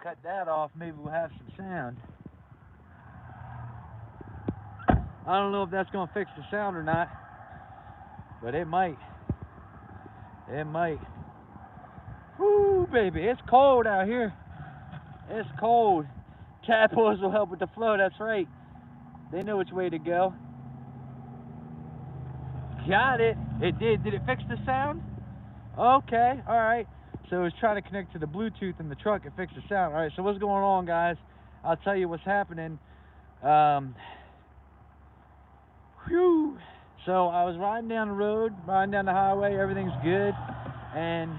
cut that off, maybe we'll have some sound. I don't know if that's gonna fix the sound or not, but it might. It might. Woo, baby, it's cold out here. It's cold. Tadpoles will help with the flow, that's right. They know which way to go. Got it. It did. Did it fix the sound? Okay, alright. So it was trying to connect to the Bluetooth in the truck. It fixed the sound. Alright, so what's going on, guys? I'll tell you what's happening. Whew. So I was riding down the road, riding down the highway. Everything's good. And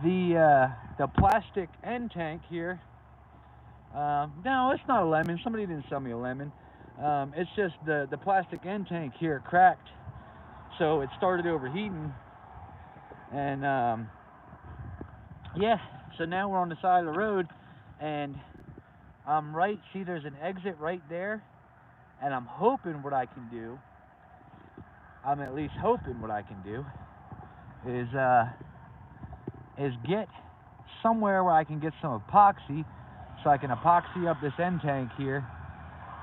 the plastic end tank here, no, it's not a lemon. Somebody didn't sell me a lemon. It's just the plastic end tank here cracked. So it started overheating. And yeah, so now we're on the side of the road, and I'm right, see there's an exit right there, and I'm hoping what I can do, I'm at least hoping what I can do, is get somewhere where I can get some epoxy, so I can epoxy up this end tank here,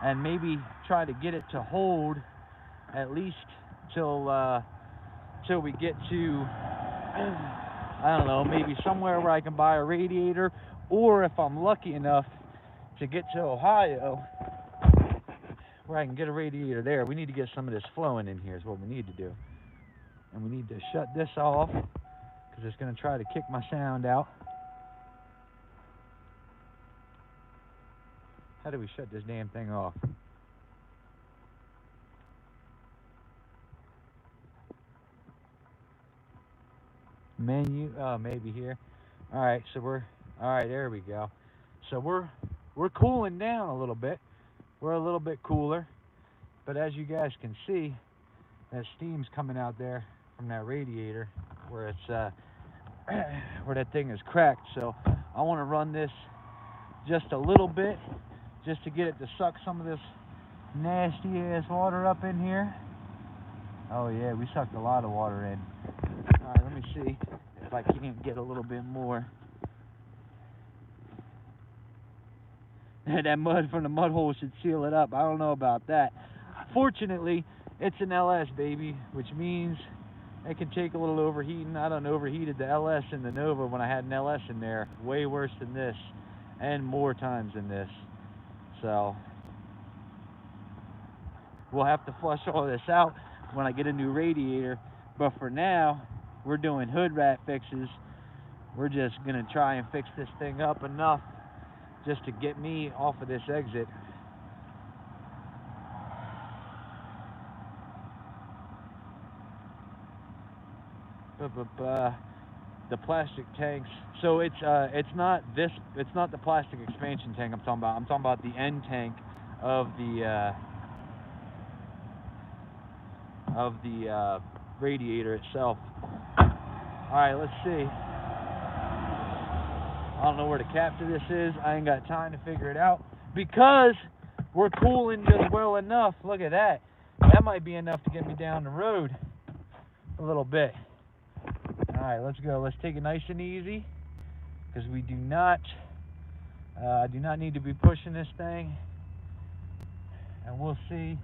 and maybe try to get it to hold at least till we get to, I don't know, maybe somewhere where I can buy a radiator, or if I'm lucky enough to get to Ohio, where I can get a radiator there. We need to get some of this flowing in here is what we need to do. And we need to shut this off, because it's going to try to kick my sound out. How do we shut this damn thing off? Menu, oh, maybe here. All right, so all right, there we go. So we're cooling down a little bit. We're a little bit cooler, but as you guys can see, that steam's coming out there from that radiator where it's where that thing is cracked. So I want to run this just a little bit, just to get it to suck some of this nasty ass water up in here. Oh yeah, we sucked a lot of water in. All right, let me see if I can't get a little bit more. That mud from the mud hole should seal it up. I don't know about that. Fortunately, it's an LS, baby, which means it can take a little overheating. I done overheated the LS in the Nova when I had an LS in there. Way worse than this, and more times than this. So we'll have to flush all this out when I get a new radiator. But for now, we're doing hood rat fixes. We're just gonna try and fix this thing up enough just to get me off of this exit. The plastic tanks. So it's not the plastic expansion tank I'm talking about. I'm talking about the end tank of the radiator itself. All right, let's see. I don't know where the capture this is. I ain't got time to figure it out because we're cooling just well enough. Look at that. That might be enough to get me down the road a little bit. All right, let's go. Let's take it nice and easy, because we do not need to be pushing this thing. And we'll see.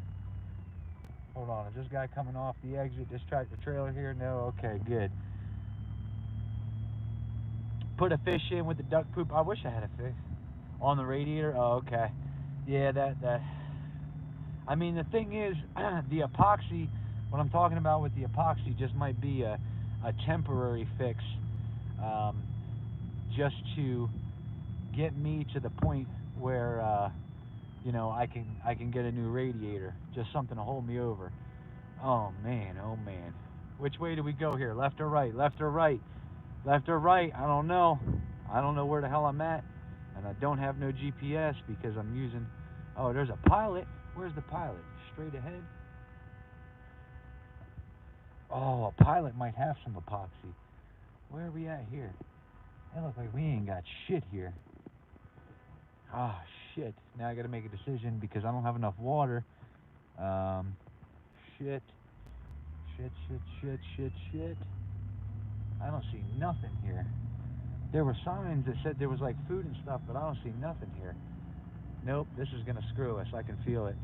Hold on, is this guy coming off the exit, this tractor trailer here? No, okay, good. Put a fish in with the duck poop. I wish I had a fish on the radiator. Oh, okay. Yeah, that. I mean, the thing is, the epoxy, what I'm talking about with the epoxy just might be a temporary fix, just to get me to the point where, you know, I can get a new radiator, just something to hold me over. Oh man, oh man. Which way do we go here? Left or right? Left or right? Left or right? I don't know. I don't know where the hell I'm at, and I don't have no GPS because I'm using, oh, there's a pilot. Where's the pilot? Straight ahead? Oh, a pilot might have some epoxy. Where are we at here? It looks like we ain't got shit here. Oh, shit. Now I gotta make a decision because I don't have enough water. Shit. Shit. I don't see nothing here. There were signs that said there was like food and stuff, but I don't see nothing here. Nope, this is gonna screw us. I can feel it.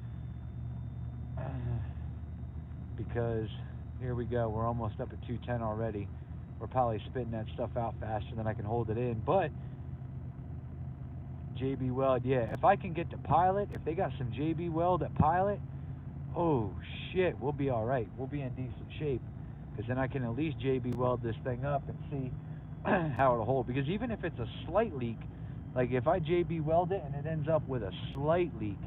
Because here we go. We're almost up at 210 already. We're probably spitting that stuff out faster than I can hold it in. But JB Weld, yeah. If I can get to Pilot, if they got some JB Weld at Pilot, oh shit, we'll be all right. We'll be in decent shape. Because then I can at least JB Weld this thing up and see how it'll hold. Because even if it's a slight leak, like if I JB Weld it and it ends up with a slight leak,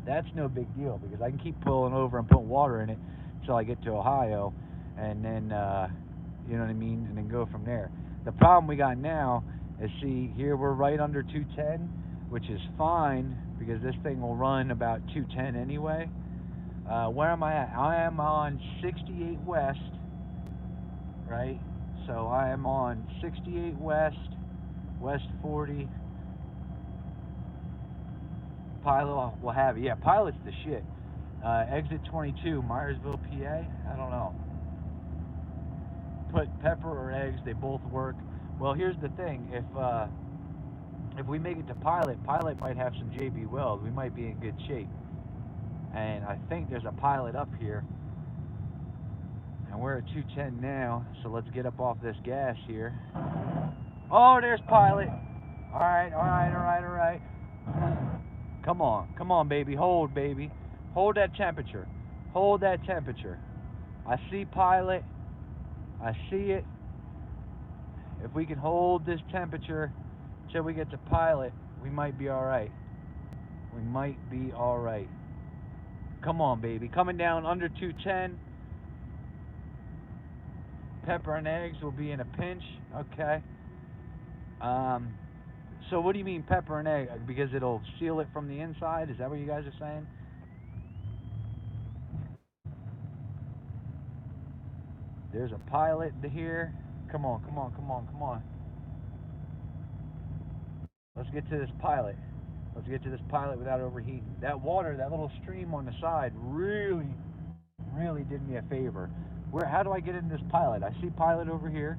that's no big deal because I can keep pulling over and putting water in it until I get to Ohio, and then you know what I mean, and then go from there. The problem we got now is, see here, we're right under 210, which is fine because this thing will run about 210 anyway. Where am I at? I am on 68 west, right? So I am on 68 west, west 40. Pilot will have it. Yeah, Pilot's the shit. Exit 22, Myersville, PA. I don't know. Put pepper or eggs, they both work. Well, here's the thing. If we make it to Pilot, Pilot might have some JB Weld. We might be in good shape. And I think there's a Pilot up here. And we're at 210 now, so let's get up off this gas here. Oh, there's Pilot. All right, all right, all right, all right. Come on, baby. Hold, baby. Hold that temperature. Hold that temperature. I see Pilot. I see it. If we can hold this temperature till we get to Pilot, we might be all right. We might be all right. Come on, baby. Coming down under 210. Pepper and eggs will be in a pinch. Okay. So what do you mean pepper and egg? Because it'll seal it from the inside? Is that what you guys are saying? There's a Pilot here. Come on, come on, come on, come on. Let's get to this Pilot. Let's get to this Pilot without overheating. That water, that little stream on the side really, really did me a favor. How do I get into this Pilot? I see Pilot over here.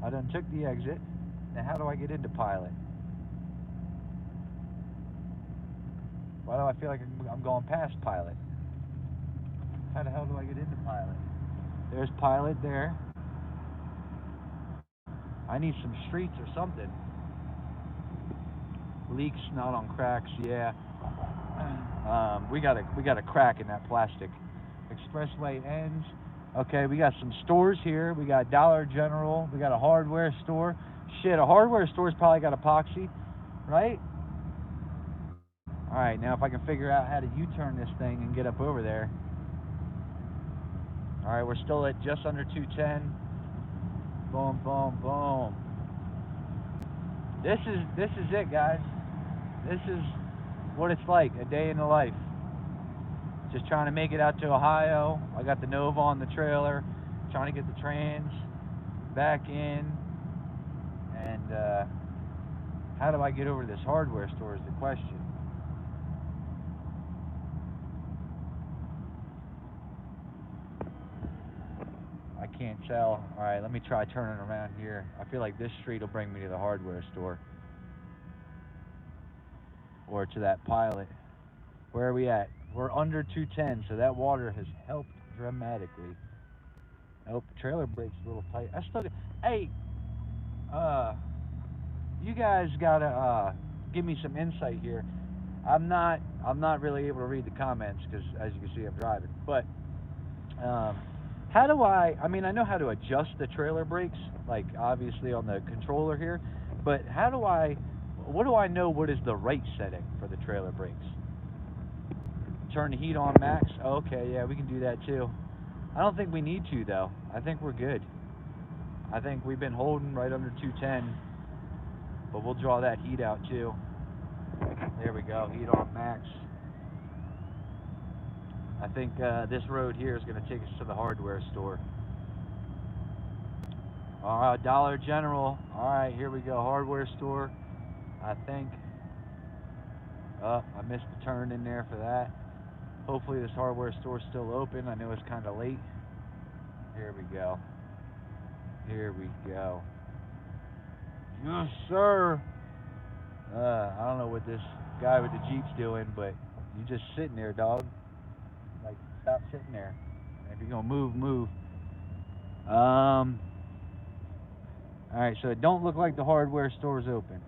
I done took the exit. Now how do I get into Pilot? Why do I feel like I'm going past Pilot? How the hell do I get into Pilot? There's Pilot there. I need some streets or something. Leaks, not on cracks, yeah. We got a crack in that plastic. Expressway ends. Okay, we got some stores here. We got Dollar General. We got a hardware store. Shit, a hardware store's probably got epoxy, right? All right, now if I can figure out how to U-turn this thing and get up over there. All right, we're still at just under 210. Boom, boom, boom. This is it, guys. This is what it's like, a day in the life. Just trying to make it out to Ohio. I got the Nova on the trailer, trying to get the trans back in. And how do I get over to this hardware store is the question. I can't tell. All right, let me try turning around here. I feel like this street will bring me to the hardware store. Or to that Pilot. Where are we at? We're under 210, so that water has helped dramatically. Oh, the trailer brake's a little tight. I still got, hey, you guys gotta give me some insight here. I'm not really able to read the comments because, as you can see, I'm driving. But how do I mean, I know how to adjust the trailer brakes, like obviously on the controller here. But what do I know what is the right setting for the trailer brakes? Turn the heat on max? Okay, yeah, we can do that too. I don't think we need to though. I think we're good. I think we've been holding right under 210, but we'll draw that heat out too. There we go, heat on max. I think this road here is going to take us to the hardware store. Dollar General. All right, here we go, hardware store. I think. Oh, I missed the turn in there for that. Hopefully this hardware store is still open. I know it's kind of late. Here we go. Here we go. Yes, sir. I don't know what this guy with the Jeep's doing, but you just sitting there, dog. Like, stop sitting there. If you're gonna move, move. Um. All right, so it don't look like the hardware store's open,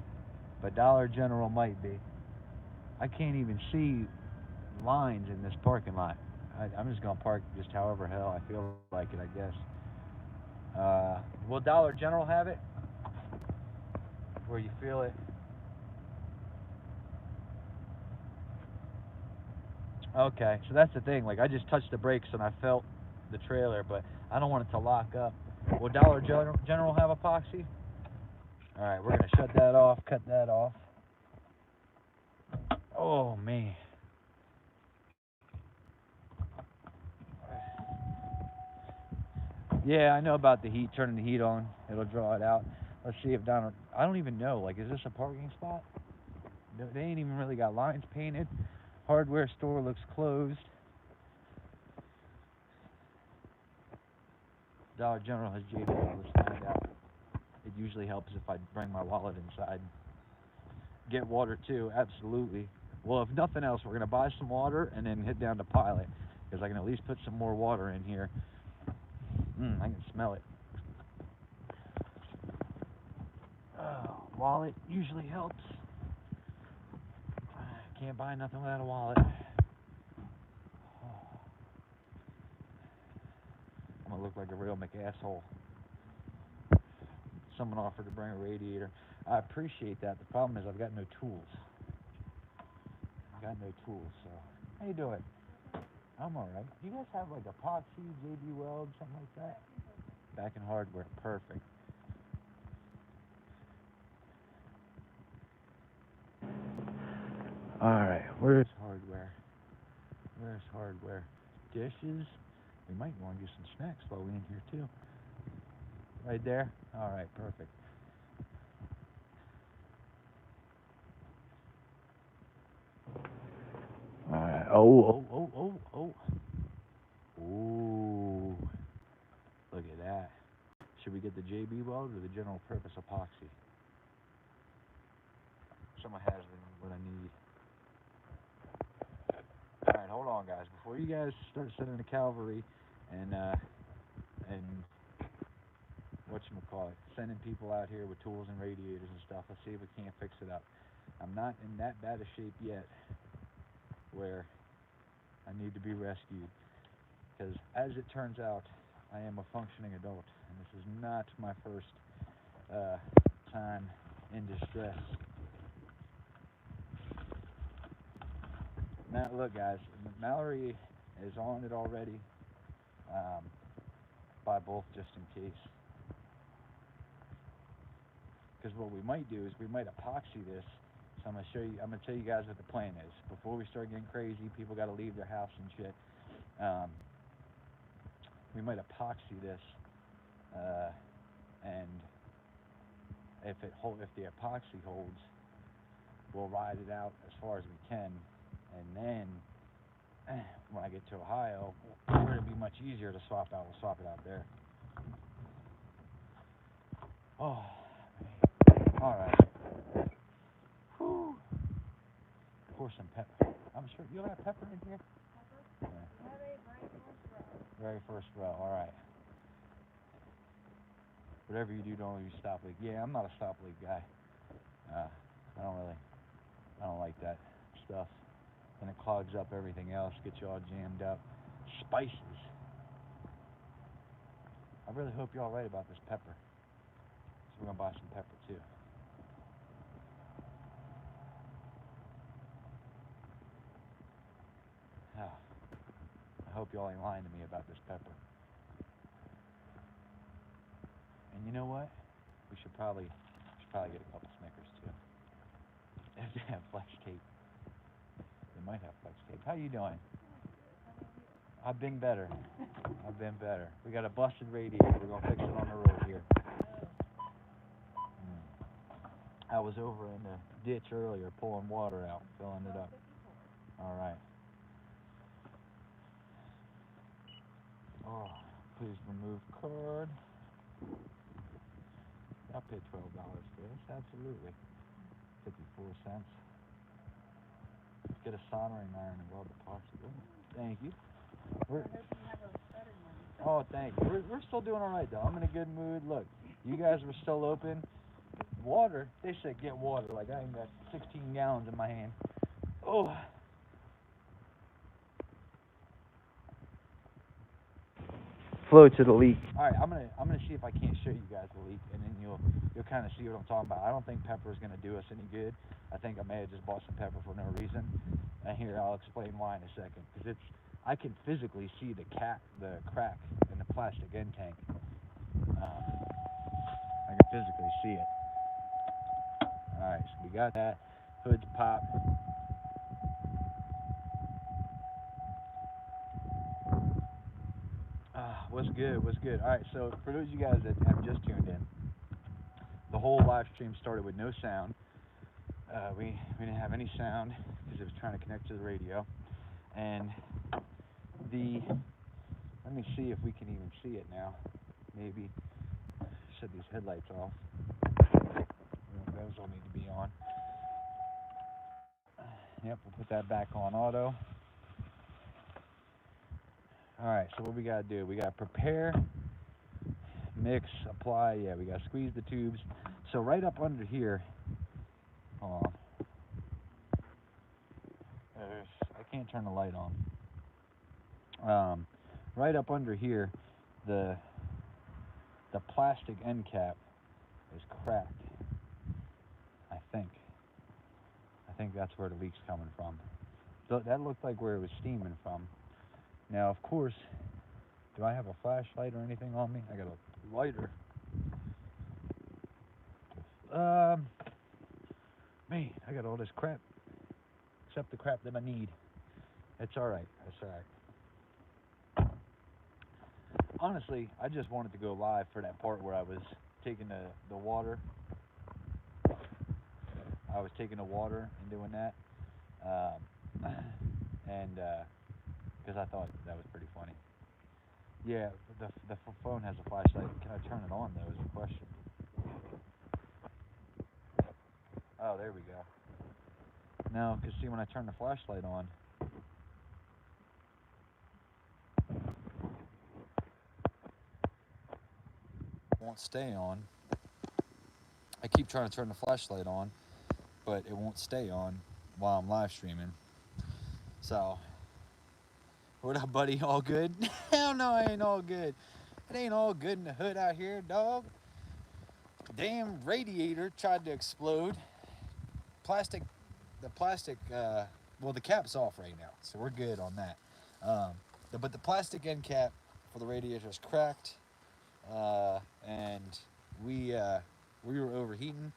but Dollar General might be. I can't even see lines in this parking lot. I'm just gonna park just however hell I feel like it, I guess. Will Dollar General have it? Where you feel it? Okay, so that's the thing. Like I just touched the brakes and I felt the trailer, but I don't want it to lock up. Will General have epoxy? All right, we're gonna shut that off, cut that off. Oh man. Yeah, I know about the heat. Turning the heat on, it'll draw it out. Let's see if Donald. I don't even know. Like, is this a parking spot? They ain't even really got lines painted. Hardware store looks closed. Dollar General has JD. Let's find out. It usually helps if I bring my wallet inside. Get water too, absolutely. Well, if nothing else, we're gonna buy some water and then head down to Pilot because I can at least put some more water in here. I can smell it. Wallet usually helps. Can't buy nothing without a wallet. I'm gonna look like a real McAsshole. Someone offered to bring a radiator. I appreciate that. The problem is I've got no tools. I've got no tools. So, how you doing? I'm all right. Do you guys have like epoxy, JB Weld, something like that? Back in hardware, perfect. All right, where's hardware? Where's hardware? Dishes. We might want to do some snacks while we're in here too. Right there. All right, perfect. All right. Oh. Ooh. Look at that. Should we get the JB Weld or the general purpose epoxy? Someone has what I need. All right, hold on, guys. Before you guys start sending the cavalry and whatchamacallit, sending people out here with tools and radiators and stuff, let's see if we can't fix it up. I'm not in that bad a shape yet where I need to be rescued. Because as it turns out, I am a functioning adult, and this is not my first uh, time in distress. Now, look, guys, Mallory is on it already. Um, buy both just in case. Because what we might do is we might epoxy this. So I'm gonna tell you guys what the plan is. Before we start getting crazy, people got to leave their house and shit. Um, we might epoxy this, and if the epoxy holds, we'll ride it out as far as we can, and then when I get to Ohio, where it'll be much easier to swap out, we'll swap it out there. Oh, all right. Whew. Pour some pepper. I'm sure you'll have pepper in here. Yeah. Very first row. All right. Whatever you do, don't use stop leak. Yeah, I'm not a stop leak guy. I don't like that stuff. And it clogs up everything else, gets you all jammed up. Spices. I really hope you're all right about this pepper. So we're gonna buy some pepper too. Oh, I hope y'all ain't lying to me about this pepper. And you know what? We should probably get a couple Snickers too. If they have flex tape. They might have flex tape. How you doing? I've been better. We got a busted radiator. We're gonna fix it on the road here. I was over in the ditch earlier pulling water out, filling it up. All right. Oh, please remove card. I'll pay $12 for this. Absolutely. 54 cents. Get a soldering iron and weld the parts. Thank you. We're, oh, thank you. We're still doing all right, though. I'm in a good mood. Look, you guys were still open. Water. They said get water. Like I ain't got 16 gallons in my hand. Oh. Flow to the leak. All right, I'm gonna see if I can't show you guys the leak, and then you'll kind of see what I'm talking about. I don't think pepper is gonna do us any good. I think I may have just bought some pepper for no reason. And here I'll explain why in a second, because I can physically see the crack in the plastic end tank. I can physically see it. All right, so we got that. Hood's popped. What's good? What's good? All right, so for those of you guys that have just tuned in, the whole live stream started with no sound. We didn't have any sound because it was trying to connect to the radio. And let me see if we can even see it now. Maybe set these headlights off. Those will need to be on. Yep, we'll put that back on auto. All right, so what we gotta do? We gotta prepare, mix, apply. Yeah, we gotta squeeze the tubes. So right up under here, hold on. I can't turn the light on. Right up under here, the plastic end cap is cracked. I think that's where the leak's coming from. That looked like where it was steaming from. Now, of course, do I have a flashlight or anything on me? I got a lighter. Man, I got all this crap, except the crap that I need. It's all right. That's all right. Honestly, I just wanted to go live for that part where I was taking the water. I was taking the water and doing that, and because I thought that was pretty funny. Yeah, the phone has a flashlight. Can I turn it on though? Is the question. Oh, there we go. No, because see, when I turn the flashlight on, it won't stay on. I keep trying to turn the flashlight on, but it won't stay on while I'm live streaming. So, what up, buddy? All good? Hell no, it ain't all good. It ain't all good in the hood out here, dog. Damn radiator tried to explode. The plastic, well, the cap's off right now, so we're good on that. But the plastic end cap for the radiator is cracked, and we were overheating,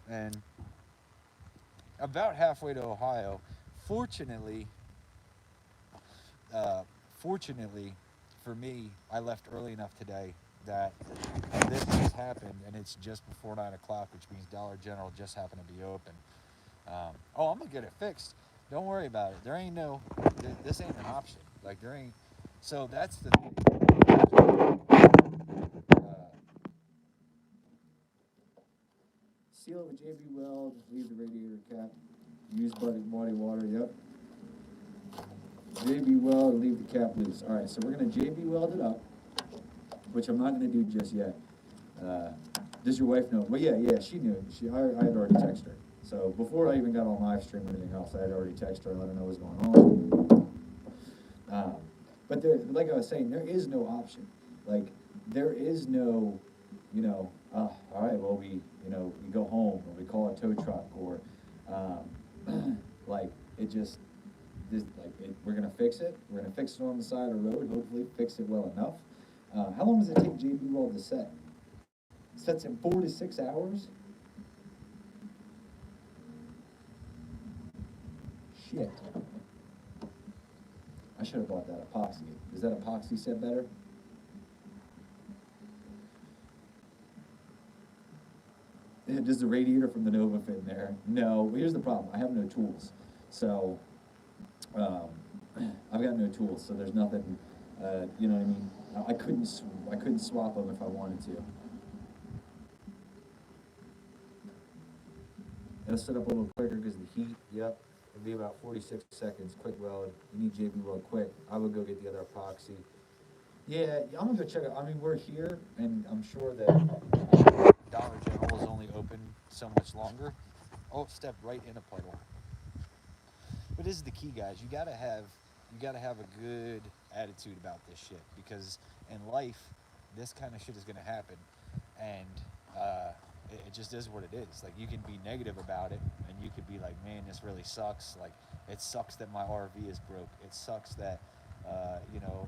and about halfway to Ohio, fortunately, uh, fortunately for me, I left early enough today that this just happened, and it's just before 9 o'clock, which means Dollar General just happened to be open. I'm gonna get it fixed. Don't worry about it. There ain't no, this ain't an option. Like there ain't. So that's the thing. Seal it with JB Weld. Leave the radiator cap. Use body water. Yep. JB Weld. Leave the cap loose. All right. So we're gonna JB Weld it up, which I'm not gonna do just yet. Does your wife know? Well, yeah, she knew. I had already texted her. So before I even got on live stream or anything else, I had already texted her and let her know what's going on. But there, like I was saying, there is no option. Like there is no, all right, well we go home or we call a tow truck or, like it just, we're gonna fix it. We're gonna fix it on the side of the road. Hopefully, fix it well enough. How long does it take JB Weld to set? Sets in 4 to 6 hours. Shit. I should have bought that epoxy. Does that epoxy set better? Does the radiator from the Nova fit in there? No. Well, here's the problem. I have no tools. So, I've got no tools. So there's nothing. You know what I mean? I couldn't swap them if I wanted to. It'll set up a little quicker because of the heat. Yep. It'll be about 46 seconds, quick weld. You need JB Weld quick. I would go get the other epoxy. Yeah, I'm gonna go check it. I mean, we're here, and I'm sure that Dollar General is only open so much longer. Oh, stepped right in a puddle. But this is the key, guys. You gotta have a good attitude about this shit, because in life, this kind of shit is gonna happen, and it just is what it is. Like, you can be negative about it, and you could be like, man, this really sucks. Like, it sucks that my RV is broke. It sucks that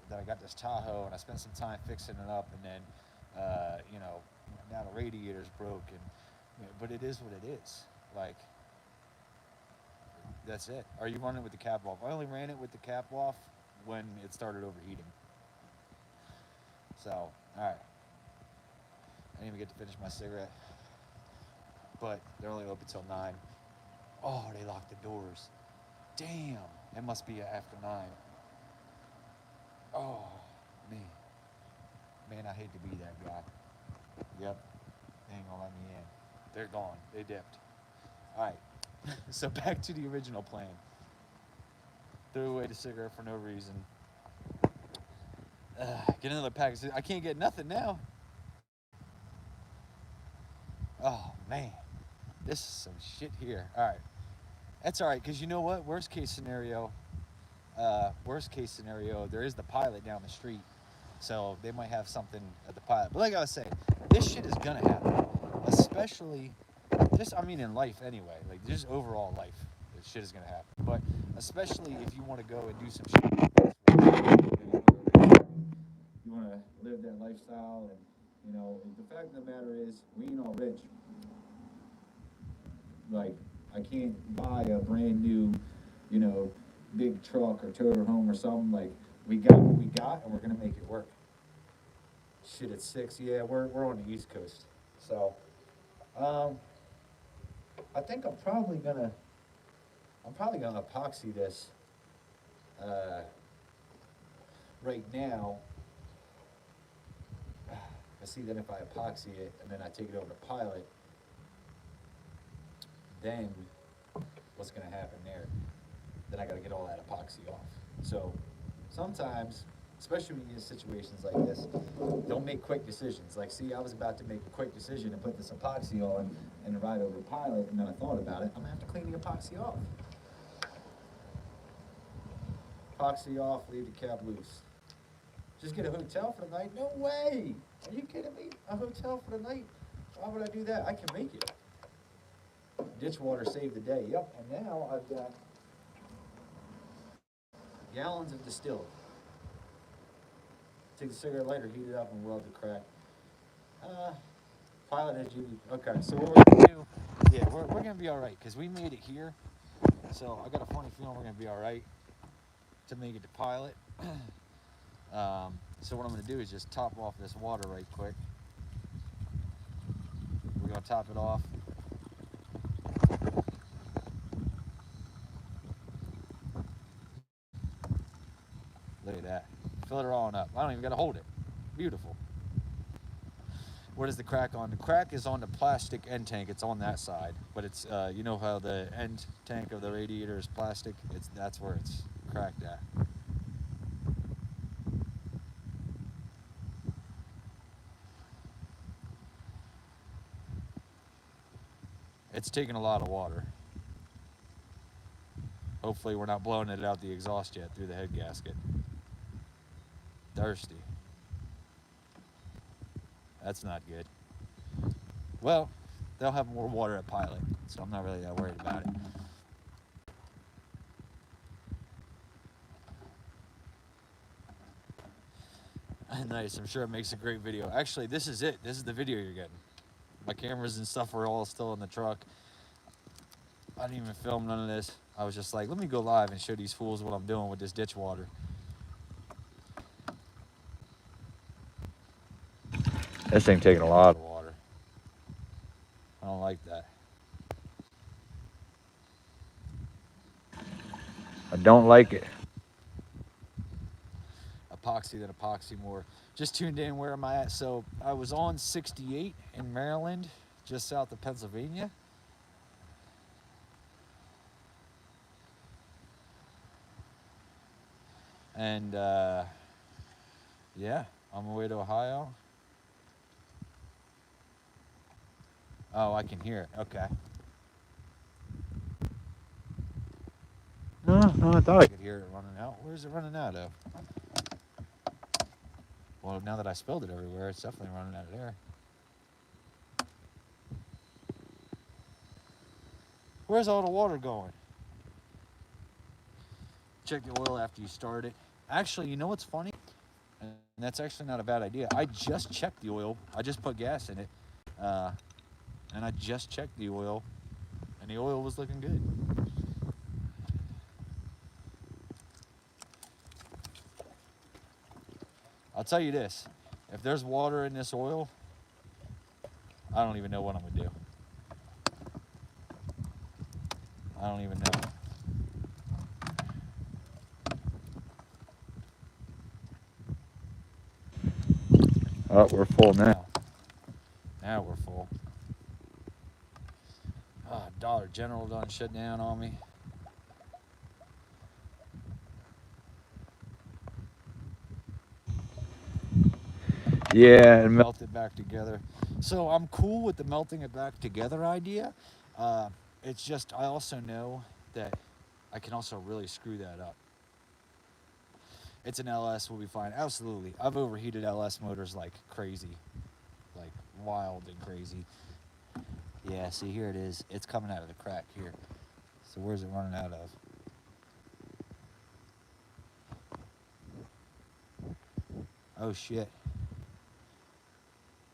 that I got this Tahoe and I spent some time fixing it up, and then now the radiator's broke, and but it is what it is. Like, that's it. Are you running with the cap off? I only ran it with the cap off when it started overheating. So, all right. I didn't even get to finish my cigarette, but they're only open till 9. Oh, they locked the doors. Damn. It must be after 9. Oh, man. Man, I hate to be that guy. Yep. They ain't gonna let me in. They're gone. They dipped. All right. So back to the original plan. Threw away the cigarette for no reason. Get another pack. I can't get nothing now. Oh, man. This is some shit here. All right. That's all right, because you know what? Worst case scenario, there is the pilot down the street. So they might have something at the pilot. But like I was saying, this shit is going to happen. Especially, in life anyway. Like, just overall life. This shit is going to happen. But especially if you want to go and do some shit. you want to live that lifestyle, and the fact of the matter is, we ain't all rich. Like, I can't buy a brand new, you know, big truck or Toyota home or something. Like, we got what we got, and we're gonna make it work. Shit, at 6, yeah, we're on the East Coast, so um, I think I'm probably gonna epoxy this uh, right now. I see that if I epoxy it and then I take it over to pilot, then what's gonna happen there? Then I gotta get all that epoxy off. So sometimes, especially when you get situations like this, don't make quick decisions. Like, see, I was about to make a quick decision and put this epoxy on and ride over pilot, and then I thought about it. I'm gonna have to clean the epoxy off. Epoxy off, leave the cap loose. Just get a hotel for the night? No way! Are you kidding me? A hotel for the night? Why would I do that? I can make it. Ditch water saved the day. Yep, and now I've got gallons of distilled. Take the cigarette lighter, heat it up, and weld the crack. Pilot has you. Okay, so what we're gonna do? Yeah, we're gonna be all right because we made it here. So I got a funny feeling we're gonna be all right to make it to pilot. So what I'm gonna do is just top off this water right quick. We're gonna top it off. Look at that. Fill it all up. I don't even gotta hold it. Beautiful. Where does the crack on? The crack is on the plastic end tank. It's on that side, but it's you know how the end tank of the radiator is plastic. That's where it's cracked at. It's taking a lot of water. Hopefully we're not blowing it out the exhaust yet through the head gasket. Thirsty. That's not good. Well, they'll have more water at pilot, so I'm not really that worried about it. Nice. I'm sure it makes a great video. Actually, this is it. This is the video you're getting. My cameras and stuff were all still in the truck. I didn't even film none of this. I was just like, let me go live and show these fools what I'm doing with this ditch water. This thing taking a lot of water. I don't like that. I don't like it. Epoxy than epoxy more. Just tuned in. Where am I at? So I was on 68 in Maryland, just south of Pennsylvania. And yeah, on my way to Ohio. Oh, I can hear it. Okay. No, I thought I could hear it running out. Where's it running out of? Well, now that I spilled it everywhere, it's definitely running out of air. Where's all the water going? Check the oil after you start it. Actually, you know what's funny? And that's actually not a bad idea. I just checked the oil. I just put gas in it. And I just checked the oil. And the oil was looking good. I'll tell you this. If there's water in this oil, I don't even know what I'm going to do. I don't even know. Oh, we're full now. Now we're full. Oh, Dollar General done shut down on me. Yeah, and melt it back together. So I'm cool with the melting it back together idea. It's just I also know that I can also really screw that up. It's an LS, we'll be fine. Absolutely. I've overheated LS motors like crazy. Like wild and crazy. Yeah, see, here it is. It's coming out of the crack here. So where's it running out of? Oh, shit.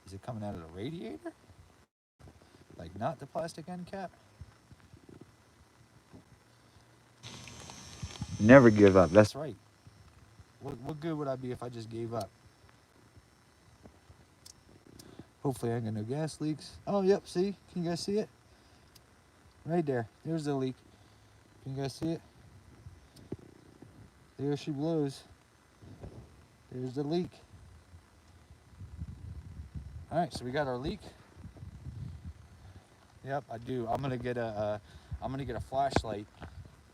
Is it coming out of the radiator? Like not the plastic end cap? Never give up. That's right. What good would I be if I just gave up? Hopefully I ain't got no gas leaks. Oh, yep, see? Can you guys see it? Right there. There's the leak. Can you guys see it? There she blows. There's the leak. All right, so we got our leak. Yep, I do. I'm gonna get a flashlight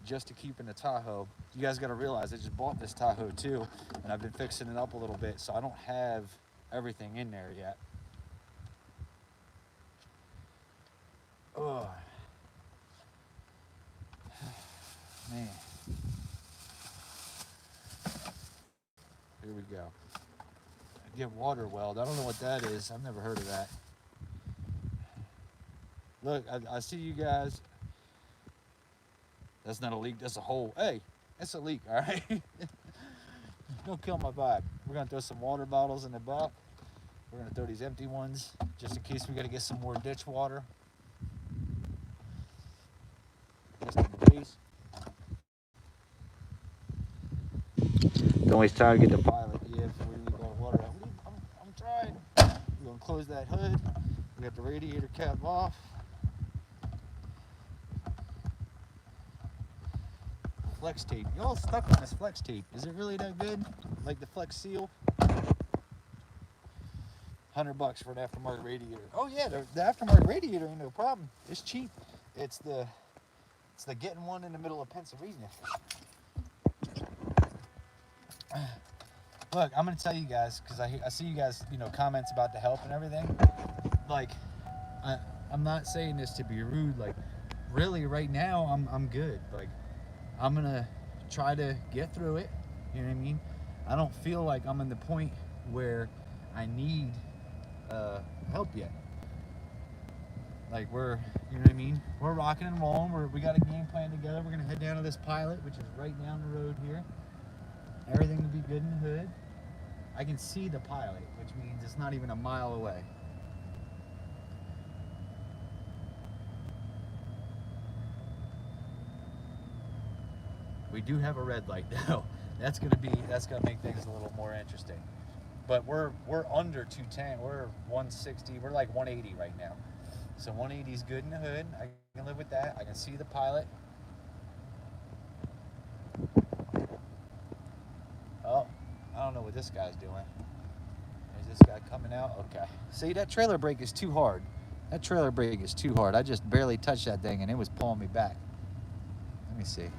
just to keep in the Tahoe. You guys got to realize I just bought this Tahoe too, and I've been fixing it up a little bit, so I don't have everything in there yet. Oh, man. Here we go. Get water weld. I don't know what that is. I've never heard of that. Look, I see you guys. That's not a leak. That's a hole. Hey, that's a leak, all right? Don't kill my vibe. We're going to throw some water bottles in the back. We're going to throw these empty ones just in case we got to get some more ditch water. Just in case. Don't waste time to get the pilot. Yeah, before we leave all the water out. I'm trying. We're going to close that hood. We got the radiator cap off. Flex tape. Y'all stuck on this flex tape. Is it really that good? Like the Flex Seal? $100 for an aftermarket radiator. Oh yeah, the aftermarket radiator ain't no problem. It's cheap. It's the getting one in the middle of Pennsylvania. Look, I'm gonna tell you guys because I see you guys, comments about the help and everything. Like, I'm not saying this to be rude. Like, really, right now I'm good. Like, I'm gonna try to get through it. You know what I mean? I don't feel like I'm in the point where I need help yet. Like you know what I mean? We're rocking and rolling. We got a game plan together. We're gonna head down to this pilot, which is right down the road here. Everything will be good in the hood. I can see the pilot, which means it's not even a mile away. We do have a red light though. That's gonna make things a little more interesting. But we're under 210. We're 160. We're like 180 right now. So 180 is good in the hood. I can live with that. I can see the pilot. Oh, I don't know what this guy's doing. Is this guy coming out? Okay. See, that trailer brake is too hard. That trailer brake is too hard. I just barely touched that thing and it was pulling me back. Let me see.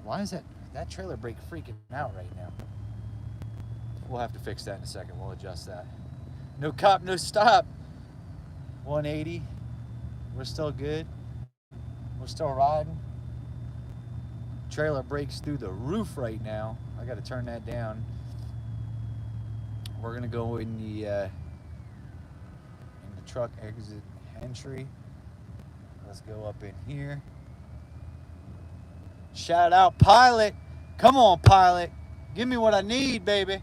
Why is that that trailer brake freaking out right now. We'll have to fix that in a second. We'll adjust that. No cop, no stop. 180. We're still good. We're still riding. Trailer brakes through the roof right now. I got to turn that down. We're gonna go in the truck exit entry. Let's go up in here. Shout out Pilot. Come on, Pilot. Give me what I need, baby.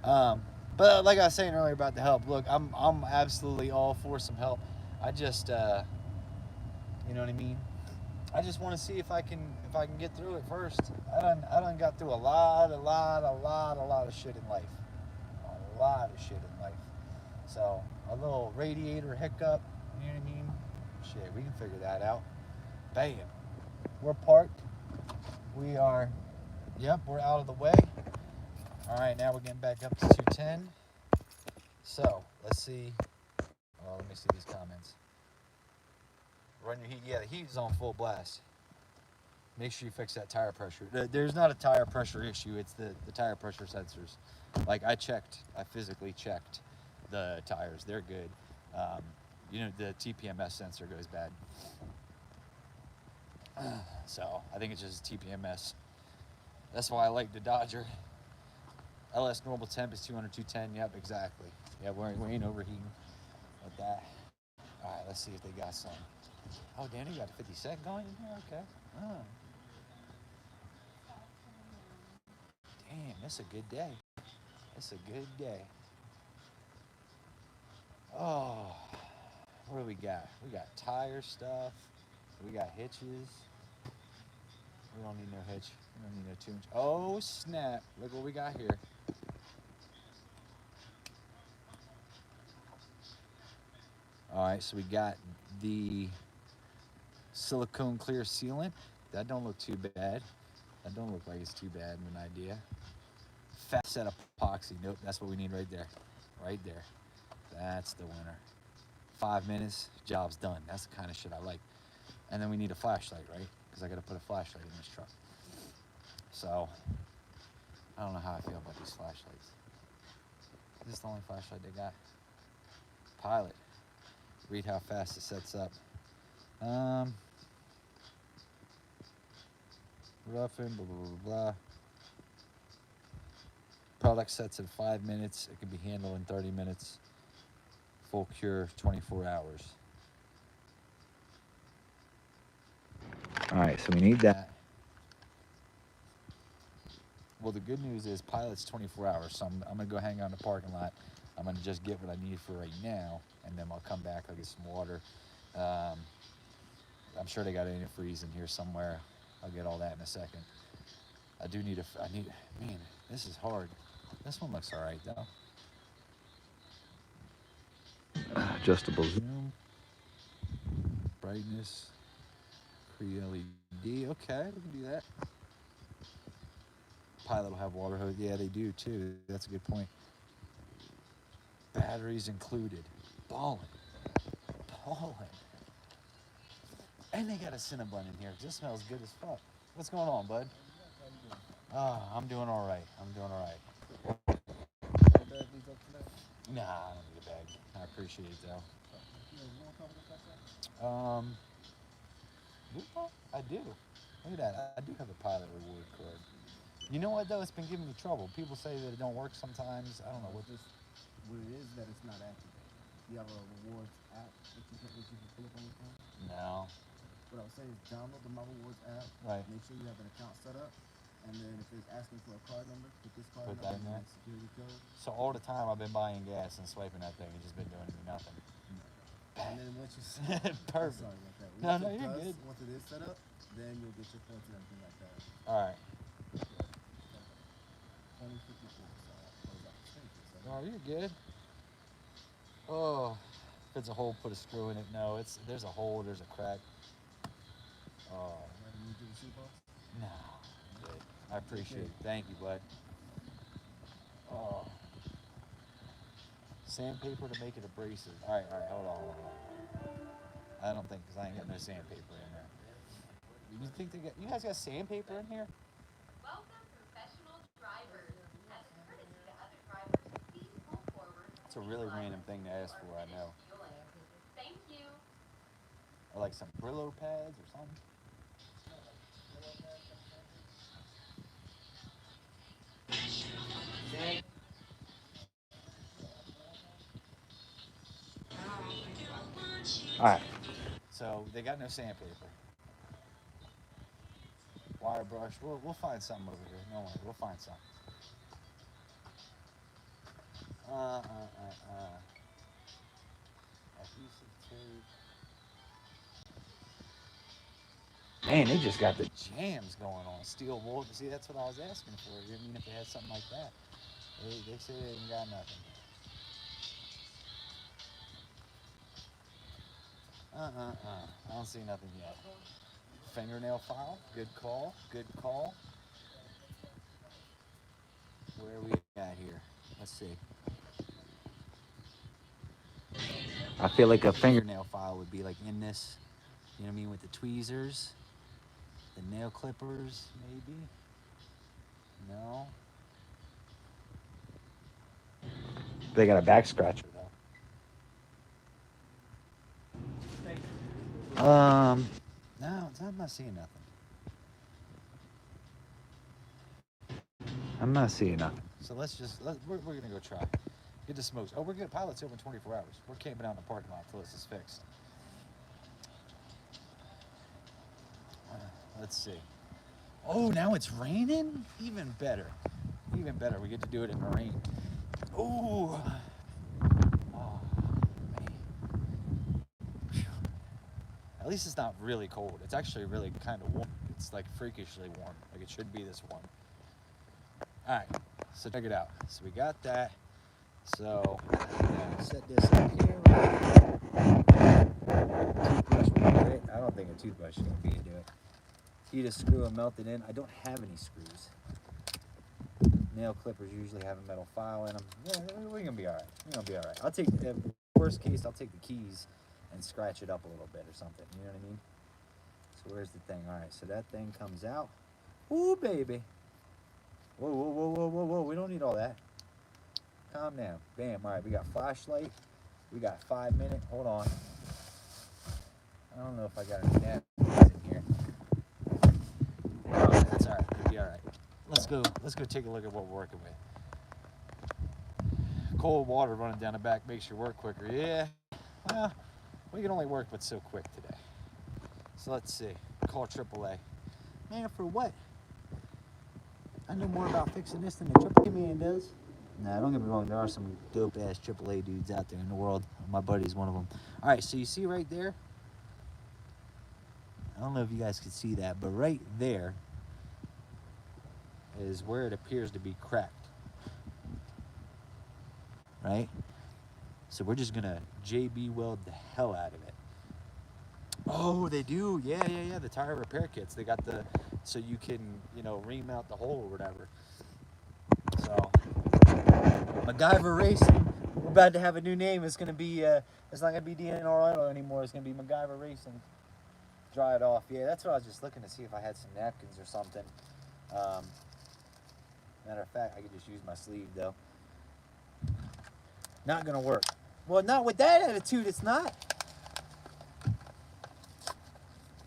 But like I was saying earlier about the help, look, I'm absolutely all for some help. I just, you know what I mean? I just want to see if I can get through it first. I done got through a lot of shit in life. A lot of shit in life. So a little radiator hiccup, you know what I mean? Shit, we can figure that out. Bam. We're parked. We are, yep, we're out of the way. All right, now we're getting back up to 210. So let's see. Well, let me see these comments. Run your heat. Yeah, the heat is on full blast. Make sure you fix that tire pressure. There's not a tire pressure issue. It's the tire pressure sensors. Like I physically checked the tires. They're good. You know, the TPMS sensor goes bad. So I think it's just TPMS. That's why I like the Dodger. LS normal temp is 200, 210. Yep, exactly. Yeah, we ain't overheating with that. All right, let's see if they got some. Oh, Danny got a 50 cent going in here? Okay. Oh. Damn, it's a good day. It's a good day. Oh, what do we got? We got tire stuff. We got hitches. We don't need no hitch. We don't need no 2-inch. Oh, snap. Look what we got here. All right, so we got the silicone clear sealant. That don't look too bad. That don't look like it's too bad of an idea. Fast set epoxy. Nope, that's what we need right there. Right there. That's the winner. 5 minutes, job's done. That's the kind of shit I like. And then we need a flashlight, right? Because I got to put a flashlight in this truck. So, I don't know how I feel about these flashlights. Is this the only flashlight they got? Pilot. Read how fast it sets up. Roughing, blah, blah, blah, blah. Product sets in 5 minutes. It can be handled in 30 minutes. Full cure, 24 hours. All right, so we need that. Well, the good news is Pilot's 24 hours, so I'm going to go hang out in the parking lot. I'm going to just get what I need for right now, and then I'll come back. I'll get some water. I'm sure they got antifreeze in here somewhere. I'll get all that in a second. Man, this is hard. This one looks all right, though. Adjustable zoom. Brightness. Cree LED. Okay, we can do that. Pilot will have water hose. Yeah, they do too. That's a good point. Batteries included. Ballin'. And they got a Cinnabon in here. This smells good as fuck. What's going on, bud? I'm doing all right. Nah, I don't need a bag. I appreciate it though. I do. Look at that. I do have a Pilot reward card. You know what though? It's been giving me trouble. People say that it don't work sometimes. I don't know what this. What it is that it's not activated. You have a rewards app that you can pull up on your phone. No. What I was saying is download the My Rewards app. Right. Make sure you have an account set up, and then if it's asking for a card number, put this card Put number that in there. and security code. So all the time I've been buying gas and swiping that thing. It's just been doing me nothing. And then once you Perfect. sorry about that. No, you're good. Once it is set up, then you'll get your points and everything like that. All right. 2054. So Oh, you're good. Oh, if it's a hole, put a screw in it. No, there's a hole, there's a crack. Oh. No, I'm good. I appreciate it. Thank you, bud. Oh. Sandpaper to make it abrasive. All right, hold on. I don't think, because I ain't got no sandpaper in there. You think you guys got sandpaper in here? Welcome. That's a really random thing to ask for, I know. Or like some Brillo pads or something. All right. So they got no sandpaper. Wire brush. We'll find something over here. No worry, we'll find something. Adhesive tape. Man, they just got the. Jams going on. Steel wool. See, that's what I was asking for. I mean, if they had something like that. They say they ain't got nothing. I don't see nothing yet. Fingernail file. Good call. Good call. Where are we at here? Let's see. I feel like a finger. Fingernail file would be like in this, you know what I mean, with the tweezers, the nail clippers, maybe. No. They got a back scratcher though. No, I'm not seeing nothing. I'm not seeing nothing. So we're gonna go try. Get the smokes. Oh, we're good. Pilot's open 24 hours. We're camping out in the parking lot until this is fixed. Let's see. Oh, now it's raining? Even better. Even better. We get to do it in the rain. Ooh. Oh, man. At least it's not really cold. It's actually really kind of warm. It's like freakishly warm. Like it should be this warm. All right. So check it out. So we got that. So set this up here. Toothbrush will do it. I don't think a toothbrush is going to be into it. Heat a screw and melt it in. I don't have any screws. Nail clippers usually have a metal file in them. Yeah, we're going to be all right. We're going to be all right. I'll take, worst case, I'll take the keys and scratch it up a little bit or something. You know what I mean? So where's the thing? All right, so that thing comes out. Ooh, baby. Whoa, whoa, whoa, whoa, whoa, whoa. We don't need all that. Calm down. Bam. All right, we got flashlight. We got 5 minutes. Hold on. I don't know if I got any napkins in here. Oh, that's all right. It'll be all right. Let's go take a look at what we're working with. Cold water running down the back makes your work quicker. Yeah. Well, we can only work with so quick today. So let's see. Call AAA. Man, for what? I know more about fixing this than the AAA man does. Nah, don't get me wrong. There are some dope-ass AAA dudes out there in the world. My buddy's one of them. All right, so you see right there? I don't know if you guys can see that, but right there is where it appears to be cracked. Right? So we're just gonna JB weld the hell out of it. Oh, they do. Yeah. The tire repair kits. They got the, so you can, remount the hole or whatever. So, MacGyver Racing. We're about to have a new name. It's gonna be, it's not gonna be DNR Auto anymore. It's gonna be MacGyver Racing. Dry it off. Yeah, that's what I was just looking to see if I had some napkins or something. Matter of fact, I could just use my sleeve though. Not gonna work. Well, not with that attitude, it's not.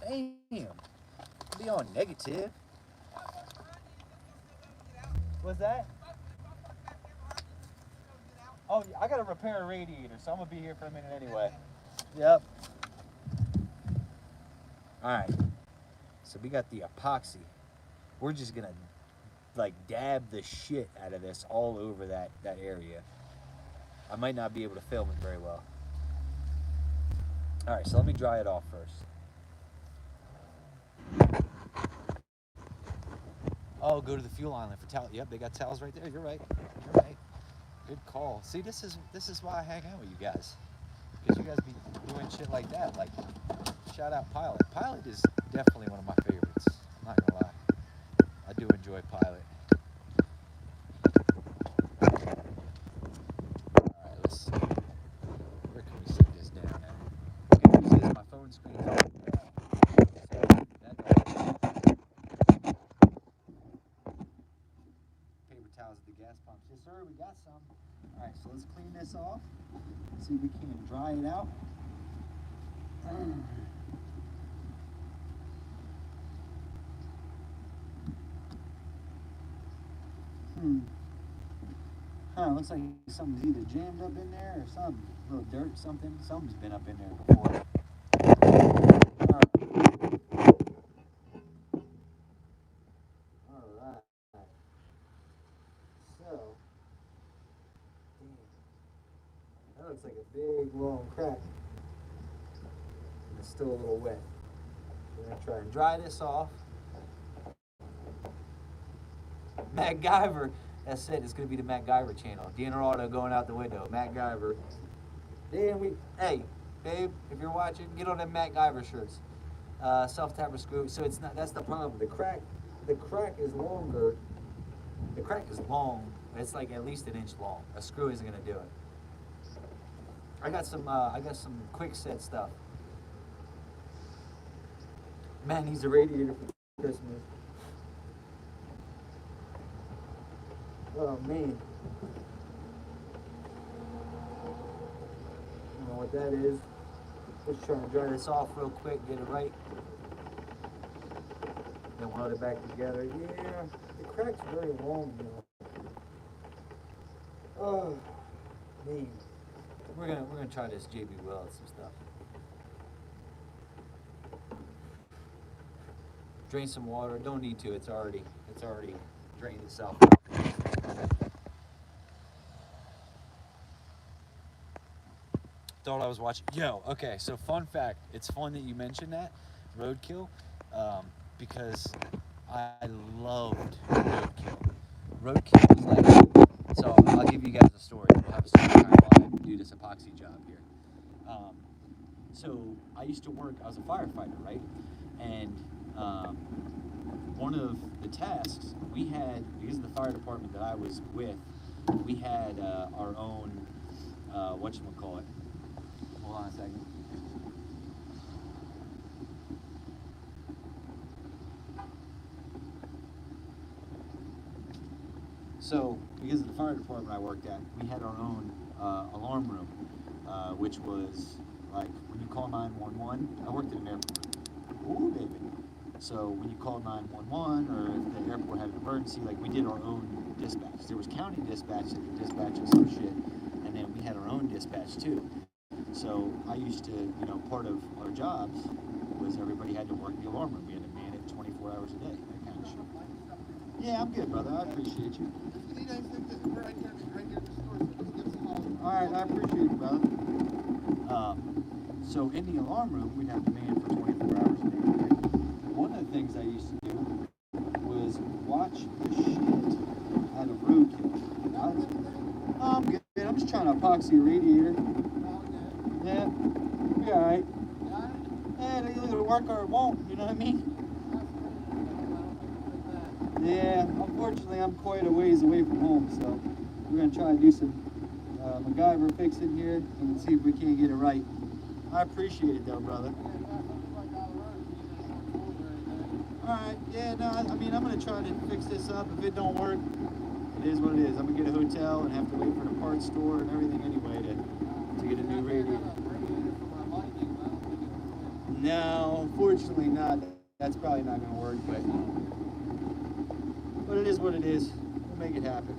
Damn. Be all negative. What's that? Oh, I gotta repair a radiator, so I'm gonna be here for a minute anyway. Yep. Alright. So we got the epoxy. We're just gonna dab the shit out of this all over that area. I might not be able to film it very well. Alright, so let me dry it off first. Oh, go to the fuel island for towels. Yep, they got towels right there. You're right. You're right. Good call. See, this is why I hang out with you guys. Because you guys be doing shit like that. Like, shout out Pilot. Pilot is definitely one of my favorites. I'm not gonna lie. I do enjoy Pilot. Alright, let's see. Where can we set this down at? Okay, you see this? My phone screen's on. Paper towels at the gas pumps. Yes, sir, we got some. All right, so let's clean this off. See if we can dry it out. Looks like something's either jammed up in there or something. A little dirt, something. Something's been up in there before. Alright. So, damn. That looks like a big, long crack. And it's still a little wet. We're going to try and dry this off. MacGyver. That's it. It's going to be the MacGyver channel. Deaner Auto going out the window. MacGyver. Damn, hey, babe, if you're watching, get on them MacGyver shirts. Self-tapper screw. So it's not. That's the problem. The crack is longer. The crack is long. It's like at least an inch long. A screw isn't going to do it. I got some quick set stuff. Man needs a radiator for Christmas. Oh man. I don't know what that is. Just trying to dry this off real quick, get it right. Then weld it back together. Yeah, the crack's very long now. Oh man. We're gonna try this JB Weld some stuff. Drain some water. Don't need to. It's already drained itself out. Thought I was watching. Yo, okay. So fun fact. It's fun that you mentioned that roadkill, because I loved roadkill. Roadkill was like. So I'll give you guys a story. We'll have a story time while I do this epoxy job here. So I used to work. I was a firefighter, right? And one of the tasks we had, because of the fire department that I was with, we had our own whatchamacallit. Hold on a second. So, because of the fire department I worked at, we had our own alarm room, which was like when you call 911. I worked at an airport. Ooh, baby. So when you called 911 or if the airport had an emergency, like we did our own dispatch. There was county dispatch that could dispatch us some shit, and then we had our own dispatch too. So I used to, part of our jobs was everybody had to work the alarm room. We had to man it 24 hours a day, that kind of shit. Yeah, I'm good, brother. I appreciate you. All right, I appreciate you, brother. So in the alarm room, we'd have to man for 24 hours a day. Right? One of the things I used to do was watch the shit out of roadkill. I'm good. I'm just trying to epoxy a radiator. Yeah, be all right. Yeah, it'll either work or it won't. You know what I mean? Yeah, unfortunately, I'm quite a ways away from home, so we're gonna try to do some MacGyver fixing here and see if we can't get it right. I appreciate it, though, brother. All right, yeah, no, I mean, I'm gonna try to fix this up. If it don't work, it is what it is. I'm gonna get a hotel and have to wait for the parts store and everything anyway to get a new radiator. No, unfortunately not. That's probably not gonna work, but it is what it is. We'll make it happen.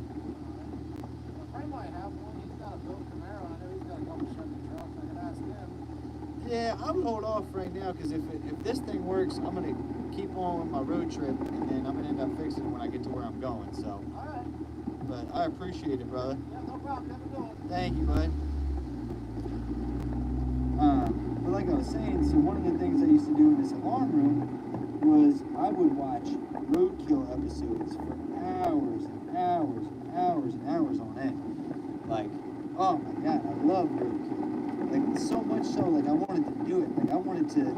Yeah, I would hold off right now because if this thing works, I'm gonna keep on with my road trip, and then I'm gonna end up fixing it when I get to where I'm going. So, all right. But I appreciate it, brother. Yeah, no problem. Never do it. Thank you, bud. But like I was saying, so one of the things I used to do in this alarm room was I would watch roadkill episodes for hours and hours and hours and hours on end. Like, oh my god, I love roadkill. Like, so much so, like, I wanted to do it. Like, I wanted to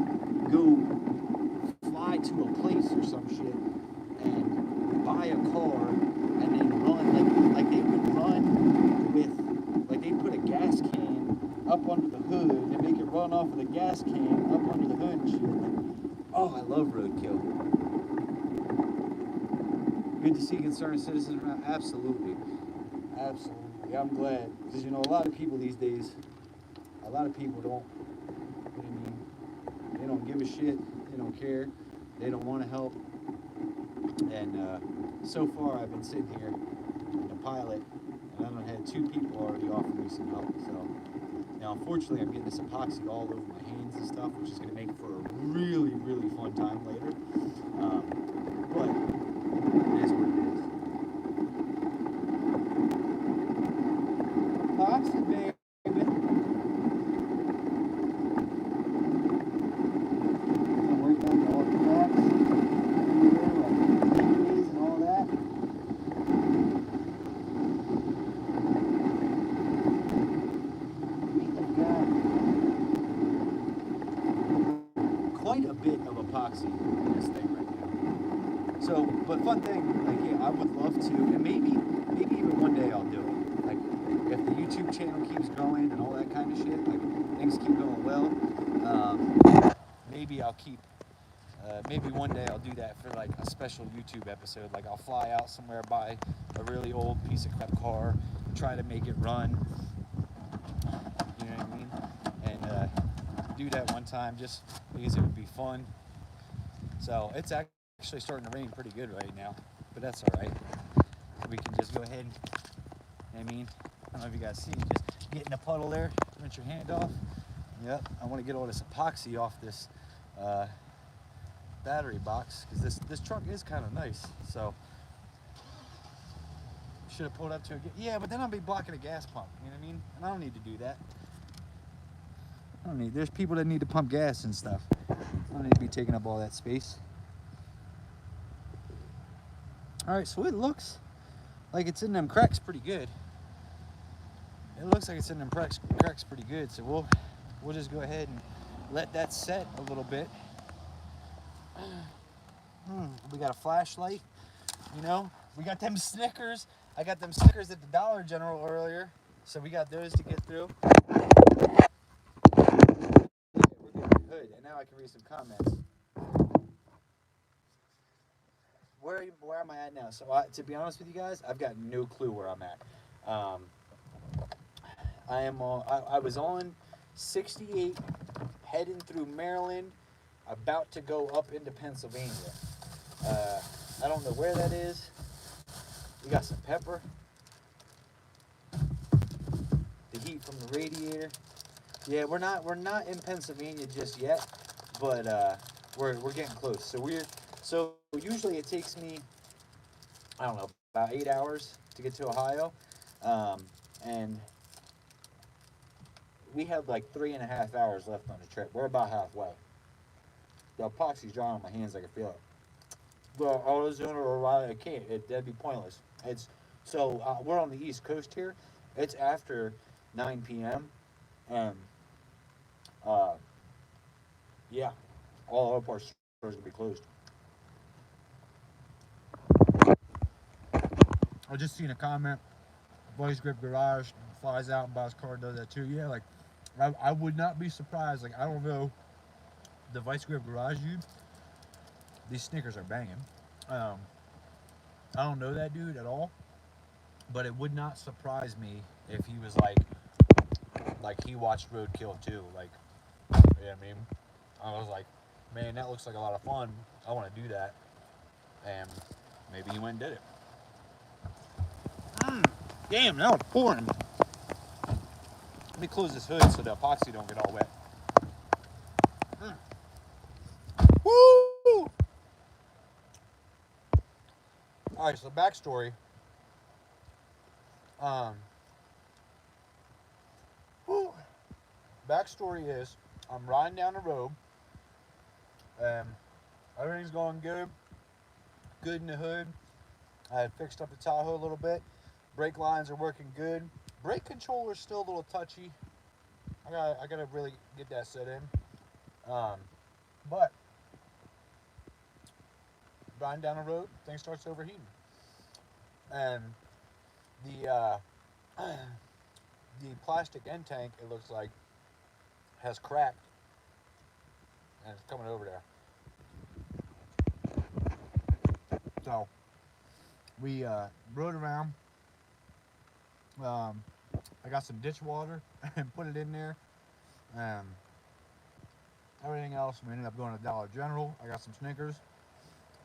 go fly to a place or some shit and buy a car and then run. Like they would run with, like, they'd put a gas can up under the hood and make it run off of the gas can up under the hood and shit. Like, oh, I love roadkill. Good to see concerned citizens around. Absolutely. Absolutely. Yeah, I'm glad. Because, you know, a lot of people these days, a lot of people don't, you know what I mean? They don't give a shit. They don't care. They don't want to help. And so far, I've been sitting here in a pilot, and I've had 2 people already offer me some help. So now, unfortunately, I'm getting this epoxy all over my hands and stuff, which is going to make for a really, really fun time later. But it is what it is. Epoxy, baby. Work on all the cracks, and all that. We have got quite a bit of epoxy in this thing right now. So, but fun thing, like, yeah, I would love to, and maybe even one day I'll do it. Like, if the YouTube channel keeps growing and all that kind of shit, like, things keep going well, maybe I'll keep, maybe one day I'll do that for, like, a special YouTube episode. Like, I'll fly out somewhere, buy a really old piece of crap car, try to make it run, you know what I mean? And do that one time just because it would be fun. So, it's actually starting to rain pretty good right now, but that's all right. We can just go ahead and, I mean, I don't know if you guys see, just get in a puddle there, rinse your hand off. Yep, I want to get all this epoxy off this battery box, because this truck is kind of nice. So should have pulled up to a, yeah, but then I'll be blocking a gas pump, you know what I mean? And I don't need to do that. I don't need, there's people that need to pump gas and stuff. I don't need to be taking up all that space. All right, so it looks like it's in them cracks pretty good. It looks like it's in them cracks pretty good. So we'll just go ahead and let that set a little bit. We got a flashlight, you know. We got them Snickers. I got them Snickers at the Dollar General earlier, so we got those to get through. We're getting good, and now I can read some comments. Where am I at now? So to be honest with you guys, I've got no clue where I'm at. I was on 68, heading through Maryland, about to go up into Pennsylvania. I don't know where that is. We got some pepper. The heat from the radiator. Yeah, we're not in Pennsylvania just yet, but we're getting close. So usually it takes me, I don't know, about 8 hours to get to Ohio, and we have like 3.5 hours left on the trip. We're about halfway. The epoxy's drying on my hands. I can feel it. But I was gonna rely. I can't. That'd be pointless. It's so we're on the East Coast here. It's after 9 p.m. and yeah, all our stores gonna be closed. I just seen a comment. Vice Grip Garage flies out and buys car, does that too. Yeah, like I would not be surprised. Like, I don't know the Vice Grip Garage dude. These Snickers are banging. I don't know that dude at all, but it would not surprise me if he was like he watched Roadkill too. Like, you know what I mean? I was like, man, that looks like a lot of fun. I want to do that, and maybe he went and did it. Damn, now it's pouring. Let me close this hood so the epoxy don't get all wet. Woo! All right, so backstory. Backstory is I'm riding down the road, and everything's going good. Good in the hood. I had fixed up the Tahoe a little bit. Brake lines are working good. Brake controller's still a little touchy. I gotta really get that set in. But riding down the road, thing starts overheating, and the the plastic end tank, it looks like, has cracked, and it's coming over there. So we rode around, I got some ditch water and put it in there. Um, Everything else, we ended up going to Dollar General. I got some Snickers.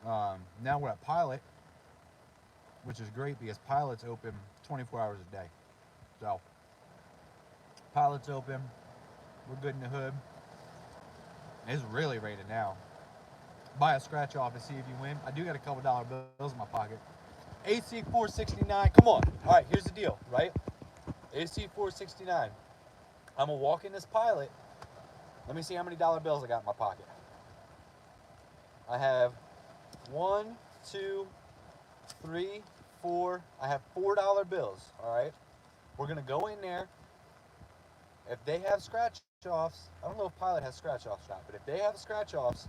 Now we're at Pilot, which is great because Pilot's open 24 hours a day. So, Pilot's open. We're good in the hood. It's really raining now. Buy a scratch off and see if you win. I do got a couple dollar bills in my pocket. AC 469. Come on. All right, here's the deal, right? AC 469. I'm gonna walk in this Pilot. Let me see how many dollar bills I got in my pocket. I have 1, 2, 3, 4. I have $4 bills. All right. We're gonna go in there. If they have scratch offs, I don't know if Pilot has scratch offs or not, but if they have scratch offs,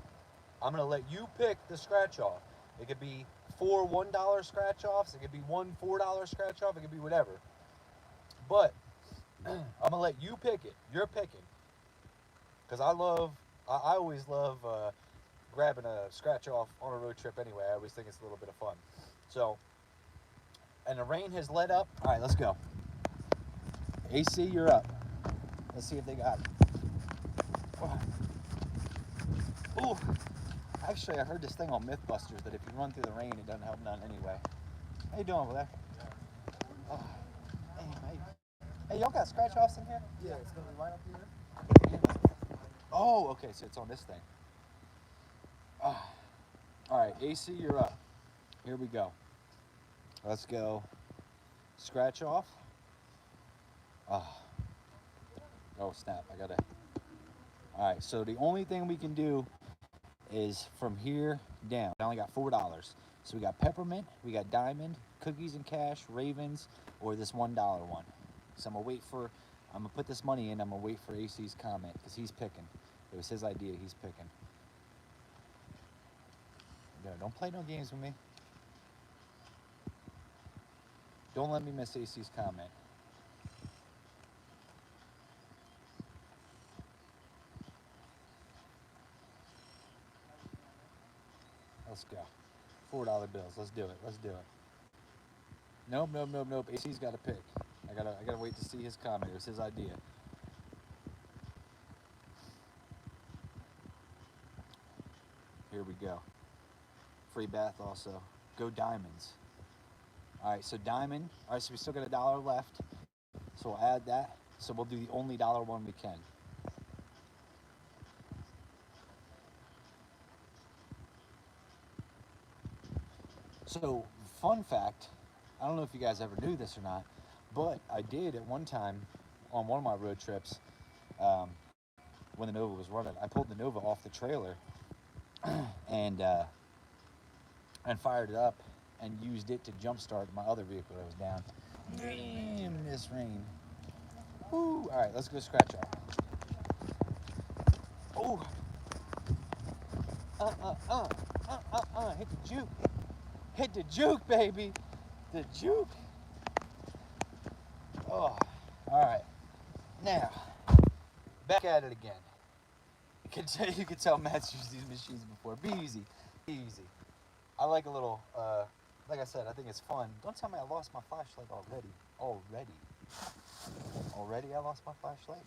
I'm gonna let you pick the scratch off. It could be 4 $1 scratch offs. It could be 1 $4 scratch off. It could be whatever. But I'm gonna let you pick it. You're picking. Because I always love grabbing a scratch off on a road trip anyway. I always think it's a little bit of fun. So, and the rain has let up. All right, let's go. AC, you're up. Let's see if they got it. Ooh. Actually, I heard this thing on Mythbusters that if you run through the rain, it doesn't help none anyway. How you doing over there? Oh, hey, y'all got scratch offs in here? Yeah, it's gonna be right up here. Oh, okay, so it's on this thing. All right, AC, you're up. Here we go. Let's go. Scratch off. Oh, snap. I gotta. All right, so the only thing we can do is from here down. I only got $4. So we got peppermint, we got diamond, cookies and cash, ravens, or this $1 one. So I'm gonna put this money in. I'm gonna wait for AC's comment because he's picking. It was his idea. He's picking. No, don't play no games with me. Don't let me miss AC's comment. Let's go. $4 bills. Let's do it. Let's do it. Nope. AC's got to pick. I gotta wait to see his comment. It was his idea. Here we go. Free bath also. Go diamonds. All right, so diamond. All right, so we still got $1 left. So we'll add that. So we'll do the only dollar one we can. So, fun fact, I don't know if you guys ever knew this or not, but I did at one time on one of my road trips when the Nova was running. I pulled the Nova off the trailer and fired it up and used it to jumpstart my other vehicle that was down. Damn, this rain. Woo. All right, let's go scratch off. Oh. Hit the juke. Hit the juke, baby. The juke. Oh, all right. Now, back at it again. You can tell Matt's used these machines before. Be easy. Be easy. I like a little, like I said, I think it's fun. Don't tell me I lost my flashlight already. Already I lost my flashlight?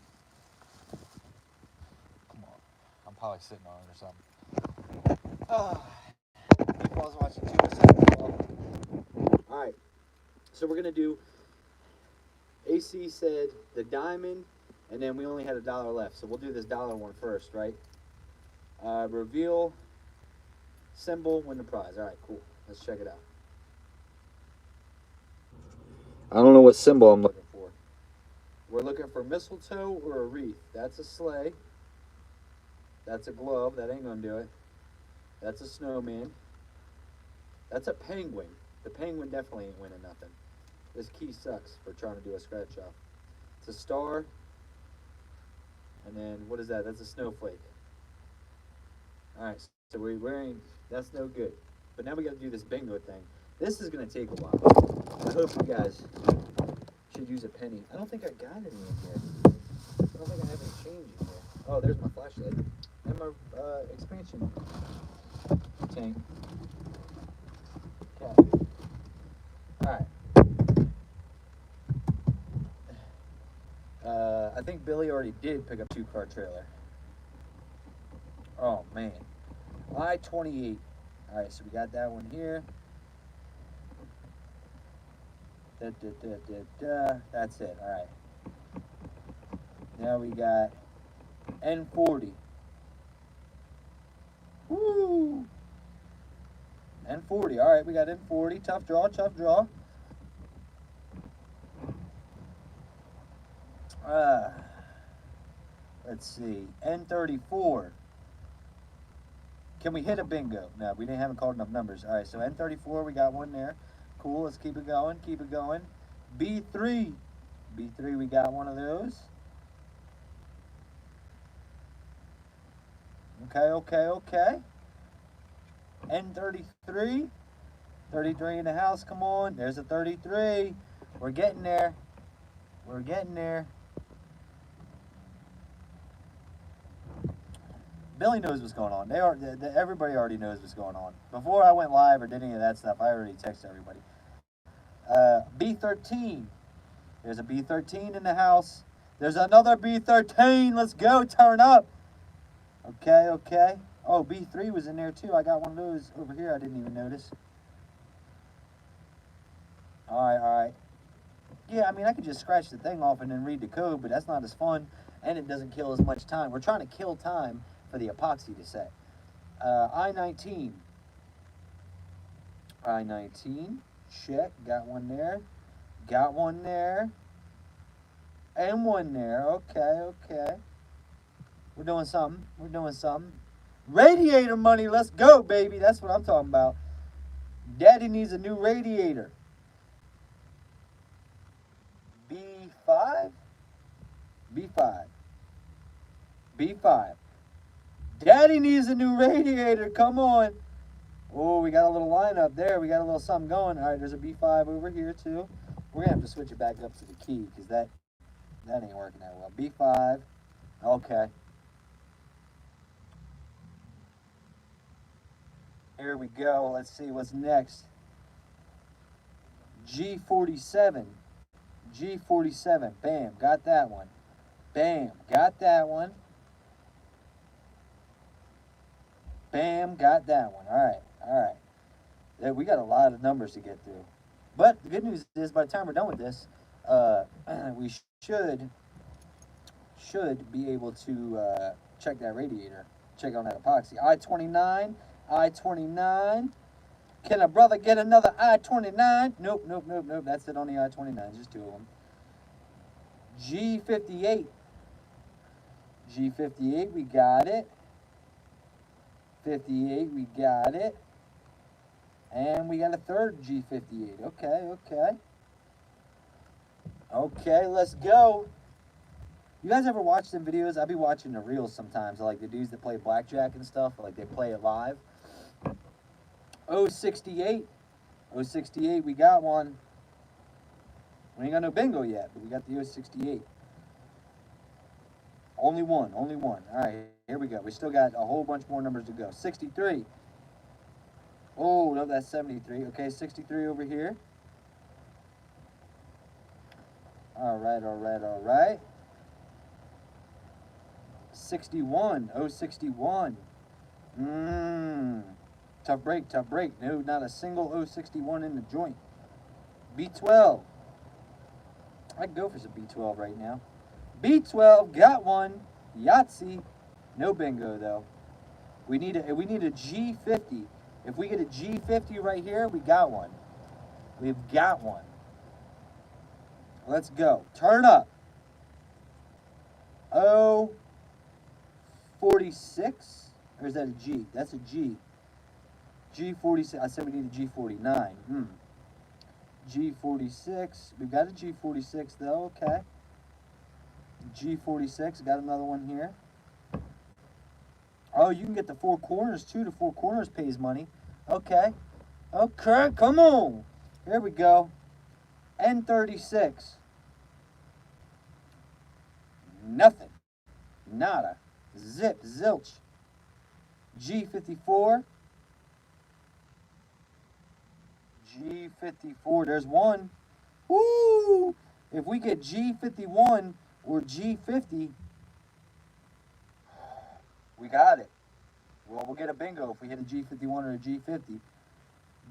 Come on. I'm probably sitting on it or something. People I was watching too. Alright. So we're going to do, AC said the diamond, and then we only had $1 left. So we'll do this dollar one first, right? Reveal symbol, win the prize. Alright, cool. Let's check it out. I don't know what symbol I'm looking for. We're looking for mistletoe or a wreath. That's a sleigh. That's a glove. That ain't gonna do it. That's a snowman. That's a penguin. The penguin definitely ain't winning nothing. This key sucks for trying to do a scratch off. It's a star. And then, what is that? That's a snowflake. Alright, so we're wearing, that's no good. But now we gotta do this bingo thing. This is gonna take a while. I hope you guys should use a penny. I don't think I got any in here. I don't think I have any change in here. Oh, there's my flashlight. And my expansion tank. Okay. Alright. I think Billy already did pick up 2-car trailer. Oh man. I-28. All right, so we got that one here. That's it. All right. Now we got N40. Woo! N40. All right, we got N40. Tough draw, tough draw. Let's see. N34. Can we hit a bingo? No, we haven't called enough numbers. All right, so N34, we got one there. Cool, let's keep it going, keep it going. B3. B3, we got one of those. Okay. N33. 33 in the house, come on. There's a 33. We're getting there. We're getting there. Billy knows what's going on. Everybody already knows what's going on. Before I went live or did any of that stuff, I already texted everybody. B13. There's a B13 in the house. There's another B13. Let's go. Turn up. Okay. Oh, B3 was in there too. I got one of those over here I didn't even notice. All right. Yeah, I mean, I could just scratch the thing off and then read the code, but that's not as fun, and it doesn't kill as much time. We're trying to kill time for the epoxy to set. I-19. I-19. Check. Got one there. Got one there. And one there. Okay. We're doing something. Radiator money. Let's go, baby. That's what I'm talking about. Daddy needs a new radiator. B5. Daddy needs a new radiator. Come on. Oh, we got a little line up there. We got a little something going. All right, there's a B5 over here too. We're gonna have to switch it back up to the key because that ain't working that well. B5. Okay. Here we go. Let's see what's next. G47. Bam, got that one. Bam, got that one. Bam, got that one. All right. Yeah, we got a lot of numbers to get through. But the good news is by the time we're done with this, we should be able to check that radiator, check on that epoxy. I-29. Can a brother get another I-29? Nope. That's it on the I-29. Just two of them. G58. We got it. 58, we got it. And we got a third G58. Okay, let's go. You guys ever watch them videos? I be watching the reels sometimes. Like the dudes that play blackjack and stuff. Like they play it live. 068. We got one. We ain't got no bingo yet, but we got the 068. Only one. All right, here we go. We still got a whole bunch more numbers to go. 63. Oh, no, that's 73. Okay, 63 over here. All right. 61. 061. Tough break. No, not a single 061 in the joint. B12. I can go for some B12 right now. B12, got one. Yahtzee. No bingo, though. We need a G50. If we get a G50 right here, we got one. We've got one. Let's go. Turn up. 046. Or is that a G? That's a G. G46. I said we need a G49. G46. We've got a G46 though. Okay. G46. Got another one here. Oh, you can get the four corners too. The four corners pays money. Okay. Come on. Here we go. N36. Nothing. Nada. Zip. Zilch. G54. G54. There's one. Woo! If we get G51, or G50, we got it. Well, we'll get a bingo if we hit a G51 or a G50.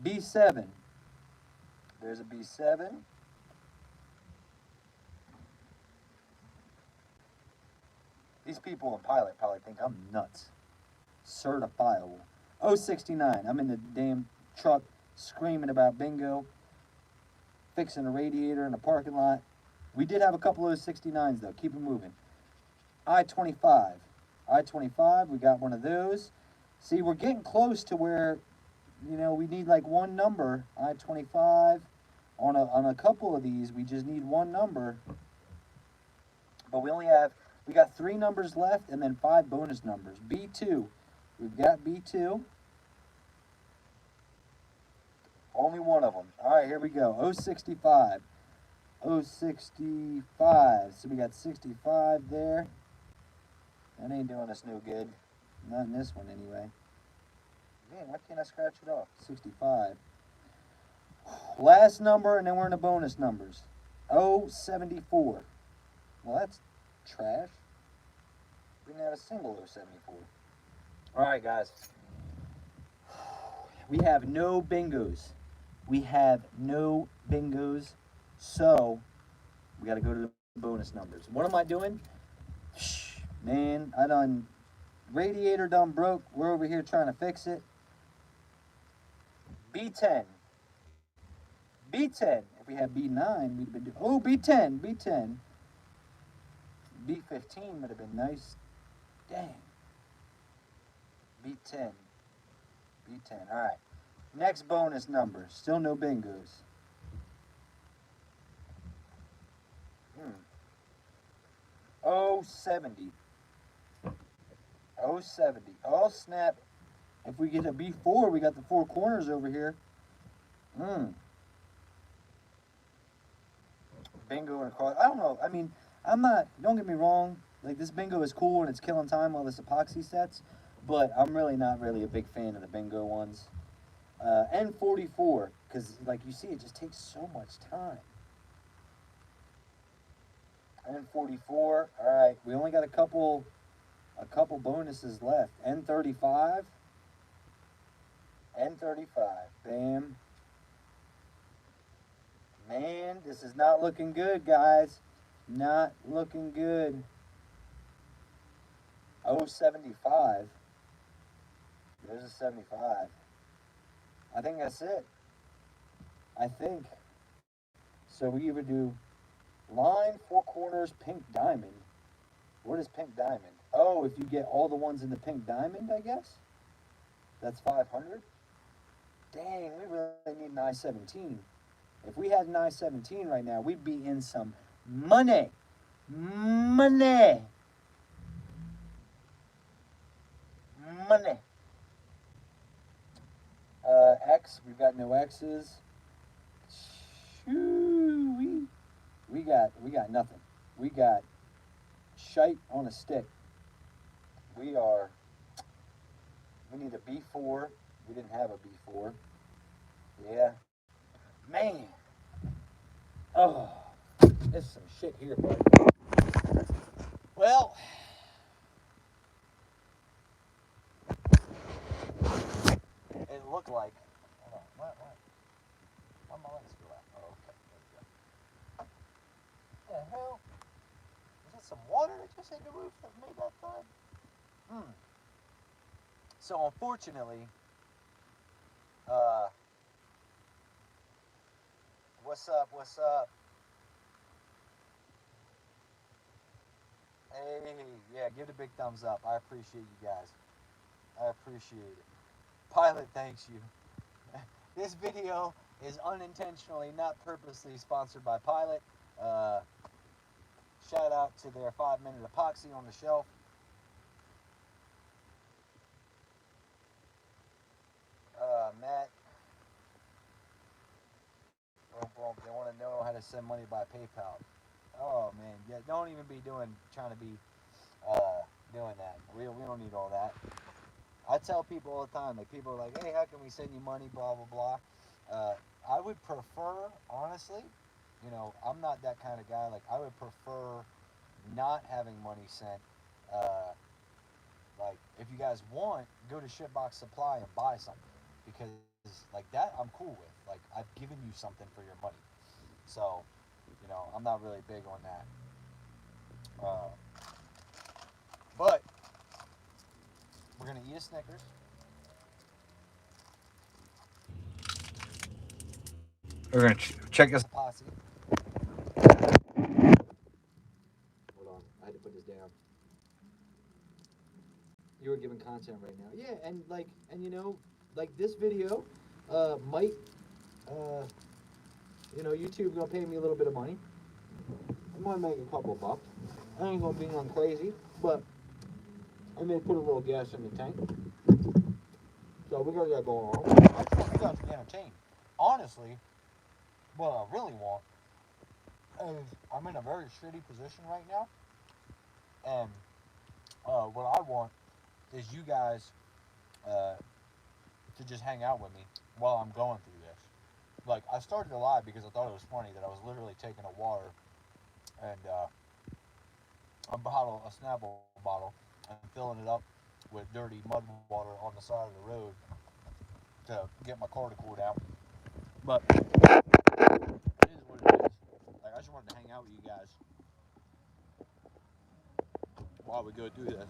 B7. There's a B7. These people in Pilot probably think I'm nuts. Certifiable. 069. I'm in the damn truck screaming about bingo, fixing a radiator in a parking lot. We did have a couple of 069s though. Keep it moving. I-25. I-25, we got one of those. See, we're getting close to where, you know, we need like one number. I-25. On a couple of these, we just need one number. But we got 3 numbers left and then 5 bonus numbers. B2. We've got B2. Only one of them. All right, here we go. 065. 065. So we got 65 there. That ain't doing us no good. Not in this one anyway. Man, why can't I scratch it off? 65. Last number, and then we're in the bonus numbers. 074. Well, that's trash. We didn't have a single 074. All right, guys. We have no bingos. We have no bingos. So, we got to go to the bonus numbers. What am I doing? Man, radiator done broke. We're over here trying to fix it. B10. B10. If we had B9, we'd have been doing, oh, B10, B10. B15 would have been nice. Dang. B10. B10. All right. Next bonus number. Still no bingos. 070. 070. Oh, snap. If we get a B4, we got the 4 corners over here. Bingo and across. I don't know. I mean, don't get me wrong. Like, this bingo is cool and it's killing time while this epoxy sets. But I'm really not really a big fan of the bingo ones. N44. Because, like you see, it just takes so much time. N44. All right. We only got a couple bonuses left. N35. N35. Bam. Man, this is not looking good, guys. Not looking good. 075. There's a 75. I think that's it. I think. So we either do line, 4 corners, pink diamond. What is pink diamond? Oh, if you get all the ones in the pink diamond, I guess. That's 500. Dang, we really need an I-17. If we had an I-17 right now, we'd be in some money. Money. Money. X, we've got no X's. Shoo, we got nothing. We got shite on a stick. We need a B4. We didn't have a B4. Yeah. Man. Oh, there's some shit here, buddy. Well, it looked like. Hold on. What? Why my legs go out? Oh, okay. There we go. What the hell? Is that some water that just hit the roof that made that thud? So unfortunately, what's up? What's up? Hey, yeah, give it a big thumbs up. I appreciate you guys. I appreciate it. Pilot thanks you. This video is unintentionally, not purposely sponsored by Pilot. Shout out to their 5-minute epoxy on the shelf. Matt. They want to know how to send money by PayPal. Oh man, yeah, don't even be trying to be doing that. We don't need all that. I tell people all the time, like people are like, hey, how can we send you money, blah blah blah. I would prefer, honestly, you know, I'm not that kind of guy. Like I would prefer not having money sent. Like, if you guys want, go to Shipbox Supply and buy something, because like that I'm cool with. Like, I've given you something for your money, so I'm not really big on that. But we're gonna eat a Snickers. We're gonna check this. Posse. Hold on, I had to put this down. You were giving content right now. Yeah, and this video, might, uh, YouTube gonna pay me a little bit of money. I'm gonna make a couple bucks. I ain't gonna be nothing crazy, but I may put a little gas in the tank. So we got that going on. I just want you guys to be entertained. Honestly, what I really want is, I'm in a very shitty position right now, and what I want is you guys uh, to just hang out with me while I'm going through this. Like, I started to lie because I thought it was funny that I was literally taking a water and a Snapple bottle, and filling it up with dirty mud water on the side of the road to get my car to cool down. But it is what it is. Like, I just wanted to hang out with you guys while we go through this.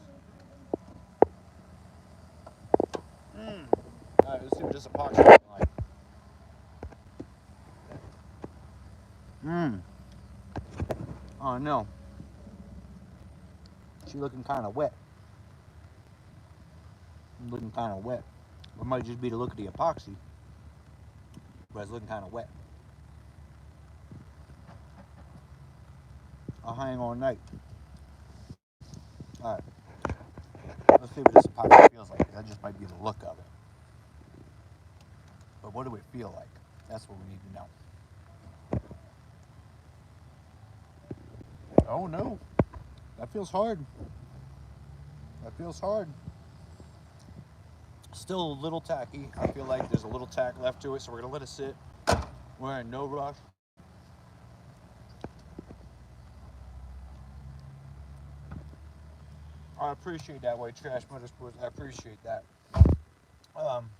All right, let's see what this epoxy is looking like. Oh no, she's looking kind of wet. Looking kind of wet. It might just be the look of the epoxy, but it's looking kind of wet. I'll hang all night. All right, let's see what this epoxy feels like. That just might be the look of it. But what do it feel like? That's what we need to know. Oh no, that feels hard. That feels hard. Still a little tacky. I feel like there's a little tack left to it, so we're gonna let it sit. We're in no rush. I appreciate that, White Trash Motorsports. I appreciate that. Um,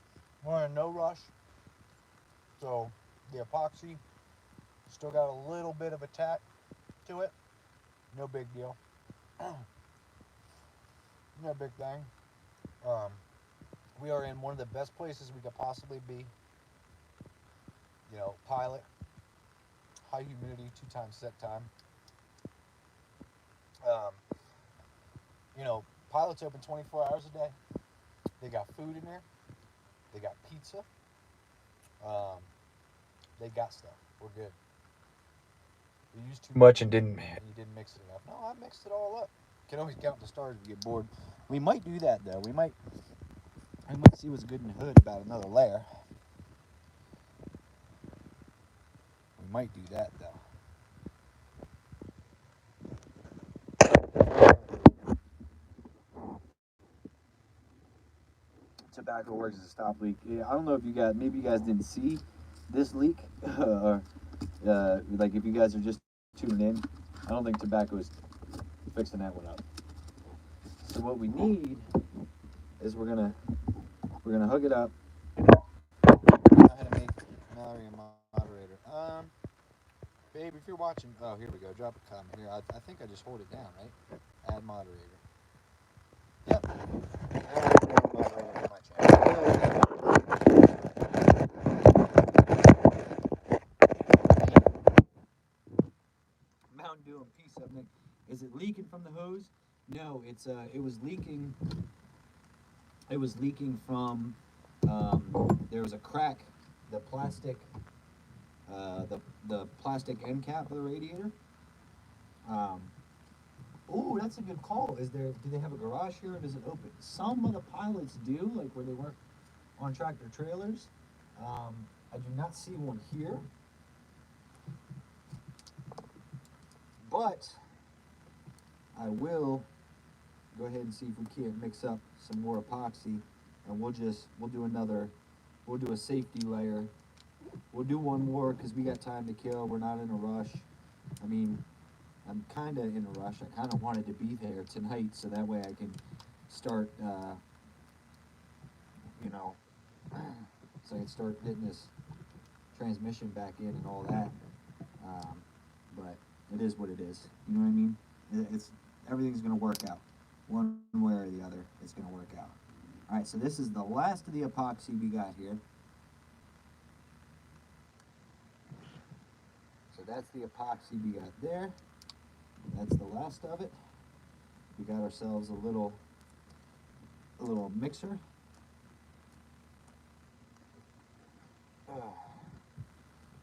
we're in no rush, so the epoxy still got a little bit of a tack to it. No big deal. No big thing. Um, we are in one of the best places we could possibly be. Pilot, high humidity, 2 times set time. Um, Pilot's open 24 hours a day. They got food in there. They got pizza. Um, they got stuff. We're good. You used too much and you didn't mix it enough. No, I mixed it all up. Can always count the stars if you get bored. We might do that though. I might see what's good in the hood about another layer. We might do that though. Tobacco works as a stop leak. Yeah, I don't know if maybe you guys didn't see this leak, or like if you guys are just tuning in. I don't think tobacco is fixing that one up. So what we need is we're gonna hook it up. I had to make Mallory a moderator. Babe, if you're watching, oh, here we go. Drop a comment here. I think I just hold it down, right? Add moderator. Yep. Add moderator to my channel. Mountain Dew and Peace up next. Is it leaking from the hose? No, it was leaking. It was leaking from. There was a crack. The plastic. The plastic end cap of the radiator. Oh, that's a good call. Do they have a garage here, or does it open? Some of the pilots do, like where they work on tractor trailers. I do not see one here, but I will go ahead and see if we can't mix up some more epoxy, and we'll do a safety layer. We'll do one more because we got time to kill. We're not in a rush. I mean, I'm kind of in a rush. I kind of wanted to be there tonight so that way I can start, you know, so I can start getting this transmission back in and all that. Um, but it is what it is. You know what I mean? It's everything's gonna work out, one way or the other. It's gonna work out. All right. So this is the last of the epoxy we got here. So that's the epoxy we got there. That's the last of it. We got ourselves a little mixer.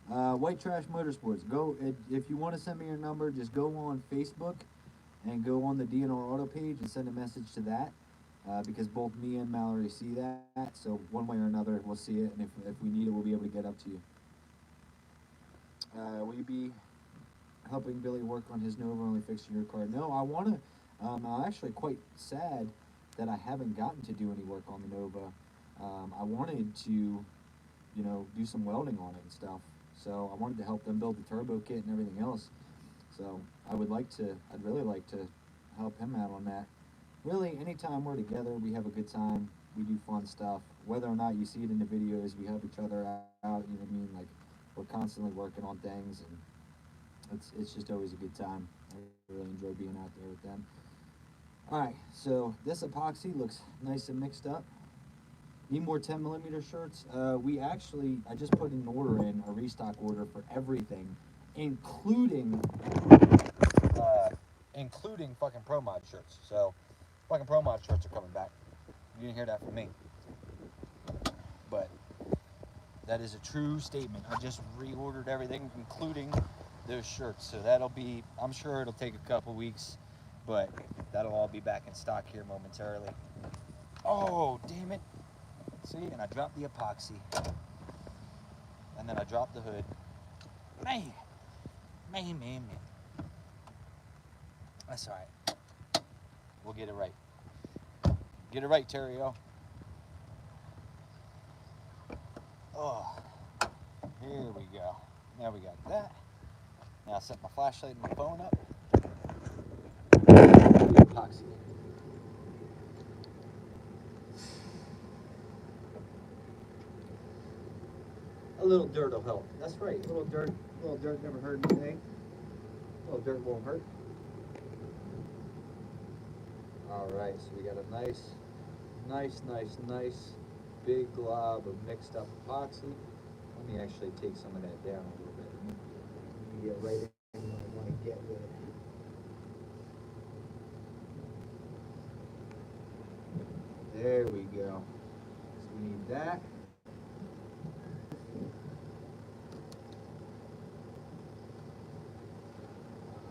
White Trash Motorsports. Go if you want to send me your number. Just go on Facebook and go on the DNR Auto page and send a message to that. Because both me and Mallory see that, so one way or another we'll see it, and if we need it, we'll be able to get up to you. Will you be helping Billy work on his Nova, only fixing your car? No, I want to. I'm actually quite sad that I haven't gotten to do any work on the Nova. I wanted to, do some welding on it and stuff. So I wanted to help them build the turbo kit and everything else. So I'd really like to help him out on that. Really, anytime we're together, we have a good time. We do fun stuff. Whether or not you see it in the videos, we help each other out. You know what I mean? Like, we're constantly working on things, and it's just always a good time. I really enjoy being out there with them. All right, so this epoxy looks nice and mixed up. Need more 10mm shirts? I just put an order in, a restock order for everything, including fucking Pro Mod shirts. So, fucking Pro Mod shirts are coming back. You didn't hear that from me. But that is a true statement. I just reordered everything, including those shirts. So I'm sure it'll take a couple weeks, but that'll all be back in stock here momentarily. Oh, damn it. See, and I dropped the epoxy. And then I dropped the hood. Man. That's all right. We'll get it right. Get it right, Terrio. Oh, here we go. Now we got that. Now I set my flashlight and my phone up. Epoxy. A little dirt will help. That's right. A little dirt never hurt anything. A little dirt won't hurt. All right, so we got a nice big glob of mixed up epoxy. Let me actually take some of that down a little bit. Let me get right in what I want to get with it. There we go. So we need that.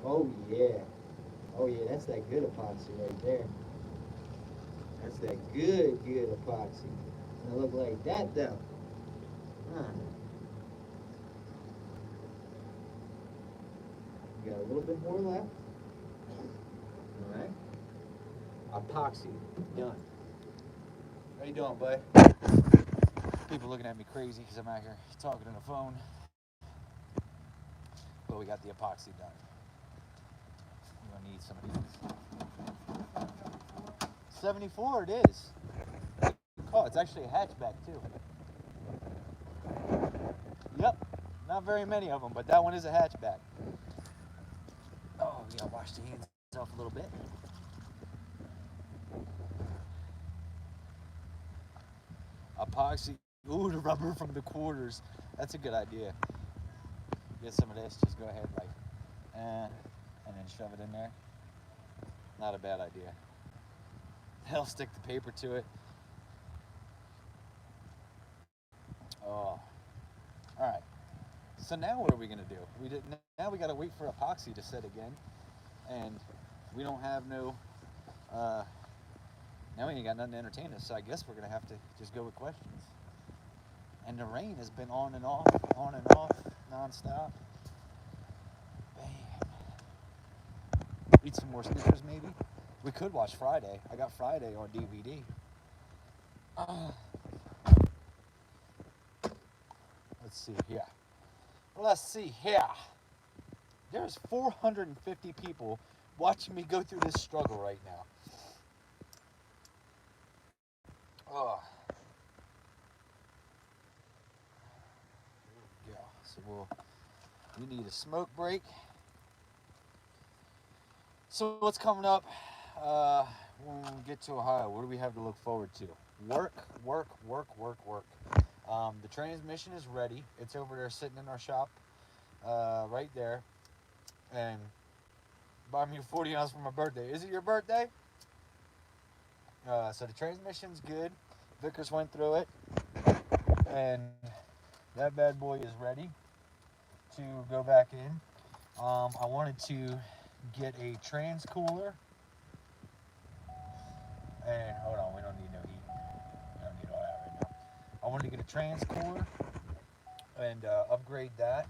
Oh yeah. Oh yeah, that's that good epoxy right there. That's that good epoxy. It's gonna look like that though. Huh. We got a little bit more left. Alright. Epoxy. Done. How you doing, bud? People looking at me crazy because I'm out here talking on the phone. But we got the epoxy done. I'm gonna need some of these. 74 it is. Oh, it's actually a hatchback too. Yep, not very many of them, but that one is a hatchback. Oh, we gotta wash the hands off a little bit. Epoxy. Ooh, the rubber from the quarters. That's a good idea. Get some of this. Just go ahead, and then shove it in there. Not a bad idea. They'll stick the paper to it. Oh. All right. So now what are we gonna do? Now we gotta wait for epoxy to set again, and we don't have no. Now we ain't got nothing to entertain us. So I guess we're gonna have to just go with questions. And the rain has been on and off, nonstop. Bam. Eat some more Snickers, maybe. We could watch Friday. I got Friday on DVD. Let's see here. there's 450 people watching me go through this struggle right now. Oh, there we go. So we need a smoke break. So what's coming up when we get to Ohio? What do we have to look forward to? Work, work, work, work, work. The transmission is ready. It's over there sitting in our shop right there. And buy me a 40 ounce for my birthday. Is it your birthday? So the transmission's good. Vickers went through it. And that bad boy is ready to go back in. I wanted to get a trans cooler. And hold on, we don't need no heat. We don't need all that right now. I wanted to get a trans cooler and upgrade that.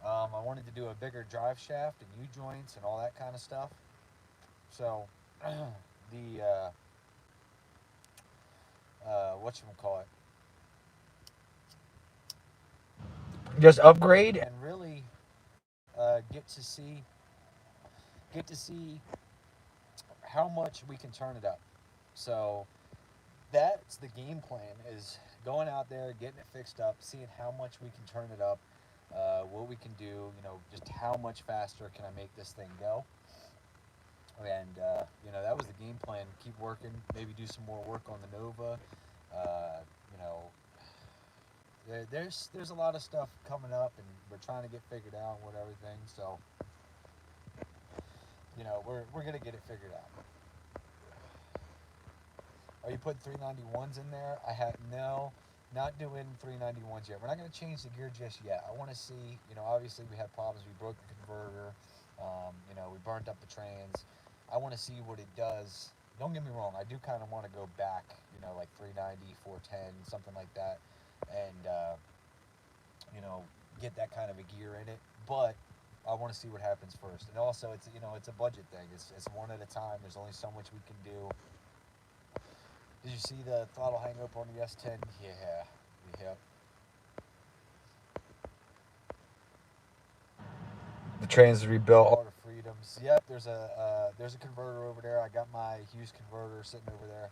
I wanted to do a bigger drive shaft and U-joints and all that kind of stuff. So the whatchamacallit, just upgrade and really get to see how much we can turn it up. So that's the game plan, is going out there, getting it fixed up, seeing how much we can turn it up, what we can do, just how much faster can I make this thing go. And that was the game plan. Keep working, maybe do some more work on the Nova. You know, there's a lot of stuff coming up, and we're trying to get figured out with everything. So we're gonna get it figured out. Are you putting 391s in there? No, not doing 391s yet. We're not gonna change the gear just yet. I want to see. Obviously we had problems. We broke the converter. We burned up the trans. I want to see what it does. Don't get me wrong. I do kind of want to go back. Like 390, 410, something like that, and get that kind of a gear in it. But I want to see what happens first. And also, it's a budget thing. It's one at a time. There's only so much we can do. Did you see the throttle hang up on the S10? Yeah. The trans is rebuilt. All the freedoms. Yep. There's a converter over there. I got my Hughes converter sitting over there.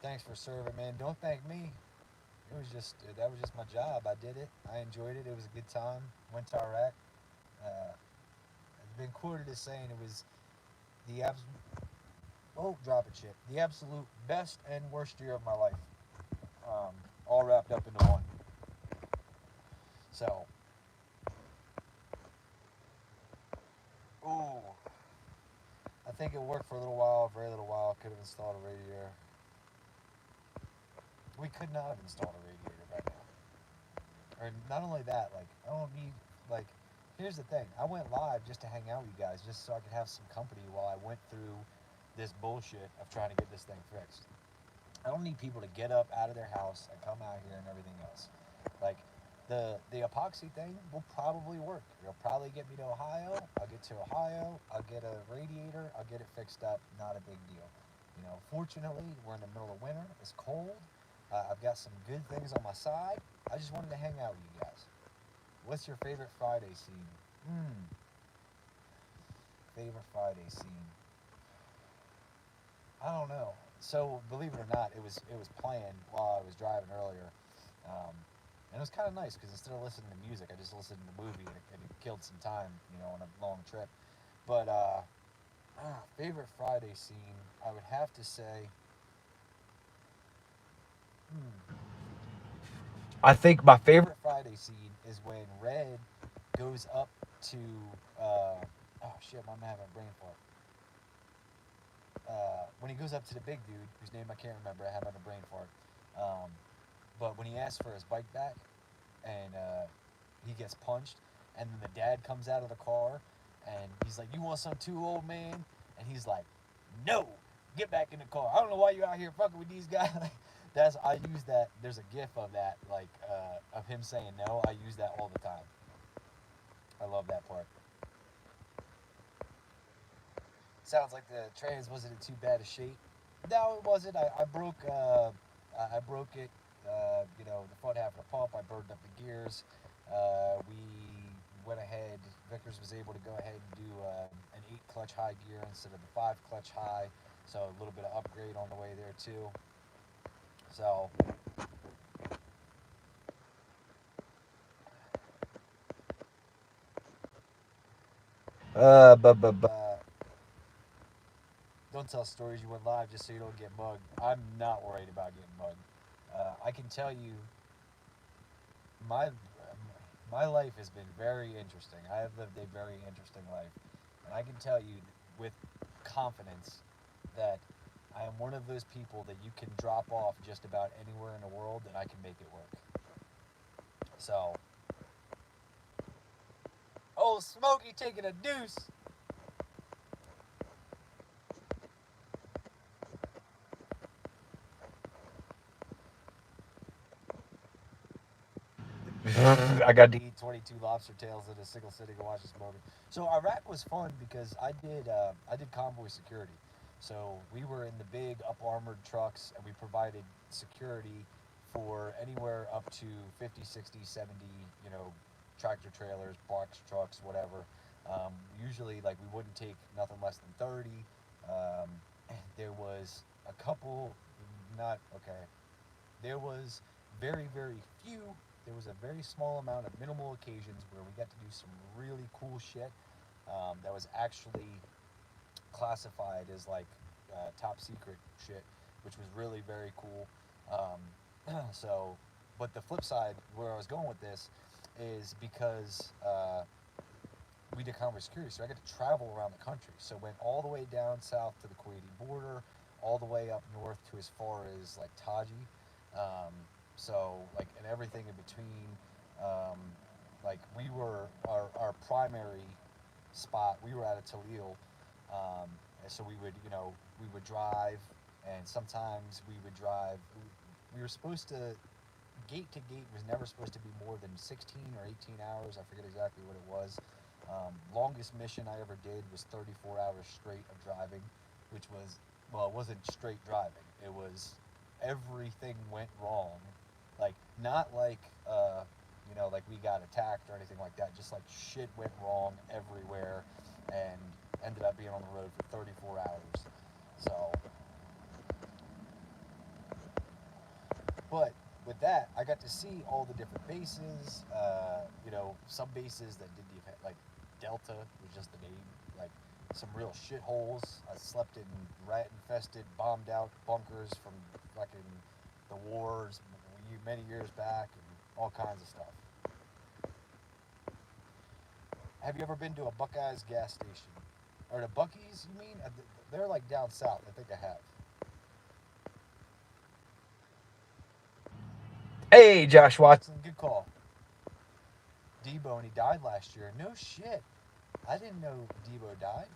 Thanks for serving, man. Don't thank me. That was just my job. I did it. I enjoyed it. It was a good time. Went to Iraq. I've been quoted as saying it was the drop it shit. The absolute best and worst year of my life. All wrapped up into one. So, I think it worked for a little while, a very little while. Could have installed a radiator. We could not have installed a radiator right now. Or not only that, I don't need, here's the thing. I went live just to hang out with you guys, just so I could have some company while I went through this bullshit of trying to get this thing fixed. I don't need people to get up out of their house and come out here and everything else. The epoxy thing will probably work. It'll probably get me to Ohio. I'll get to Ohio. I'll get a radiator. I'll get it fixed up. Not a big deal. Fortunately, we're in the middle of winter. It's cold. I've got some good things on my side. I just wanted to hang out with you guys. What's your favorite Friday scene? Favorite Friday scene? I don't know. So believe it or not, it was playing while I was driving earlier, and it was kind of nice because instead of listening to music, I just listened to the movie, and it killed some time, on a long trip. But favorite Friday scene, I would have to say. I think my favorite Friday scene is when Red goes up to. Oh shit, I'm having a brain fart. When he goes up to the big dude, whose name I can't remember, I have a brain fart. But when he asks for his bike back, and he gets punched, and then the dad comes out of the car, and he's like, "You want some too, old man?" And he's like, "No, get back in the car. I don't know why you're out here fucking with these guys." I use that. There's a gif of that, of him saying no. I use that all the time. I love that part. Sounds like the trans wasn't in too bad a shape. No, it wasn't. I broke it. The front half of the pump. I burned up the gears. We went ahead. Vickers was able to go ahead and do an 8 clutch high gear instead of the 5 clutch high, so a little bit of upgrade on the way there too. So don't tell stories you went live just so you don't get mugged. I'm not worried about getting mugged. I can tell you, my my life has been very interesting. I have lived a very interesting life, and I can tell you with confidence that I am one of those people that you can drop off just about anywhere in the world and I can make it work. So, oh, Smokey taking a deuce. I got to eat 22 lobster tails in a single sitting and watch this moment. So Iraq was fun because I did convoy security. So we were in the big up armored trucks and we provided security for anywhere up to 50, 60, 70, you know, tractor trailers, box trucks, whatever. Usually, like, we wouldn't take nothing less than 30. Um, there was a couple, not okay. There was very, very few. There was a very small amount of minimal occasions where we got to do some really cool shit that was actually classified as like top secret shit, which was really very cool. So, but the flip side, where I was going with this, is because we did convoy security, so I got to travel around the country. So went all the way down south to the Kuwaiti border, all the way up north to as far as like Taji. Um, so like and everything in between. Um, like we were our primary spot. We were out of Talil, and so we would we would drive, and sometimes we would drive. We were supposed to gate to gate was never supposed to be more than 16 or 18 hours. I forget exactly what it was. Longest mission I ever did was 34 hours straight of driving, which was, well, it wasn't straight driving. It was everything went wrong. Like, not like, like we got attacked or anything like that. Just like shit went wrong everywhere and ended up being on the road for 34 hours. So, but with that, I got to see all the different bases. Some bases that did the event, like Delta was just the name. Like some real shitholes. I slept in rat-infested, bombed-out bunkers from fucking the wars many years back, and all kinds of stuff. Have you ever been to a Buckeyes gas station? Or the Buc-ee's, you mean? They're like down south. I think I have. Hey, Josh Watson, good call. Debo, and he died last year. No shit. I didn't know Debo died.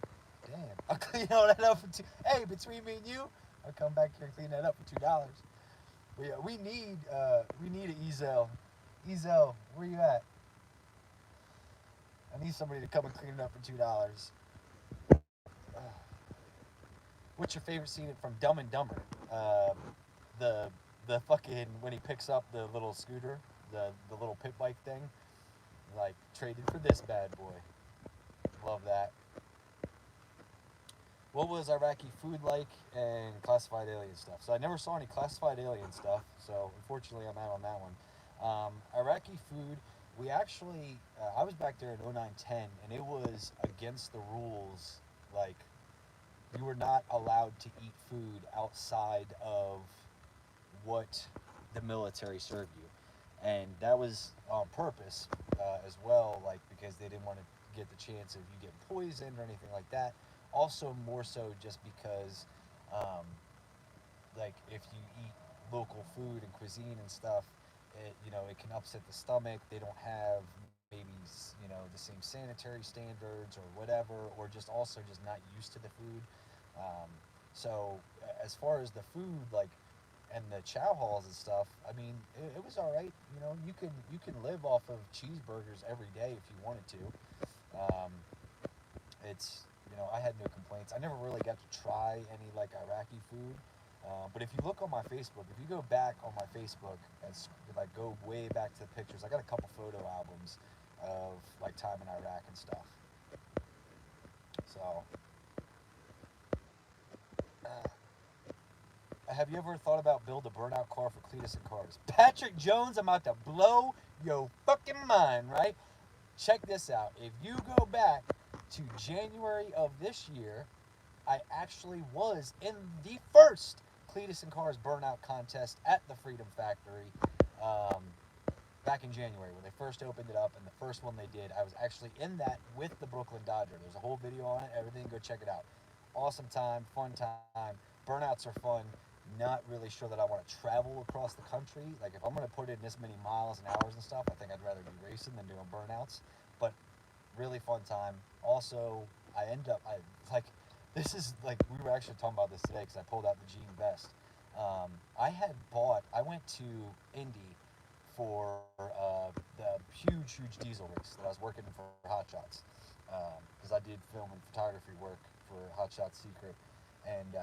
Damn. I'll clean all that up for two. Hey, between me and you, I'll come back here and clean that up for $2. We need an Ezel. Ezel, where you at? I need somebody to come and clean it up for $2. What's your favorite scene from Dumb and Dumber? The the fucking when he picks up the little scooter, the little pit bike thing, like traded for this bad boy. Love that. What was Iraqi food like and classified alien stuff? So I never saw any classified alien stuff, so unfortunately I'm out on that one. Iraqi food, we actually, I was back there in 0910, and it was against the rules. Like, you were not allowed to eat food outside of what the military served you. And that was on purpose as well, like, because they didn't want to get the chance of you getting poisoned or anything like that. Also, more so just because, um, like, if you eat local food and cuisine and stuff, it can upset the stomach. They don't have maybe, the same sanitary standards or whatever, or just also just not used to the food. Um, so, as far as the food, like, and the chow halls and stuff, I mean, it was all right. You can live off of cheeseburgers every day if you wanted to. Um, I had no complaints. I never really got to try any like Iraqi food. But if you look on my Facebook, if you go back on my Facebook and like go way back to the pictures, I got a couple photo albums. of like time in Iraq and stuff. So, have you ever thought about build a burnout car for Cletus and Cars? Patrick Jones, I'm about to blow your fucking mind, right? Check this out. If you go back to January of this year, I actually was in the first Cletus and Cars burnout contest at the Freedom Factory um, back in January when they first opened it up, and the first one they did, I was actually in that with the Brooklyn Dodger. There's a whole video on it, everything, go check it out. Awesome time, fun time. Burnouts are fun. Not really sure that I want to travel across the country. Like, if I'm going to put in this many miles and hours and stuff, I think I'd rather be racing than doing burnouts. But really fun time. Also, I end up, this is like, we were actually talking about this today because I pulled out the jean vest. I went to Indy for the huge diesel race that I was working for Hot Shots, because I did film and photography work for Hot Shots Secret, and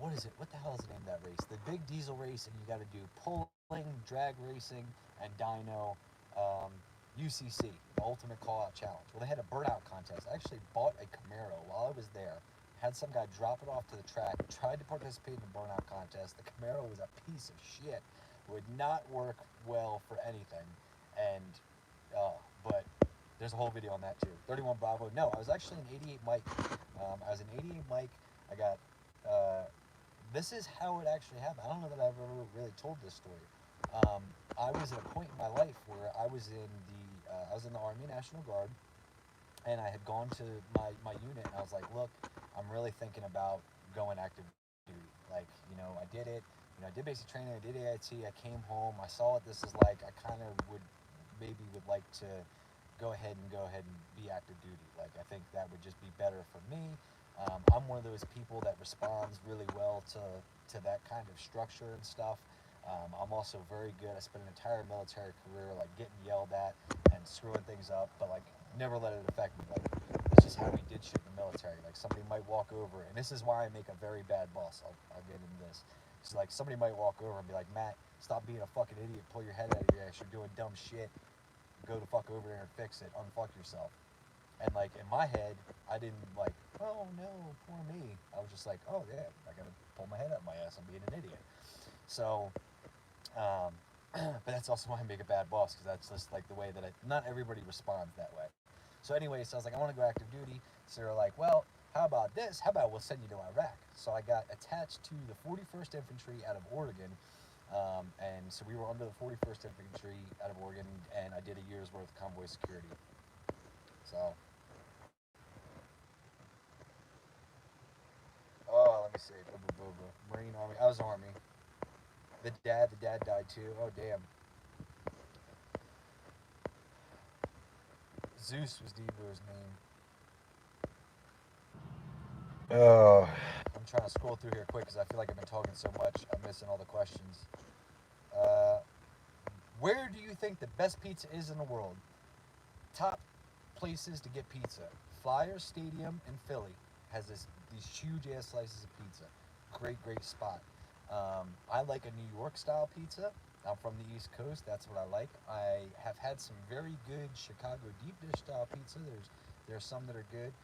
what is it? What the hell is the name of that race? The big diesel race, and you got to do pulling, drag racing, and dyno. UCC, the Ultimate Call Out Challenge. Well, they had a burnout contest. I actually bought a Camaro while I was there. Had some guy drop it off to the track. Tried to participate in the burnout contest. The Camaro was a piece of shit. Would not work well for anything. And but there's a whole video on that too. 31 Bravo. No, I was actually an 88 Mike. I was an 88 Mike. I got. This is how it actually happened. I don't know that I've ever really told this story. I was at a point in my life where I was in the Army National Guard, and I had gone to my unit, and I was like, look, I'm really thinking about going active duty. Like, I did it. I did basic training. I did AIT. I came home. I saw what this is like. I kind of would like to go ahead and be active duty. Like, I think that would just be better for me. I'm one of those people that responds really well to that kind of structure and stuff. I'm also very good. I spent an entire military career like getting yelled at and screwing things up, but like never let it affect me. Like, it's just how we did shit in the military. Like, somebody might walk over, and this is why I make a very bad boss. I'll get into this. So like, somebody might walk over and be like, Matt, stop being a fucking idiot. Pull your head out of your ass. You're doing dumb shit. Go the fuck over there and fix it. Unfuck yourself. And like, in my head, I didn't like, oh no, poor me. I was just like, oh yeah, I gotta pull my head out of my ass. I'm being an idiot. So. But that's also why I make a bad boss, because that's just like the way that not everybody responds that way. So anyway, so I was like, I want to go active duty. So they were like, well, how about this? How about we'll send you to Iraq? So I got attached to the 41st Infantry out of Oregon. And so we were under the 41st Infantry out of Oregon, and I did a year's worth of convoy security. So, let me see. Marine Army. I was Army. The dad died too. Oh damn. Zeus was Devo's name. Oh. I'm trying to scroll through here quick because I feel like I've been talking so much. I'm missing all the questions. Where do you think the best pizza is in the world? Top places to get pizza. Flyers Stadium in Philly has these huge ass slices of pizza. Great spot. I like a New York style pizza. I'm from the East Coast. That's what I like. I have had some very good Chicago deep dish style pizza. There's some that are good,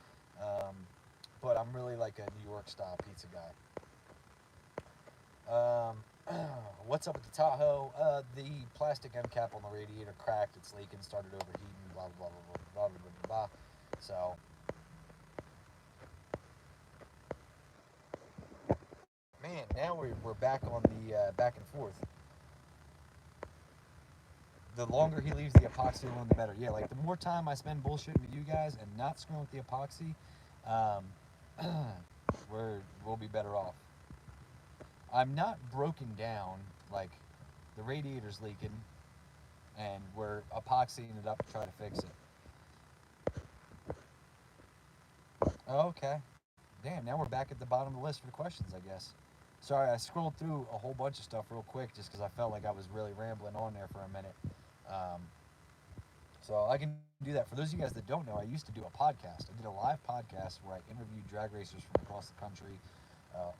but I'm really like a New York style pizza guy. What's up with the Tahoe? The plastic end cap on the radiator cracked. It's leaking. Started overheating. Blah blah blah blah blah blah blah. So. Man, now we're back on the back and forth. The longer he leaves the epoxy alone, the better. Yeah, like the more time I spend bullshitting with you guys and not screwing with the epoxy, we'll be better off. I'm not broken down. Like, the radiator's leaking, and we're epoxying it up to try to fix it. Okay. Damn, now we're back at the bottom of the list for the questions, I guess. Sorry, I scrolled through a whole bunch of stuff real quick just because I felt like I was really rambling on there for a minute. So I can do that. For those of you guys that don't know, I used to do a podcast. I did a live podcast where I interviewed drag racers from across the country,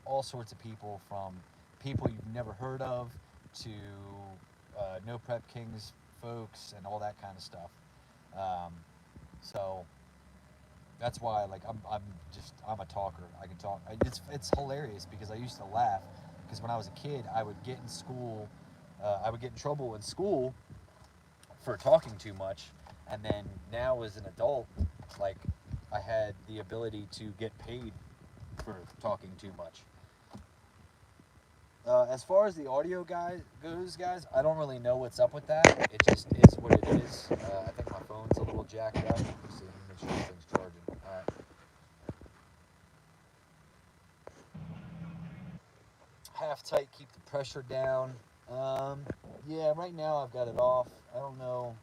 all sorts of people, from people you've never heard of to No Prep Kings folks and all that kind of stuff. So that's why like I'm a talker. I can talk. It's hilarious because I used to laugh because when I was a kid I would get in school, I would get in trouble in school for talking too much, and then now as an adult, like I had the ability to get paid for talking too much. As far as the audio guys, I don't really know what's up with that. It just is what it is. I think my phone's a little jacked up. Let's see, make sure everything's charging. All right. Half tight, keep the pressure down. Yeah, right now I've got it off. I don't know.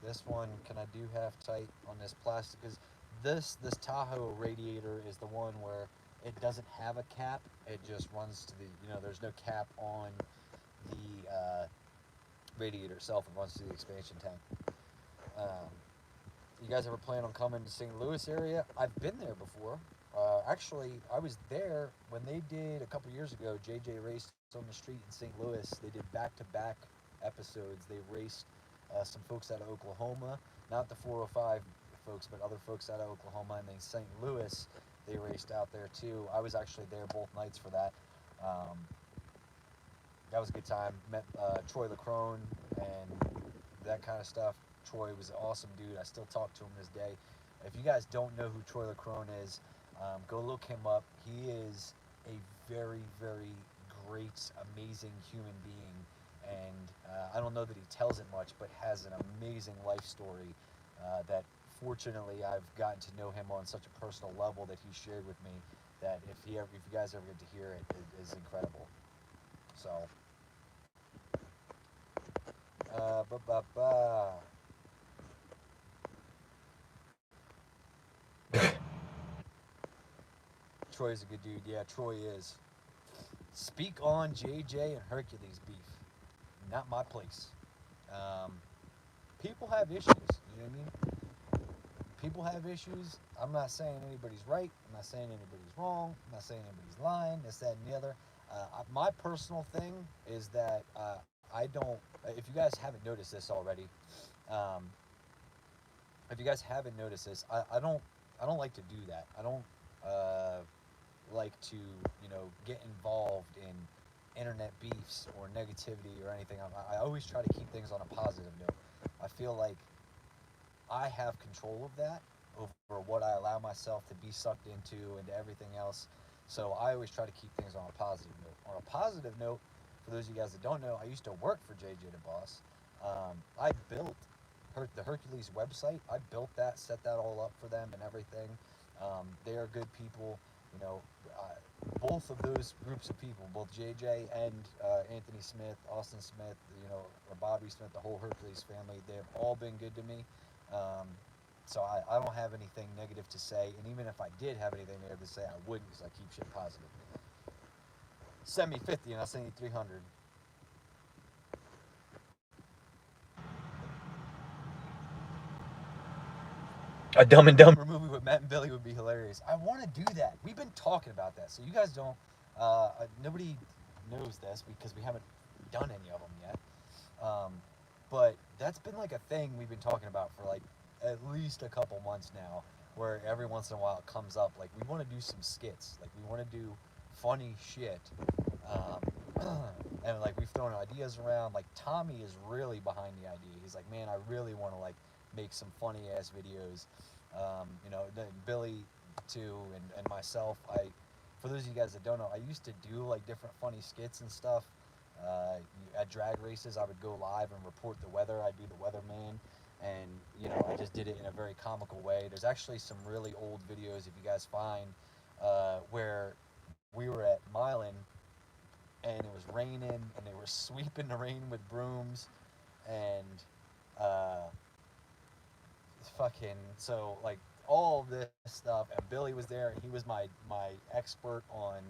This one, can I do half tight on this plastic? Because this Tahoe radiator is the one where it doesn't have a cap. It just runs to the, there's no cap on the radiator itself. It runs to the expansion tank. You guys ever plan on coming to St. Louis area? I've been there before. Actually, I was there when they did a couple years ago. JJ raced on the street in St. Louis. They did back-to-back episodes. They raced some folks out of Oklahoma, not the 405 folks, but other folks out of Oklahoma, and then St. Louis. They raced out there too. I was actually there both nights for that. That was a good time. Met Troy LaCrone and that kind of stuff. Troy was an awesome dude. I still talk to him this day. If you guys don't know who Troy LaCrone is, go look him up. He is a very, very great, amazing human being. And I don't know that he tells it much, but has an amazing life story that fortunately I've gotten to know him on such a personal level that he shared with me, that if you guys ever get to hear it, it is incredible. So, ba ba ba. Troy's a good dude. Yeah, Troy is. Speak on JJ and Hercules beef. Not my place. Um, People have issues. You know what I mean? People have issues. I'm not saying anybody's right. I'm not saying anybody's wrong. I'm not saying anybody's lying. This, that, and the other. My personal thing is that I don't. If you guys haven't noticed this already, um, if you guys haven't noticed this, I don't. I don't like to do that. I don't like to get involved in internet beefs or negativity or anything. I always try to keep things on a positive note. I feel like I have control of that over what I allow myself to be sucked into everything else. So I always try to keep things on a positive note. On a positive note, for those of you guys that don't know, I used to work for JJ the Boss. I built the Hercules website. I built that, set that all up for them and everything. They are good people. You know, both of those groups of people, both JJ and Anthony Smith, Austin Smith, or Bobby Smith, the whole Hercules family, they have all been good to me. Um, so I don't have anything negative to say, and even if I did have anything negative to say, I wouldn't, because I keep shit positive. Send me 50 and I'll send you 300. A Dumb and Dumber movie with Matt and Billy would be hilarious. I want to do that. We've been talking about that, so you guys don't. Nobody knows this because we haven't done any of them yet. But that's been like a thing we've been talking about for like at least a couple months now, where every once in a while it comes up. Like we want to do some skits. Like we want to do funny shit. And like we've thrown ideas around. Like Tommy is really behind the idea. He's like, man, I really want to like make some funny ass videos. Billy too, and myself. For those of you guys that don't know, I used to do like different funny skits and stuff. At drag races, I would go live and report the weather. I'd be the weatherman, and I just did it in a very comical way. There's actually some really old videos, if you guys find, where we were at Milan and it was raining and they were sweeping the rain with brooms, and fucking so like all of this stuff, and Billy was there, and he was my expert on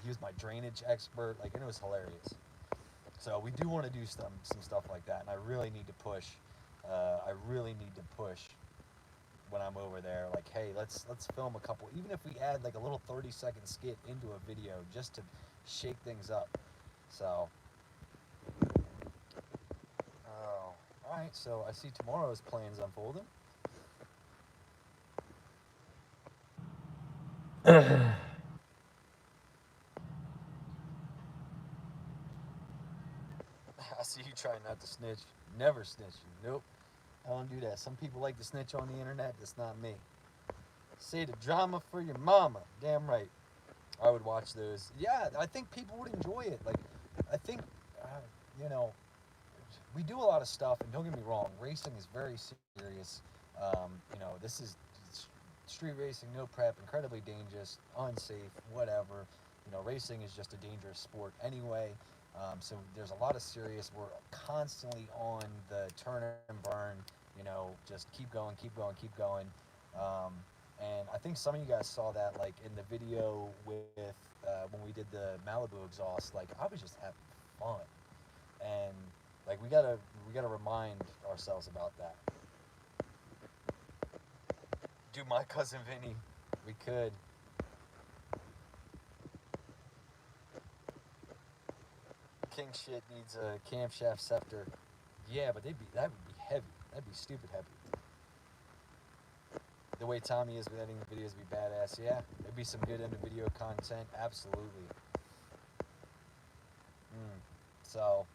he was my drainage expert, like, and it was hilarious. So we do want to do some stuff like that, and I really need to push. I really need to push when I'm over there. Like, hey, let's film a couple. Even if we add like a little 30-second skit into a video, just to shake things up. So, oh All right, so I see tomorrow's plans unfolding. I see you trying not to snitch. Never snitch. Nope. I don't do that. Some people like to snitch on the internet. That's not me. Say the drama for your mama. Damn right. I would watch those. Yeah, I think people would enjoy it. Like, I think, uh, you know, we do a lot of stuff, and don't get me wrong, racing is very serious. This is street racing, no prep, incredibly dangerous, unsafe, whatever. Racing is just a dangerous sport anyway. So there's a lot of serious. We're constantly on the turn and burn. Just keep going, keep going, keep going. Um, and I think some of you guys saw that, like in the video with when we did the Malibu exhaust. Like I was just having fun, and like we gotta remind ourselves about that. Do my cousin Vinny? We could. King shit needs a camshaft scepter. Yeah, but that would be heavy. That'd be stupid heavy. The way Tommy is with editing the videos would be badass. Yeah, there'd be some good end of video content. Absolutely. So,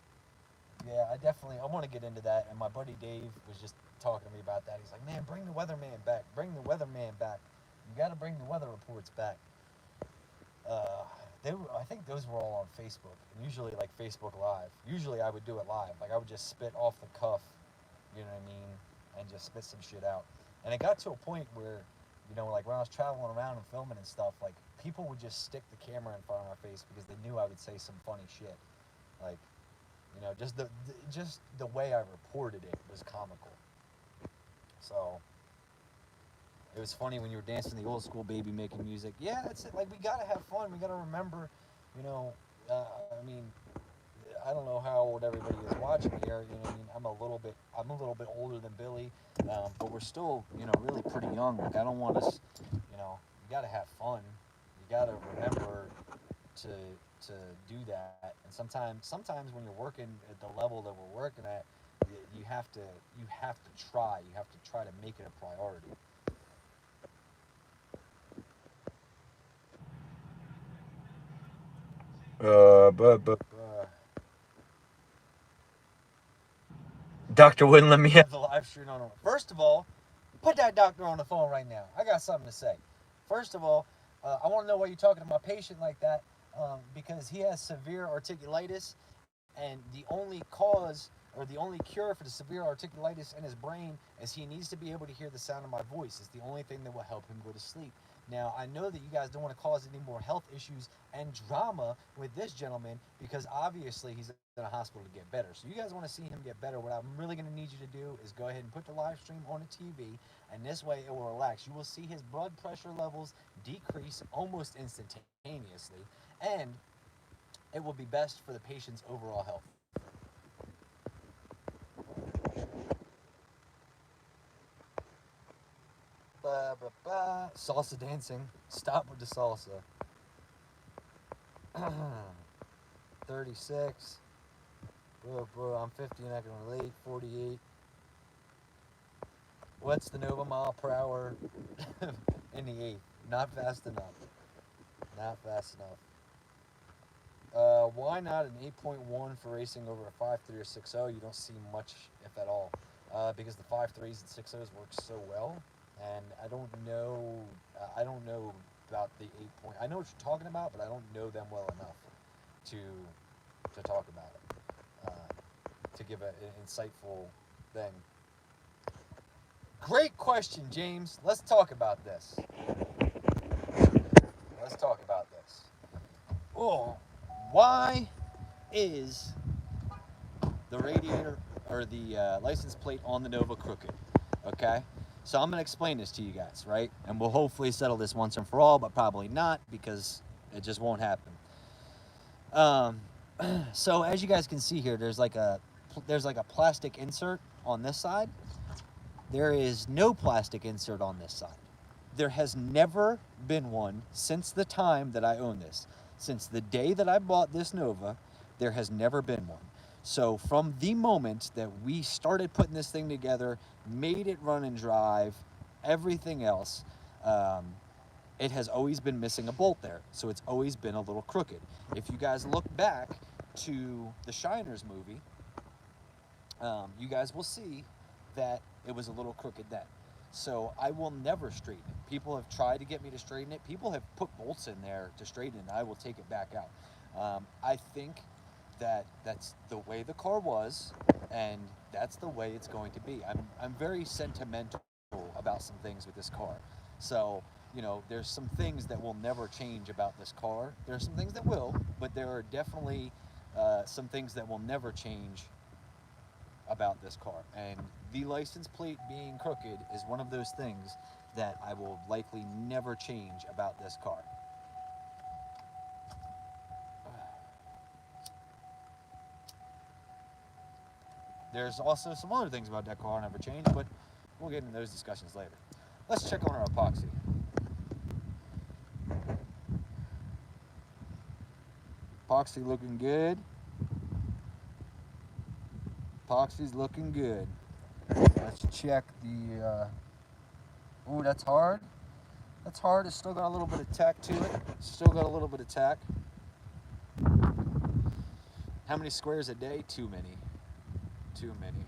yeah, I want to get into that. And my buddy Dave was just talking to me about that. He's like, man, bring the weatherman back. Bring the weatherman back. You got to bring the weather reports back. I think those were all on Facebook, and usually like Facebook Live. Usually I would do it live. Like I would just spit off the cuff, you know what I mean, and just spit some shit out. And it got to a point where, like when I was traveling around and filming and stuff, like people would just stick the camera in front of my face because they knew I would say some funny shit. Like, just the way I reported it was comical. So it was funny when you were dancing the old school baby making music. Yeah, that's it. Like we gotta have fun. We gotta remember, you know. I mean, I don't know how old everybody is watching here. I mean, I'm a little bit older than Billy, but we're still, really pretty young. Like I don't want us, you gotta have fun. You gotta remember to do that. And sometimes when you're working at the level that we're working at, you have to try. You have to try to make it a priority. But Doctor wouldn't let me have the live stream on. First of all, put that doctor on the phone right now. I got something to say. First of all, I want to know why you're talking to my patient like that, because he has severe articulitis, and the only cause or the only cure for the severe articulitis in his brain is he needs to be able to hear the sound of my voice. It's the only thing that will help him go to sleep. Now, I know that you guys don't want to cause any more health issues and drama with this gentleman because obviously he's in a hospital to get better. So you guys want to see him get better. What I'm really going to need you to do is go ahead and put the live stream on the TV, and this way it will relax. You will see his blood pressure levels decrease almost instantaneously, and it will be best for the patient's overall health. Salsa dancing. Stop with the salsa. 36. Bro, I'm 50 and I can relate. 48. What's the Nova mile per hour in the 8? Not fast enough. Not fast enough. Why not an 8.1 for racing over a 5.3 or 6.0? You don't see much, if at all, because the 5.3s and 6.0s work so well. And I don't know about the 8 point. I know what you're talking about, but I don't know them well enough to talk about it, to give an insightful thing. Great question, James. Let's talk about this. Oh, why is the radiator or the license plate on the Nova crooked? Okay. So I'm going to explain this to you guys, right? And we'll hopefully settle this once and for all, but probably not because it just won't happen. So as you guys can see here, there's like a plastic insert on this side. There is no plastic insert on this side. There has never been one since the time that I own this. Since the day that I bought this Nova, there has never been one. So from the moment that we started putting this thing together, made it run and drive, everything else, it has always been missing a bolt there. So it's always been a little crooked. If you guys look back to the Shiners movie, you guys will see that it was a little crooked then. So I will never straighten it. People have tried to get me to straighten it. People have put bolts in there to straighten it, and I will take it back out. I think that that's the way the car was, and that's the way it's going to be. I'm very sentimental about some things with this car. So, you know, there's some things that will never change about this car. There are some things that will, but there are definitely some things that will never change about this car. And the license plate being crooked is one of those things that I will likely never change about this car. There's also some other things about that car I never changed, but we'll get into those discussions later. Let's check on our epoxy. Epoxy looking good. Epoxy's looking good. Let's check the, ooh, that's hard. That's hard. It's still got a little bit of tack to it. Still got a little bit of tack. How many squares a day? Too many. Too many.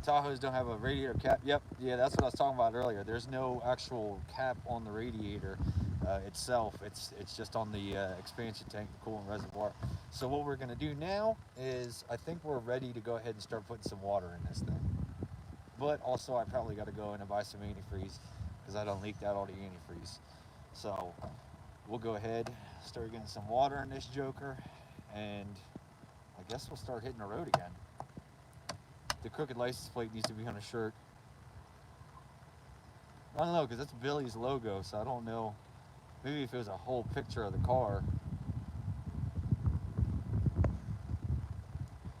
Tahoes don't have a radiator cap. Yep, yeah, that's what I was talking about earlier. There's no actual cap on the radiator itself. It's just on the expansion tank, the coolant reservoir. So what we're gonna do now is I think we're ready to go ahead and start putting some water in this thing. But also I probably got to go in and buy some antifreeze because I done leaked out all the antifreeze. So we'll go ahead, start getting some water in this joker, and I guess we'll start hitting the road again. The crooked license plate needs to be on a shirt. I don't know, because that's Billy's logo, so I don't know. Maybe if it was a whole picture of the car.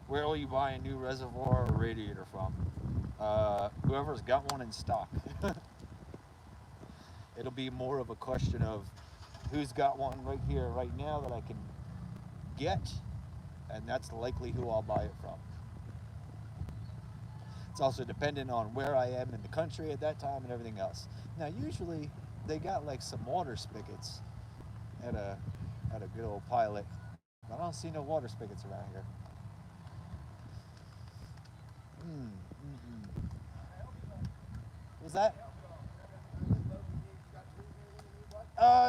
Where will you buy a new reservoir or radiator from? Whoever's got one in stock. It'll be more of a question of who's got one right here, right now that I can get, and that's likely who I'll buy it from. It's also dependent on where I am in the country at that time and everything else. Now, usually they got like some water spigots at a good old Pilot. I don't see no water spigots around here. Was that?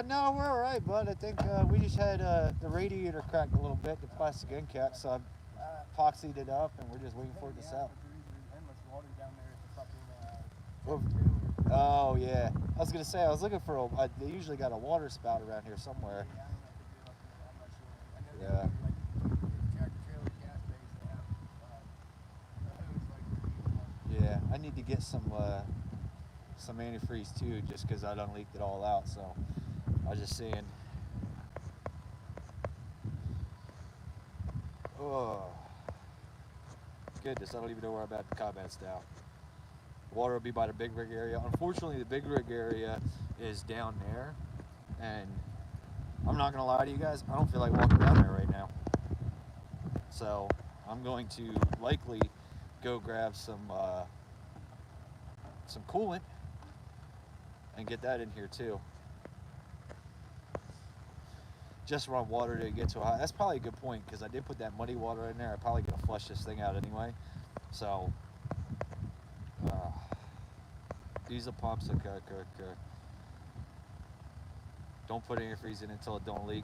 No, we're all right, bud. I think we just had the radiator cracked a little bit, the plastic end cap, so I epoxied it up, and we're just waiting for it to sell. Oh yeah, I was gonna say I was looking for they usually got a water spout around here somewhere. Yeah. Yeah, I need to get some antifreeze too, just because I done leaked it all out. So I was just saying. Oh, goodness, I don't even know where I'm at the comments now. Water will be by the big rig area. Unfortunately, the big rig area is down there, and I'm not gonna lie to you guys, I don't feel like walking down there right now. So I'm going to likely go grab some coolant and get that in here too. Just run water to get to a high. That's probably a good point because I did put that muddy water in there. I'm probably gonna flush this thing out anyway. So diesel pumps, okay. Don't put antifreeze in until it don't leak.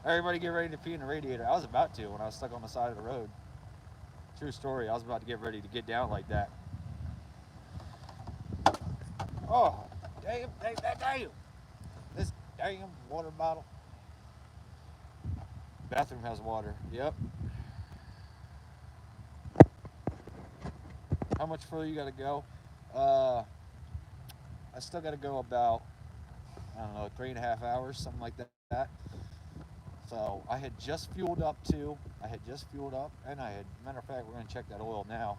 Everybody get ready to pee in the radiator. I was about to when I was stuck on the side of the road. True story, I was about to get ready to get down like that. Oh, damn. This damn water bottle. Bathroom has water, yep. How much further you gotta go? I still gotta go about, I don't know, 3.5 hours, something like that. So I had just fueled up too. And matter of fact, we're gonna check that oil now.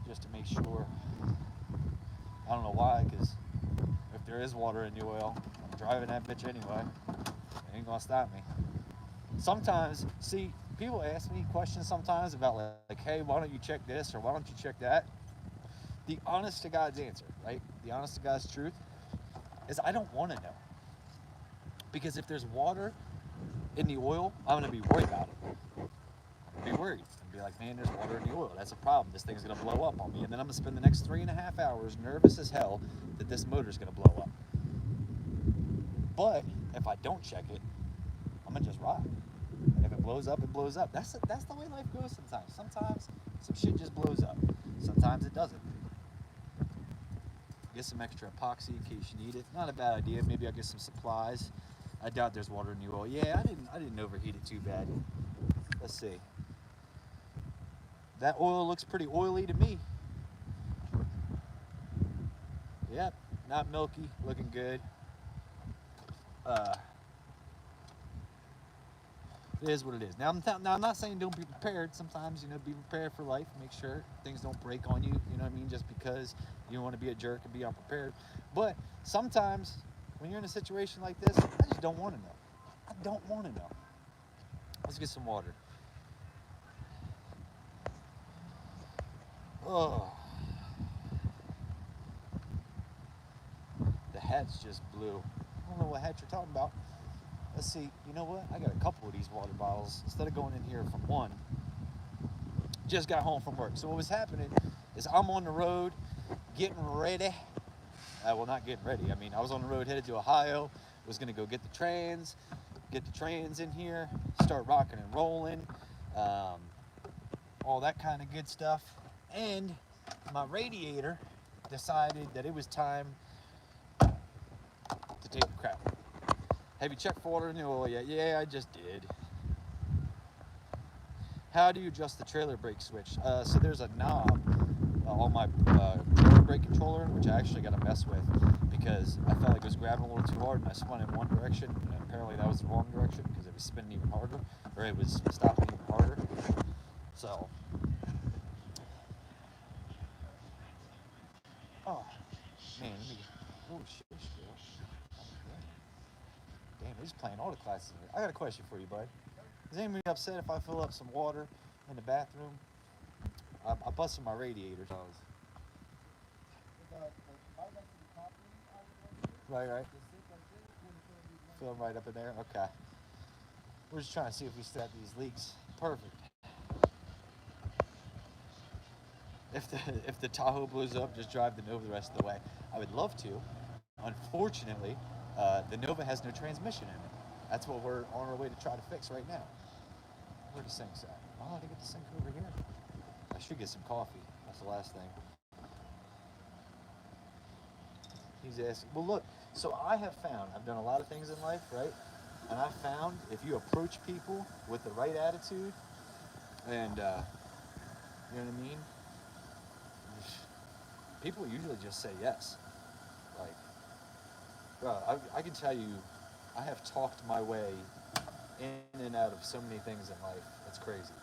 Just to make sure. I don't know why, because if there is water in the oil, I'm driving that bitch anyway. Ain't gonna stop me. Sometimes, see, people ask me questions sometimes about like, hey, why don't you check this or why don't you check that? The honest to God's answer, right? The honest to God's truth is I don't want to know. Because if there's water in the oil, I'm gonna be worried about it. Be worried and be like, man, there's water in the oil. That's a problem. This thing's gonna blow up on me, and then I'm gonna spend the next 3.5 hours nervous as hell that this motor's gonna blow up. But if I don't check it, I'm gonna just ride. And if it blows up, it blows up. That's the way life goes sometimes. Sometimes some shit just blows up. Sometimes it doesn't. Get some extra epoxy in case you need it. Not a bad idea. Maybe I'll get some supplies. I doubt there's water in the oil. Yeah, I didn't overheat it too bad. Let's see. That oil looks pretty oily to me. Yep, not milky, looking good. It is what it is. Now I'm not saying don't be prepared. Sometimes, be prepared for life. Make sure things don't break on you. You know what I mean? Just because you want to be a jerk and be unprepared. But sometimes when you're in a situation like this, I just don't want to know. I don't want to know. Let's get some water. Oh. The hat's just blue. I don't know what hat you're talking about. Let's see. You know what? I got a couple of these water bottles. Instead of going in here from one, just got home from work. So what was happening is I'm on the road getting ready. Well, not getting ready. I mean, I was on the road headed to Ohio. Was going to go get the trains in here, start rocking and rolling, all that kind of good stuff. And my radiator decided that it was time to take a crap. Have you checked for water in the oil yet? Yeah, I just did. How do you adjust the trailer brake switch? So there's a knob on my trailer brake controller, which I actually got to mess with because I felt like it was grabbing a little too hard and I spun in one direction, and apparently that was the wrong direction because it was spinning even harder, or it was stopping even harder. So, oh man, oh shit, damn, they're just playing all the classes in here. I got a question for you, bud. Is anybody upset if I fill up some water in the bathroom? I busted my radiator. Right. Fill them right up in there? Okay. We're just trying to see if we still have these leaks. Perfect. If the Tahoe blows up, just drive the Nova the rest of the way. I would love to. Unfortunately, the Nova has no transmission in it. That's what we're on our way to try to fix right now. Where the sink's at? Oh, I get the sink over here. I should get some coffee. That's the last thing. He's asking. Well, look. So I've done a lot of things in life, right? And I found if you approach people with the right attitude, and you know what I mean, people usually just say yes. Like, bro, I can tell you, I have talked my way in and out of so many things in life. It's crazy.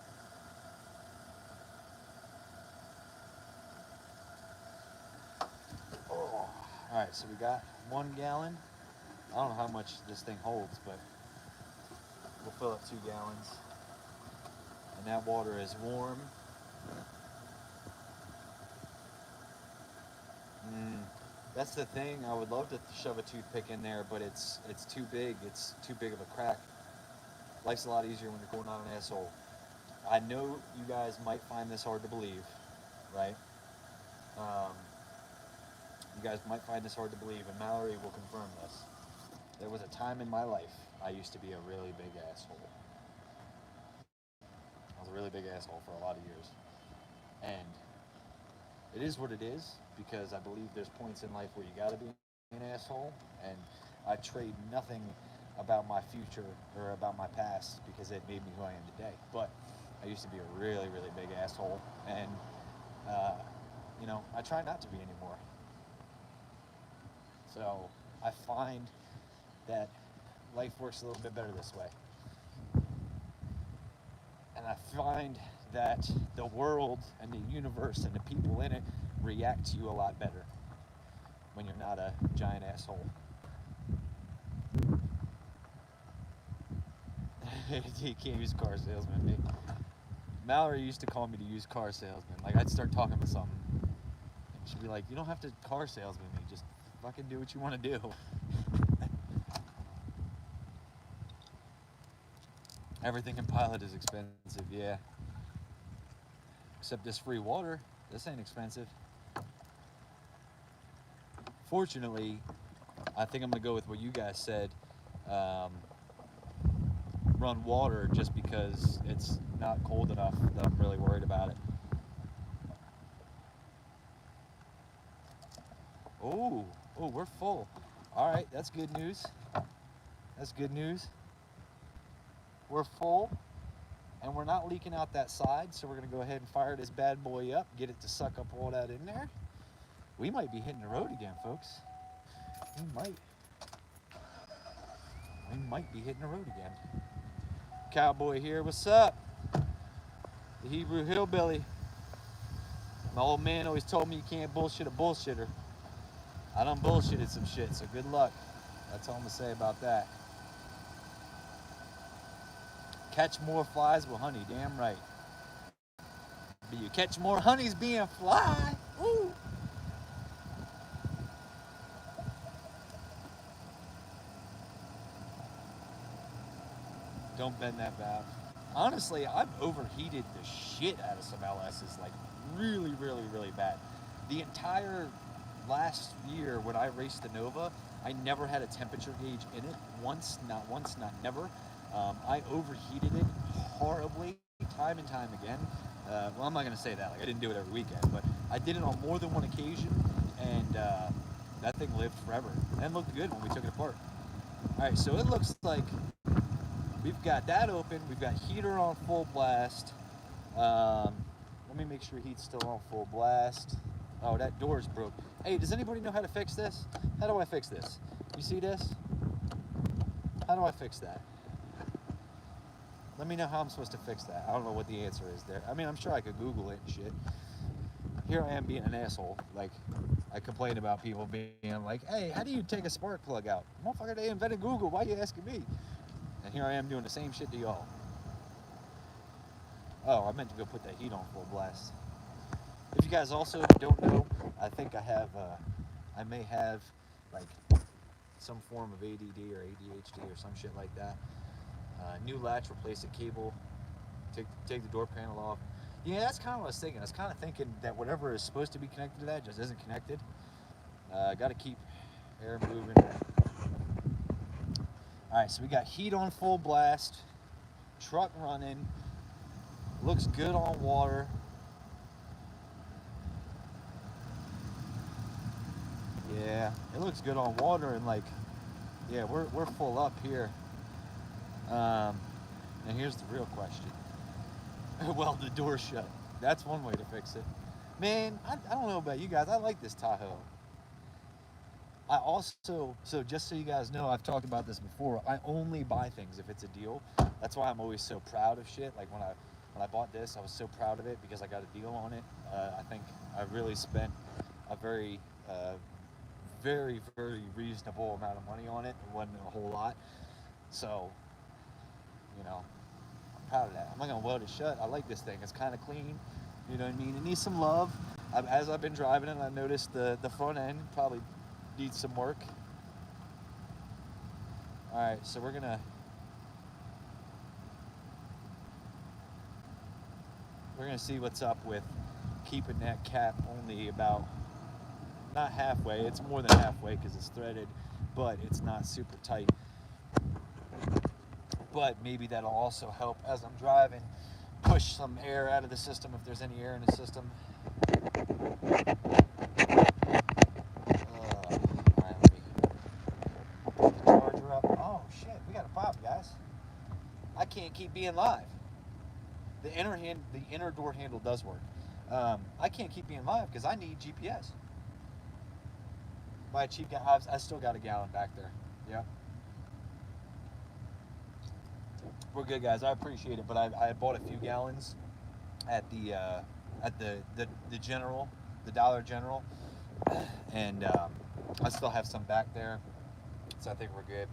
Oh. All right, so we got 1 gallon. I don't know how much this thing holds, but we'll fill up 2 gallons. And that water is warm. That's the thing. I would love to shove a toothpick in there, but it's too big. It's too big of a crack. Life's a lot easier when you're going on an asshole. I know you guys might find this hard to believe, right? You guys might find this hard to believe, and Mallory will confirm this. There was a time in my life I used to be a really big asshole. I was a really big asshole for a lot of years. And it is what it is, because I believe there's points in life where you gotta be an asshole, and I trade nothing about my future or about my past because it made me who I am today. But I used to be a really, really big asshole, and I try not to be anymore. So I find that life works a little bit better this way. And I find that the world and the universe and the people in it react to you a lot better when you're not a giant asshole. You can't use car salesman. Me. Mallory used to call me to use car salesman. Like I'd start talking about something, and she'd be like, "You don't have to car salesman me. Just fucking do what you want to do." Everything in Pilot is expensive, yeah. Except this free water. This ain't expensive. Fortunately, I think I'm gonna go with what you guys said. Run water just because it's not cold enough that I'm really worried about it. Oh, we're full. All right, that's good news. That's good news. We're full, and we're not leaking out that side, so we're gonna go ahead and fire this bad boy up, get it to suck up all that in there. We might be hitting the road again, folks. We might. We might be hitting the road again. Cowboy here, what's up? The Hebrew hillbilly. My old man always told me you can't bullshit a bullshitter. I done bullshitted some shit, so good luck. That's all I'm gonna say about that. Catch more flies with honey, damn right. But you catch more honeys being fly. Ooh. Don't bend that valve. Honestly, I've overheated the shit out of some LSs, like really, really, really bad. The entire last year when I raced the Nova, I never had a temperature gauge in it. Once, not never. I overheated it horribly, time and time again. Well, I'm not gonna say that. Like I didn't do it every weekend, but I did it on more than one occasion, and that thing lived forever and looked good when we took it apart. All right, so it looks like we've got that open. We've got heater on full blast. Let me make sure heat's still on full blast. Oh, that door's broke. Hey, does anybody know how to fix this? How do I fix this? You see this? How do I fix that? Let me know how I'm supposed to fix that. I don't know what the answer is there. I mean, I'm sure I could Google it and shit. Here I am being an asshole. Like, I complain about people being like, hey, how do you take a spark plug out? Motherfucker, they invented Google. Why are you asking me? And here I am doing the same shit to y'all. Oh, I meant to go put that heat on full blast. If you guys also don't know, I think I may have like some form of ADD or ADHD or some shit like that. New latch, replace a cable, take the door panel off. Yeah, that's kind of what I was thinking. I was kind of thinking that whatever is supposed to be connected to that just isn't connected. Got to keep air moving. All right, so we got heat on full blast, truck running, looks good on water. Yeah, it looks good on water, and like, yeah, we're full up here. Now here's the real question. Well, the door's shut. That's one way to fix it. Man, I don't know about you guys. I like this Tahoe. I also, so just so you guys know, I've talked about this before. I only buy things if it's a deal. That's why I'm always so proud of shit. Like when I bought this, I was so proud of it because I got a deal on it. I think I really spent a very, very, very reasonable amount of money on it. It wasn't a whole lot. So, you know, I'm proud of that. I'm not gonna weld it shut. I like this thing. It's kind of clean. You know what I mean? It needs some love. As I've been driving it, I noticed the front end probably needs some work. All right, so we're gonna see what's up with keeping that cap only about, not halfway. It's more than halfway because it's threaded, but it's not super tight. But maybe that'll also help as I'm driving, push some air out of the system if there's any air in the system. Alright, let me put the charger up. Oh shit, we got a problem, guys. I can't keep being live. The inner door handle does work. I can't keep being live because I need GPS. Buy a cheap gallon. I still got a gallon back there. Yeah. We're good, guys. I appreciate it, but I bought a few gallons at the General, the Dollar General, and I still have some back there, so I think we're good.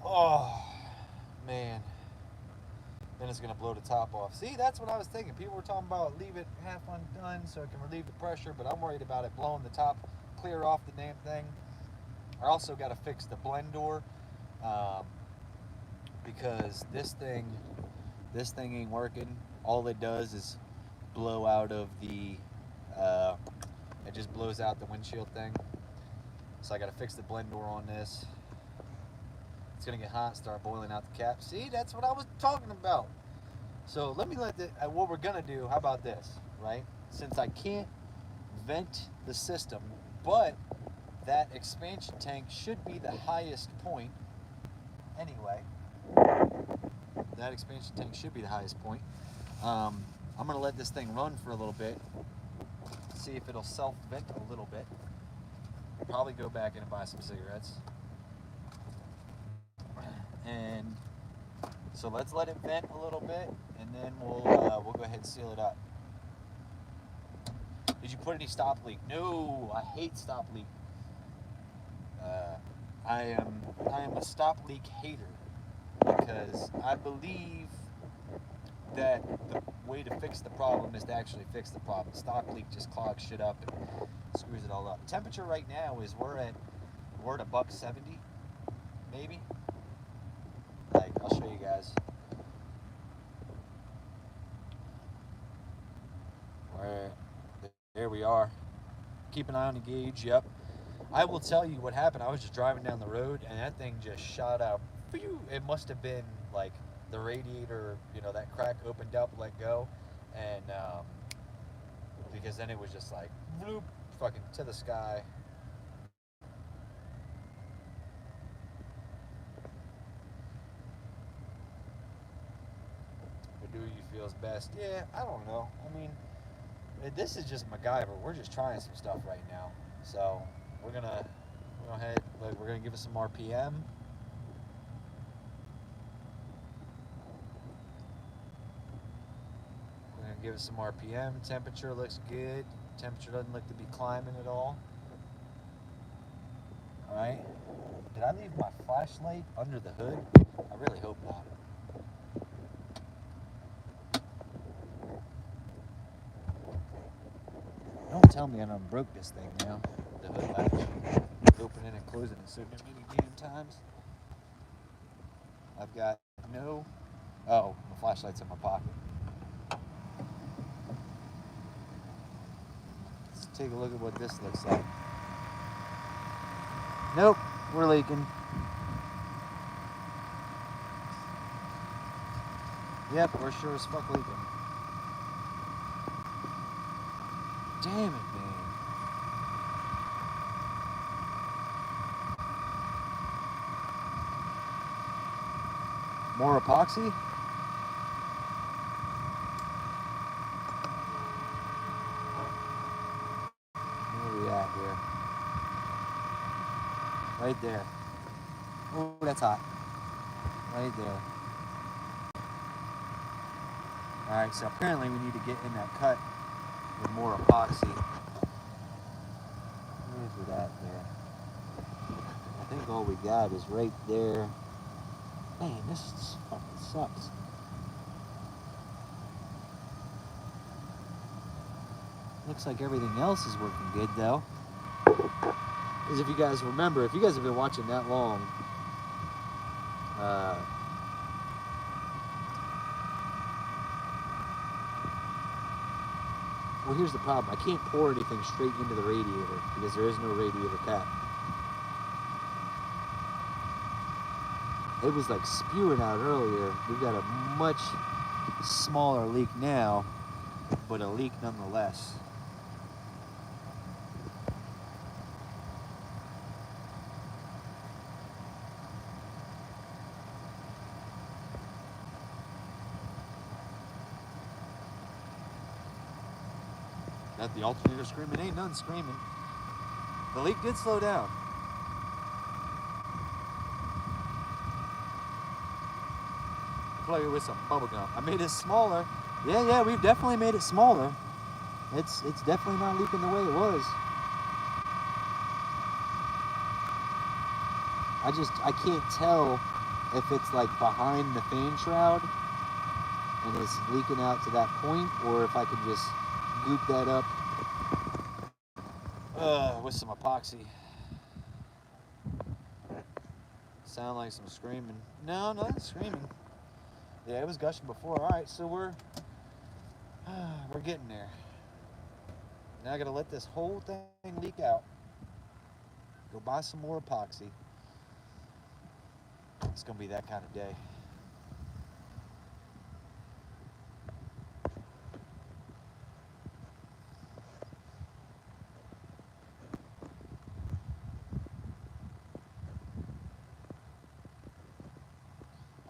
Oh man, then it's gonna blow the top off. See, that's what I was thinking. People were talking about leave it half undone so it can relieve the pressure, but I'm worried about it blowing the top clear off the damn thing. I also got to fix the blend door because this thing ain't working. All it does is blow out of the it just blows out the windshield thing. So I got to fix the blend door on this. It's gonna get hot, start boiling out the cap. See, that's what I was talking about. So let me what we're gonna do, how about this, right? Since I can't vent the system, but that expansion tank should be the highest point anyway. That expansion tank should be the highest point. I'm gonna let this thing run for a little bit, see if it'll self-vent a little bit. Probably go back in and buy some cigarettes. And so let's let it vent a little bit, and then we'll go ahead and seal it up. Did you put any stop leak? No, I hate stop leak. I am a stop leak hater because I believe that the way to fix the problem is to actually fix the problem. Stop leak just clogs shit up and screws it all up. Temperature right now is we're at $170, maybe. Like, I'll show you guys. There we are. Keep an eye on the gauge. Yep. I will tell you what happened. I was just driving down the road and that thing just shot out. It must have been like the radiator, that crack opened up, let go, and because then it was just like bloop, fucking to the sky. But do you feels best? Yeah, I don't know. I mean, this is just MacGyver. We're just trying some stuff right now. So we're gonna go ahead. Like, we're gonna give it some RPM. We're gonna give it some RPM. Temperature looks good. Temperature doesn't look to be climbing at all. All right. Did I leave my flashlight under the hood? I really hope not. Don't tell me I done broke this thing now. The hood latch. Opening and closing it so many damn times. I've got no... Oh, my flashlight's in my pocket. Let's take a look at what this looks like. Nope, we're leaking. Yep, we're sure as fuck leaking. Damn it, man. More epoxy? Where are we at here? Right there. Oh, that's hot. Right there. Alright, so apparently we need to get in that cut with more epoxy. Where's it at there? I think all we got is right there. Man, this fucking sucks. Looks like everything else is working good though. Because if you guys remember, if you guys have been watching that long, well, here's the problem. I can't pour anything straight into the radiator because there is no radiator cap. It was like spewing out earlier. We've got a much smaller leak now, but a leak nonetheless. Not the alternator screaming, ain't none screaming. The leak did slow down. Play with some bubble gum. I made it smaller. Yeah, we've definitely made it smaller. It's definitely not leaking the way it was. I can't tell if it's like behind the fan shroud and it's leaking out to that point, or if I can just goop that up with some epoxy. Sound like some screaming. No, not screaming. Yeah, it was gushing before. All right, so we're getting there. Now I gotta let this whole thing leak out. Go buy some more epoxy. It's gonna be that kind of day.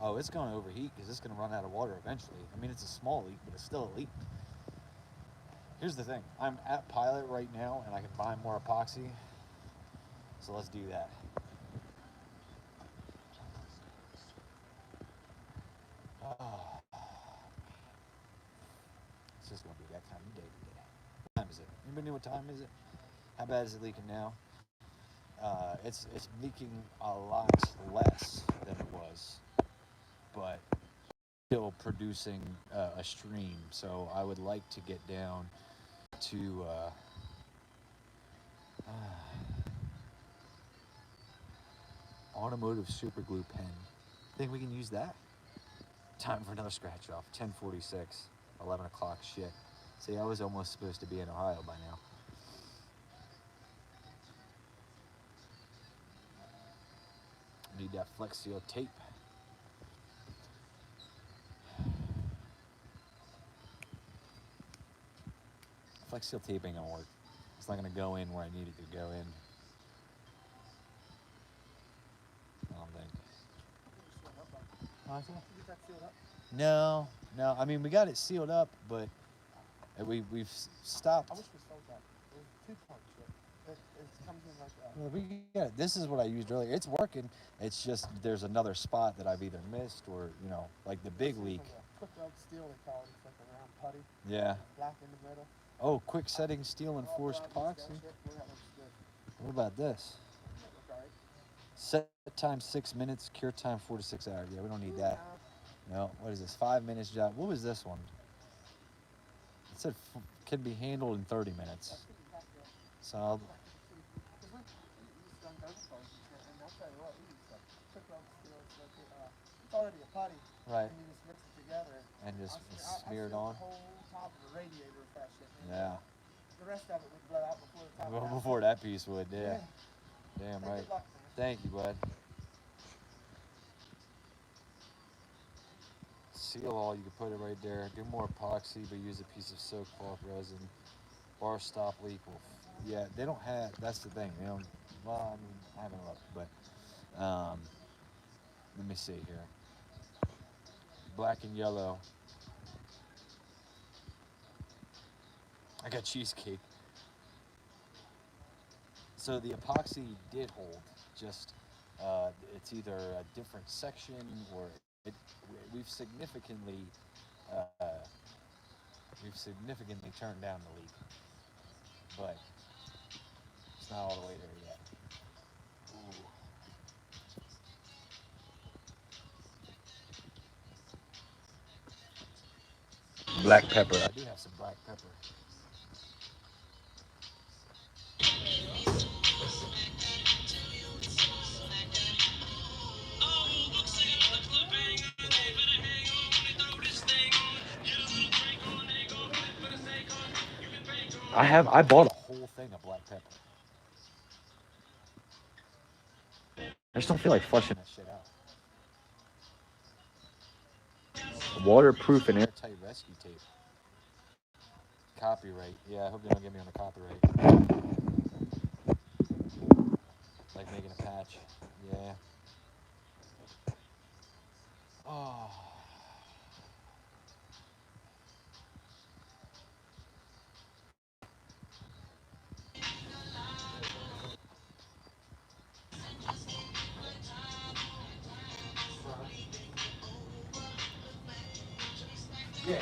Oh, it's gonna overheat because it's gonna run out of water eventually. I mean, it's a small leak, but it's still a leak. Here's the thing. I'm at Pilot right now, and I can buy more epoxy. So let's do that. Oh, it's just gonna be that kind of day today. What time is it? Anybody know what time is it? How bad is it leaking now? It's leaking a lot less than it was, but still producing a stream. So I would like to get down to automotive super glue pen. Think we can use that? Time for another scratch off. 10:46, 11 o'clock. Shit. See, I was almost supposed to be in Ohio by now. Need that Flex Seal tape. Flex Seal tape ain't gonna work. It's not gonna go in where I need it to go in. I don't think. No. I mean, we got it sealed up, but we've stopped. I wish we sold that. It was 2-point shit. It comes in like Well, we got this is what I used earlier. It's working. It's just there's another spot that I've either missed or like the big leak. quick weld steel, they call it. It's like a round putty. Yeah. Black in the middle. Oh, quick setting steel and forced epoxy. What about this? Set time 6 minutes, cure time 4 to 6 hours. Yeah, we don't need that. No, what is this? 5 minutes job. What was this one? It said can be handled in 30 minutes. So It's already a putty. right. And you just mix it together. And just smear it on. The whole top of the radiator with that shit. Yeah. The rest of it would blow out before the top. Well, before that piece would, yeah. Damn right. Good luck, Thank you, bud. Seal all, you can put it right there. Do more epoxy, but use a piece of soak cloth resin. Bar stop leak will, yeah, they don't have, that's the thing. They don't, well, I mean, I haven't looked, but, let me see here. Black and yellow. I got cheesecake. So the epoxy did hold, just it's either a different section or we've significantly turned down the leak, but it's not all the way there yet. Ooh. Black pepper. I do have some black pepper. I bought a whole thing of black pepper. I just don't feel like flushing that shit out. Waterproof and airtight rescue tape. Copyright. Yeah, I hope they don't get me on the copyright. Like making a patch. Yeah. Oh. Yeah.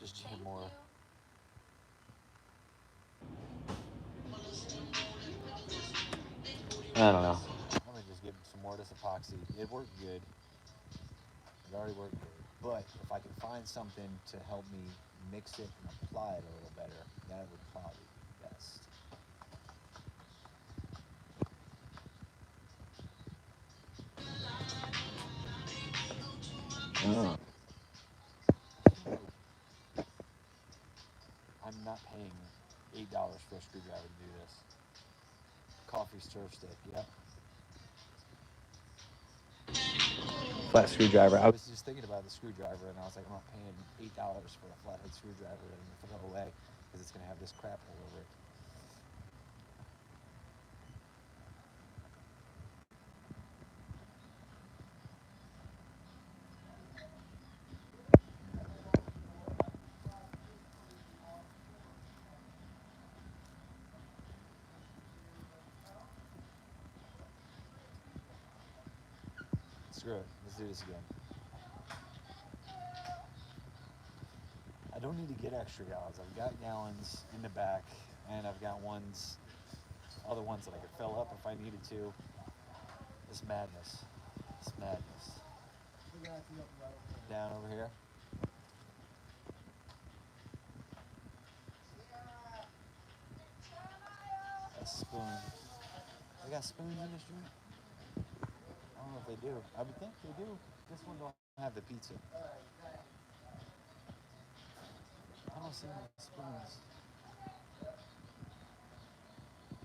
Just jam more. I don't know. I'm gonna just give some more of this epoxy. It worked good. It already worked good. But if I can find something to help me mix it and apply it a little better, that would probably be best. I'm not paying $8 for a screwdriver to do this. Coffee stir stick, yep. Flat screwdriver. I was just thinking about the screwdriver, and I was like, I'm not paying $8 for a flathead screwdriver that I'm gonna throw away because it's gonna have this crap all over it. Screw it. Let's do this again. I don't need to get extra gallons. I've got gallons in the back, and I've got other ones that I could fill up if I needed to. It's madness. It's madness. Down over here. A spoon. They got spoons in this joint? I don't know if they do. I would think they do. This one don't have the pizza. I don't see any spoons.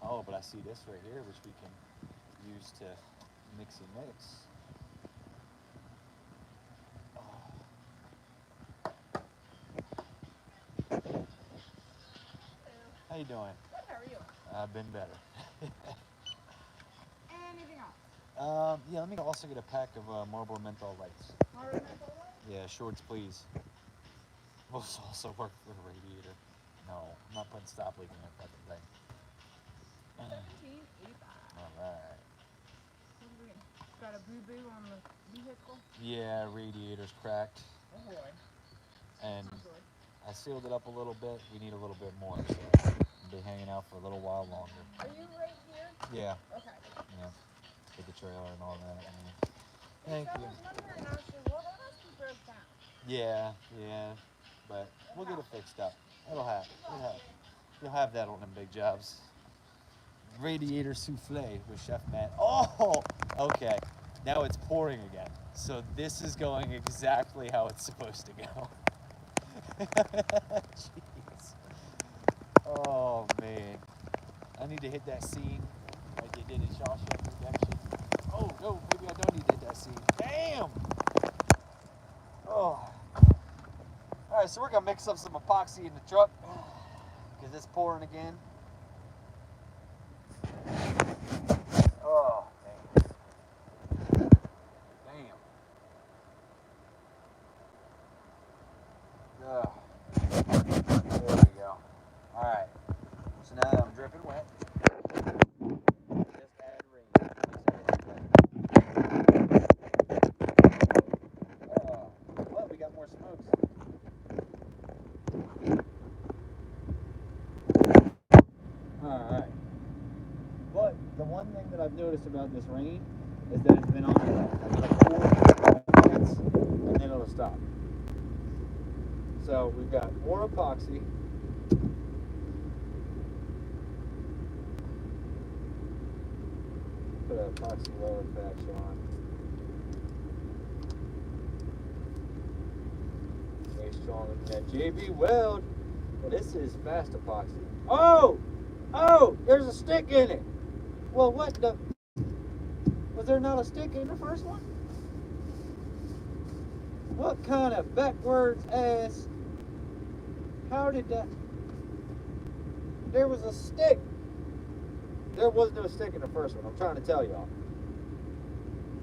Oh, but I see this right here, which we can use to mix and mix. How you doing? Good, how are you? I've been better. Anything else? Yeah, let me also get a pack of Marlboro Menthol Lights. Marlboro Menthol Light? Yeah, shorts, please. Will also work for the radiator. No, I'm not putting stop leaking in that fucking thing. 1785. Alright. Got a boo-boo on the vehicle? Yeah, radiator's cracked. Oh boy. And Not good. I sealed it up a little bit. We need a little bit more, so I'll be hanging out for a little while longer. Are you right here? Yeah. Okay. Yeah. With the trailer and all that. Thank I you. was wondering actually, well, that must be broke down. Yeah, yeah. But we'll get it fixed up. You'll have that on them big jobs. Radiator souffle with Chef Matt. Oh, okay. Now it's pouring again. So this is going exactly how it's supposed to go. Jeez. Oh man. I need to hit that scene like they did in Shawshank Redemption. Oh no, maybe I don't need to hit that scene. Damn. Oh. All right, so we're gonna mix up some epoxy in the truck because it's pouring again. Oh, damn. Damn. Ugh. There we go. Alright. So now that I'm dripping wet, just add rain. Well, we got more smokes. Alright. But the one thing that I've noticed about this rain is that it's been on for like 4 or 5 minutes and then it'll stop. So we've got more epoxy. Put an epoxy lower patch on. Way stronger than that JB Weld. Well, this is fast epoxy. Oh! Oh! There's a stick in it! Well, what the... Was there not a stick in the first one? What kind of backwards ass... How did that... There was a stick! There was no stick in the first one. I'm trying to tell y'all.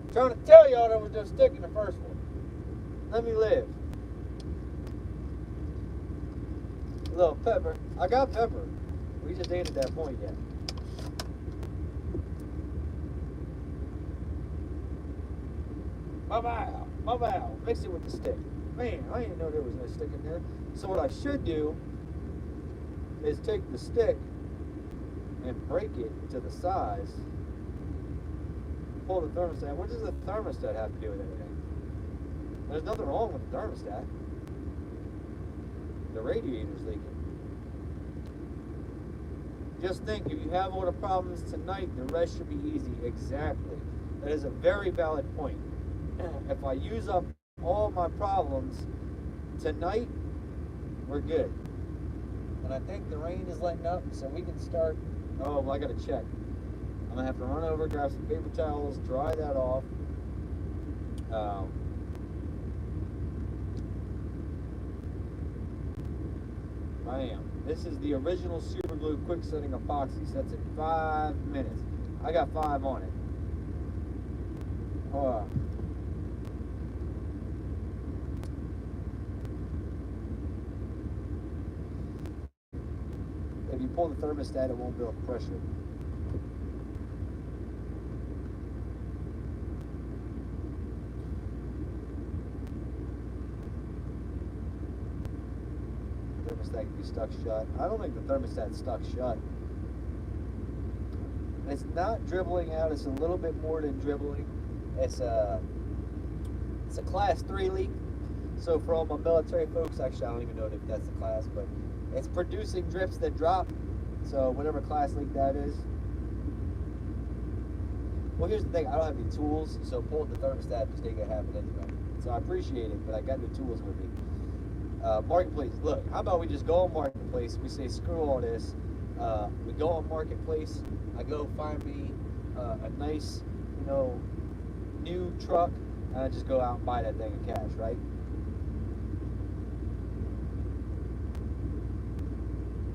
I'm trying to tell y'all there was no stick in the first one. Let me live. A little pepper. I got pepper. We just ain't at that point yet. My bow. Mix it with the stick. Man, I didn't know there was no stick in there. So what I should do is take the stick and break it to the size. Pull the thermostat. What does the thermostat have to do with anything? There's nothing wrong with the thermostat. The radiator's leaking. Just think, if you have all the problems tonight, the rest should be easy. Exactly. That is a very valid point. If I use up all my problems tonight, we're good. And I think the rain is letting up, so we can start. Oh, well, I gotta check. I'm gonna have to run over, grab some paper towels, dry that off. Bam. This is the original super glue quick setting epoxy. Sets in 5 minutes. I got 5 on it. If you pull the thermostat, it won't build pressure. Thermostat can be stuck shut. I don't think the thermostat's stuck shut. It's not dribbling out. It's a little bit more than dribbling. It's a class 3 leak. So for all my military folks, actually I don't even know if that's the class, but it's producing drips that drop. So whatever class leak that is. Well, here's the thing. I don't have any tools, so pulling the thermostat just ain't gonna happen anyway. So I appreciate it, but I got no tools with me. Marketplace. Look, how about we just go on Marketplace? We say screw all this. We go on Marketplace. I go find me a nice, new truck, and I just go out and buy that thing in cash, right?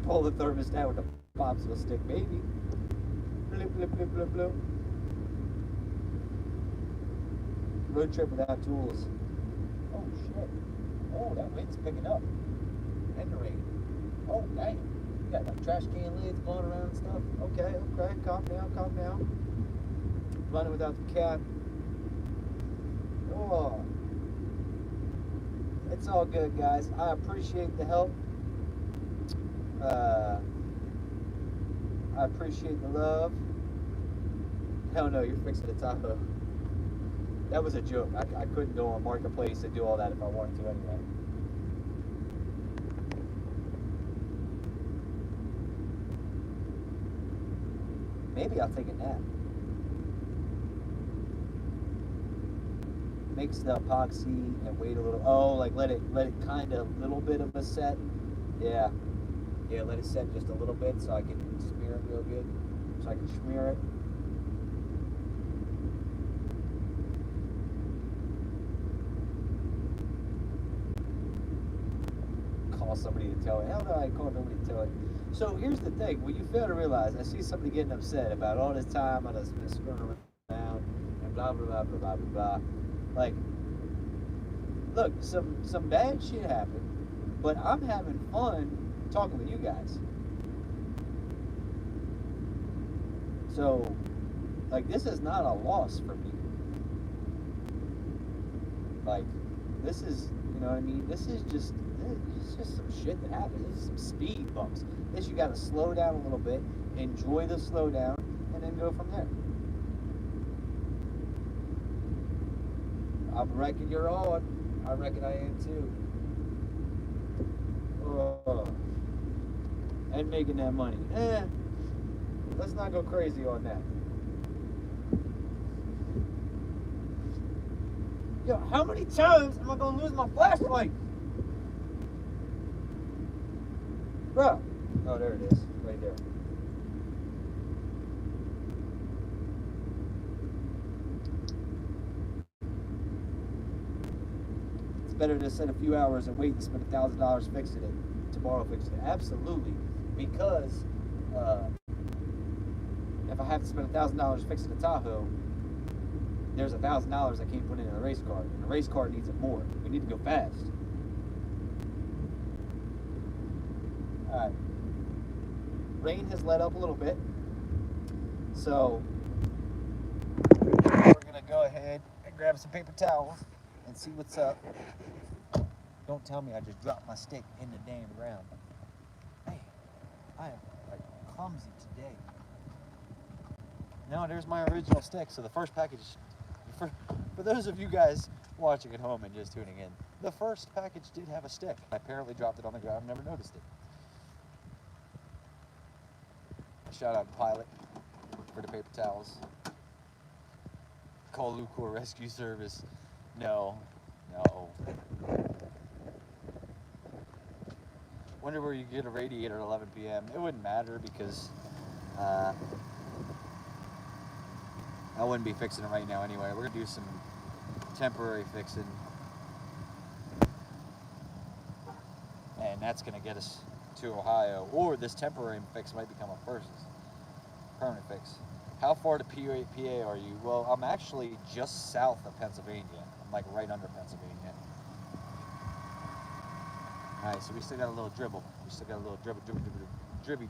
Pull the thermostat with the popsicle stick, maybe. Blip, blip, blip, blip, blip. Road trip without tools. Oh shit. Oh, that wind's picking up. And the rain. Oh, dang. You got like trash can lids blowing around and stuff. Okay, okay. Calm down, calm down. Running without the cap. Oh. It's all good, guys. I appreciate the help. I appreciate the love. Hell no, you're fixing the Tahoe. That was a joke. I couldn't go on Marketplace and do all that if I wanted to anyway. Maybe I'll take a nap. Mix the epoxy and wait a little. Oh, like let it kind of little bit of a set. Yeah. Yeah, let it set just a little bit so I can smear it real good. So I can smear it. Call somebody to tell it. Hell no, I called nobody to tell it. So here's the thing. What you fail to realize, I see somebody getting upset about all this time I just been screwing around and blah, blah, blah, blah, blah, blah, blah. Like, look, some bad shit happened, but I'm having fun talking with you guys. So, like, this is not a loss for me. Like, this is, you know what I mean? This is just some shit that happens. This is some speed bumps. This you gotta slow down a little bit, enjoy the slowdown, and then go from there. I reckon you're on. I reckon I am too. Oh. And making that money. Let's not go crazy on that. Yo, how many times am I gonna lose my flashlight? Bro. Oh, there it is. Right there. It's better to spend a few hours and wait and spend $1,000 fixing it. Tomorrow fixing it. Absolutely. Because if I have to spend $1,000 fixing a Tahoe, there's $1,000 I can't put in a race car. And a race car needs it more. We need to go fast. Alright. Rain has let up a little bit. So we're gonna go ahead and grab some paper towels and see what's up. Don't tell me I just dropped my stick in the damn ground. Man, I am like clumsy today. No, there's my original stick. So the first package, for those of you guys watching at home and just tuning in, the first package did have a stick. I apparently dropped it on the ground, never noticed it. Shout out Pilot for the paper towels. Call Lucor Rescue Service. No. Wonder where you get a radiator at 11 p.m. It wouldn't matter because I wouldn't be fixing it right now anyway. We're gonna do some temporary fixing, and that's gonna get us to Ohio. Or this temporary fix might become a permanent fix. How far to PA are you? Well, I'm actually just south of Pennsylvania. I'm like right under Pennsylvania. All right, so we still got a little dribble. We still got a little dribby.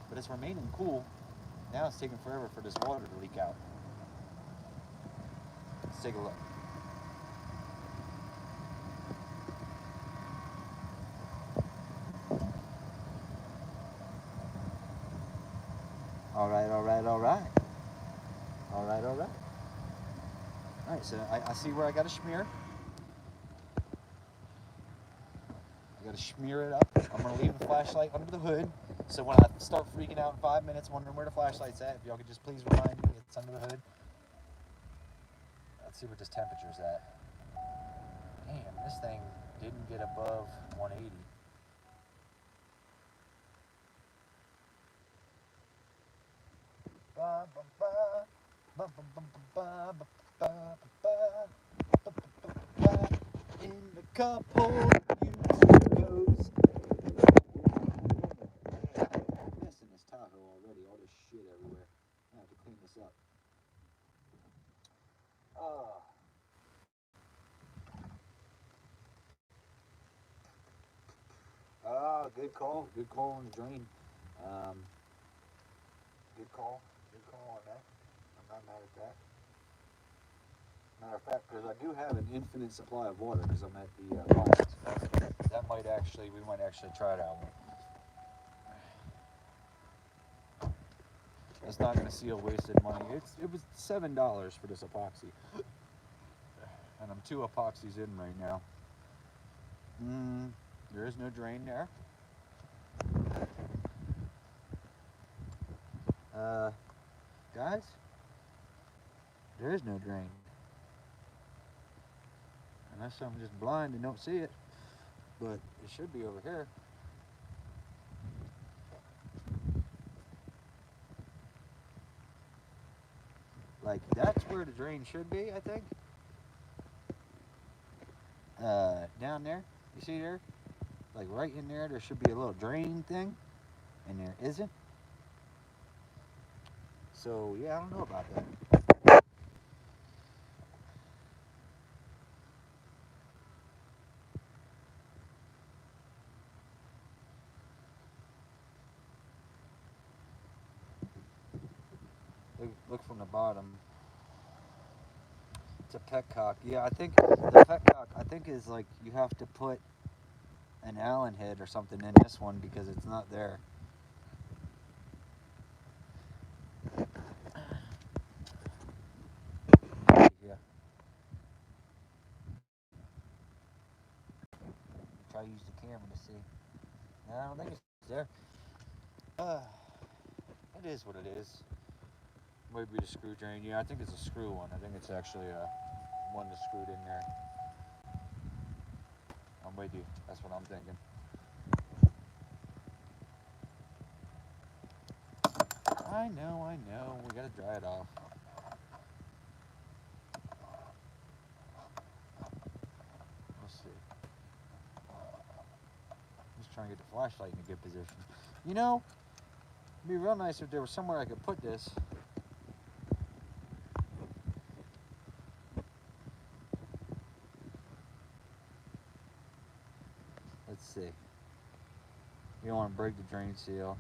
But it's remaining cool. Now it's taking forever for this water to leak out. Let's take a look. All right. All right, so I see where I got to smear. I got to smear it up. I'm going to leave the flashlight under the hood. So when I start freaking out in 5 minutes, wondering where the flashlight's at, if y'all could just please remind me it's under the hood. Let's see what this temperature's at. Damn, this thing didn't get above 180. In the cup hole, goes. Messing this Tahoe already. All this shit everywhere. I have to clean this up. Good call. Good call on the drain. Good call. Good call on that. I'm not mad at that. Matter of fact, because I do have an infinite supply of water because I'm at the plant. That might actually, we might actually try that one. That's not going to seal wasted money. It was $7 for this epoxy. And I'm 2 epoxies in right now. There is no drain there. Guys, there is no drain. Unless I'm just blind and don't see it. But it should be over here. Like, that's where the drain should be, I think. Down there, you see there? Like right in there should be a little drain thing. And there isn't. So, yeah, I don't know about that. Look from the bottom. It's a petcock. Yeah, I think the petcock, I think is like you have to put an Allen head or something in this one because it's not there. Yeah. Try to use the camera to see. No, I don't think it's there. It is what it is. Maybe the screw drain. Yeah, I think it's a screw one. I think it's actually a one that's screwed in there. I'm with you. That's what I'm thinking. I know. We gotta dry it off. Let's see. Just trying to get the flashlight in a good position. You know, it'd be real nice if there was somewhere I could put this. Let's see. You don't want to break the drain seal.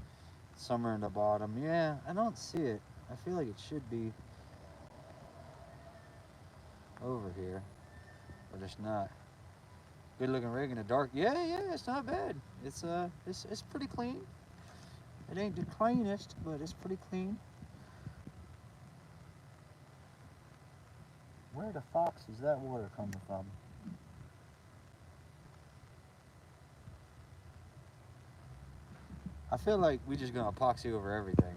Somewhere in the bottom. Yeah, I don't see it. I feel like it should be over here, but it's not. Good looking rig in the dark. Yeah, it's not bad. It's pretty clean. It ain't the cleanest, but it's pretty clean. Where the fox is that water coming from? I feel like we just gonna epoxy over everything.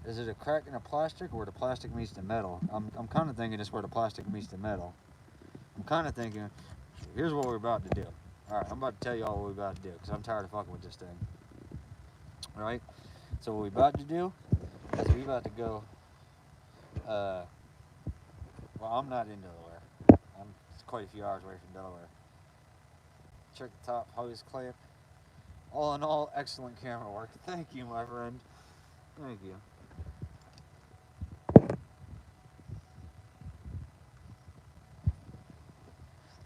Is it a crack in the plastic or the plastic meets the metal? I'm kind of thinking it's where the plastic meets the metal. I'm kind of thinking, here's what we're about to do. All right, I'm about to tell you all what we're about to do because I'm tired of fucking with this thing. All right, so what we're about to do is we're about to go, well, I'm not in Delaware. I'm quite a few hours away from Delaware. Check the top hose clamp. All in all, excellent camera work. Thank you, my friend. Thank you.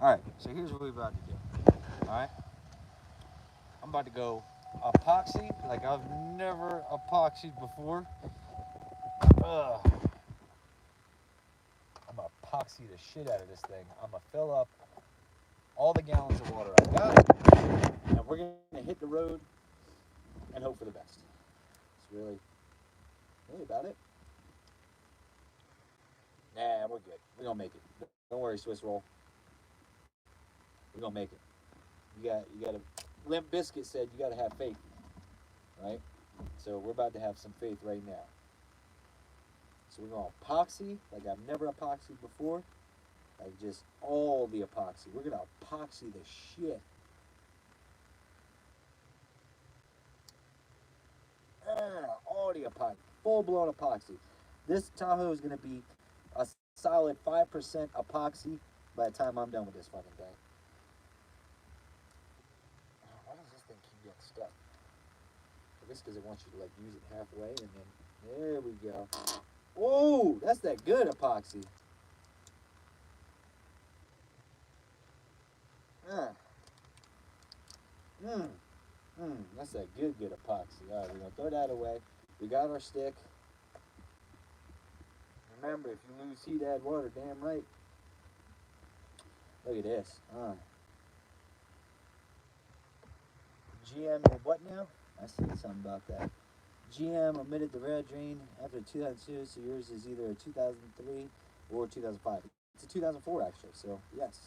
Alright, so here's what we're about to do. Alright? I'm about to go epoxy like I've never epoxied before. Ugh. I'm gonna epoxy the shit out of this thing. I'm gonna fill up all the gallons of water I got, and we're gonna hit the road and hope for the best. It's really about it. Nah, we're good. We're gonna make it. Don't worry, Swiss roll. We're gonna make it. You gotta. Limp Biscuit said you gotta have faith, right? So we're about to have some faith right now. So we're gonna epoxy like I've never epoxied before, like just all the epoxy. We're gonna epoxy the shit. All the epoxy, full blown epoxy. This Tahoe is gonna be a solid 5% epoxy by the time I'm done with this fucking thing. Why does this thing keep getting stuck? I guess because it wants you to like use it halfway, and then there we go. Oh, that's that good epoxy. That's that good epoxy. All right, we're gonna throw that away. We got our stick. Remember, if you lose heat, add water. Damn right. Look at this. GM did what now? I said something about that. GM omitted the red drain after 2002, so yours is either a 2003 or 2005. It's a 2004 actually, so yes,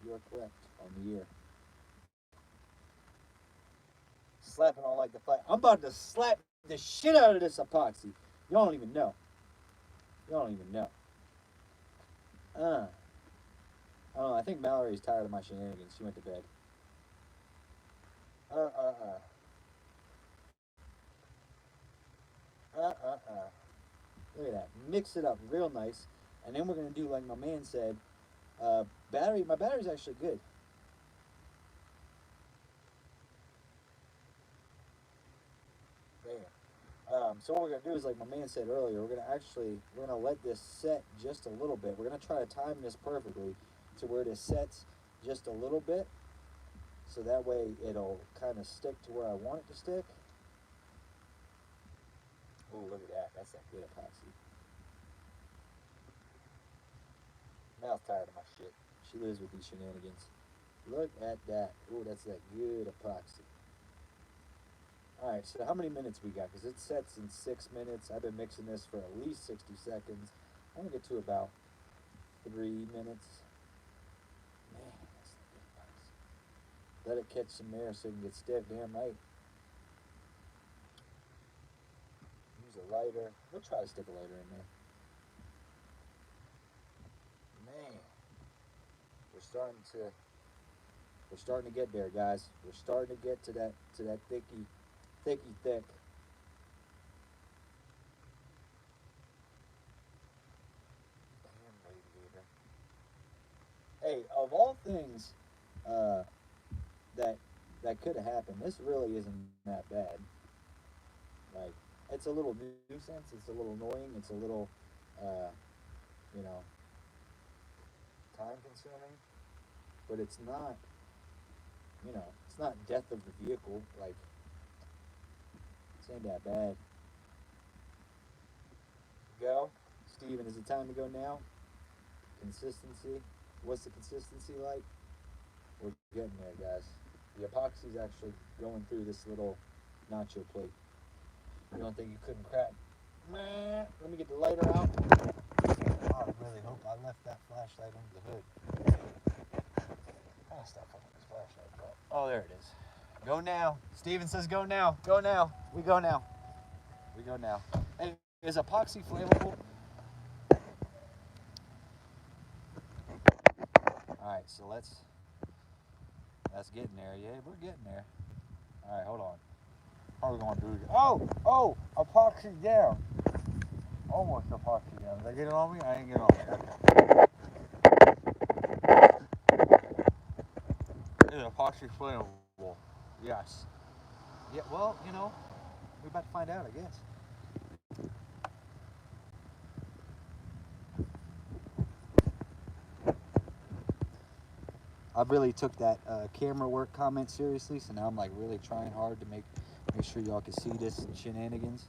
you are correct on the year. Slapping on like the flag. I'm about to slap the shit out of this epoxy. Y'all don't even know. Y'all don't even know. I don't know. I think Mallory's tired of my shenanigans. She went to bed. Uh, uh, uh. Look at that. Mix it up real nice. And then we're going to do like my man said. Battery. My battery's actually good. There. So what we're going to do is like my man said earlier. We're going to let this set just a little bit. We're going to try to time this perfectly to where this sets just a little bit. So that way it'll kind of stick to where I want it to stick. Oh, look at that. That's that good epoxy. Mal's tired of my shit. She lives with these shenanigans. Look at that. Oh, that's that good epoxy. Alright, so how many minutes we got? Because it sets in 6 minutes. I've been mixing this for at least 60 seconds. I'm going to get to about 3 minutes. Man, that's that good epoxy. Let it catch some air so it can get stiff. Damn right. Use a lighter. We'll try to stick a lighter in there. Man, we're starting to get there, guys. We're starting to get to that thicky thick. Damn radiator. Hey, of all things, uh, that could have happened, this really isn't that bad. Like, it's a little nuisance. It's a little annoying. It's a little, uh, you know, time consuming. But it's not, it's not death of the vehicle. Like, it's ain't that bad. go. Steven, is it time to go now? Consistency. What's the consistency like? We're getting there, guys. The epoxy's actually going through this little nacho plate. You don't think you couldn't crack? Nah. Let me get the lighter out. I really hope I left that flashlight under the hood. I'll stop fucking this flashlight, bro. Oh, there it is. Go now. Steven says go now. Go now. We go now. We go now. Hey, is epoxy flammable? Alright, so let's get in there. Yeah, we're getting there. Alright, hold on. How are we gonna do it? Oh, epoxy down. Almost epoxy down. Did I get it on me? I ain't get it on me. Okay. Is epoxy flammable? Yes. Yeah, well, you know, we're about to find out, I guess. I really took that camera work comment seriously, so now I'm like really trying hard to make sure y'all can see this shenanigans.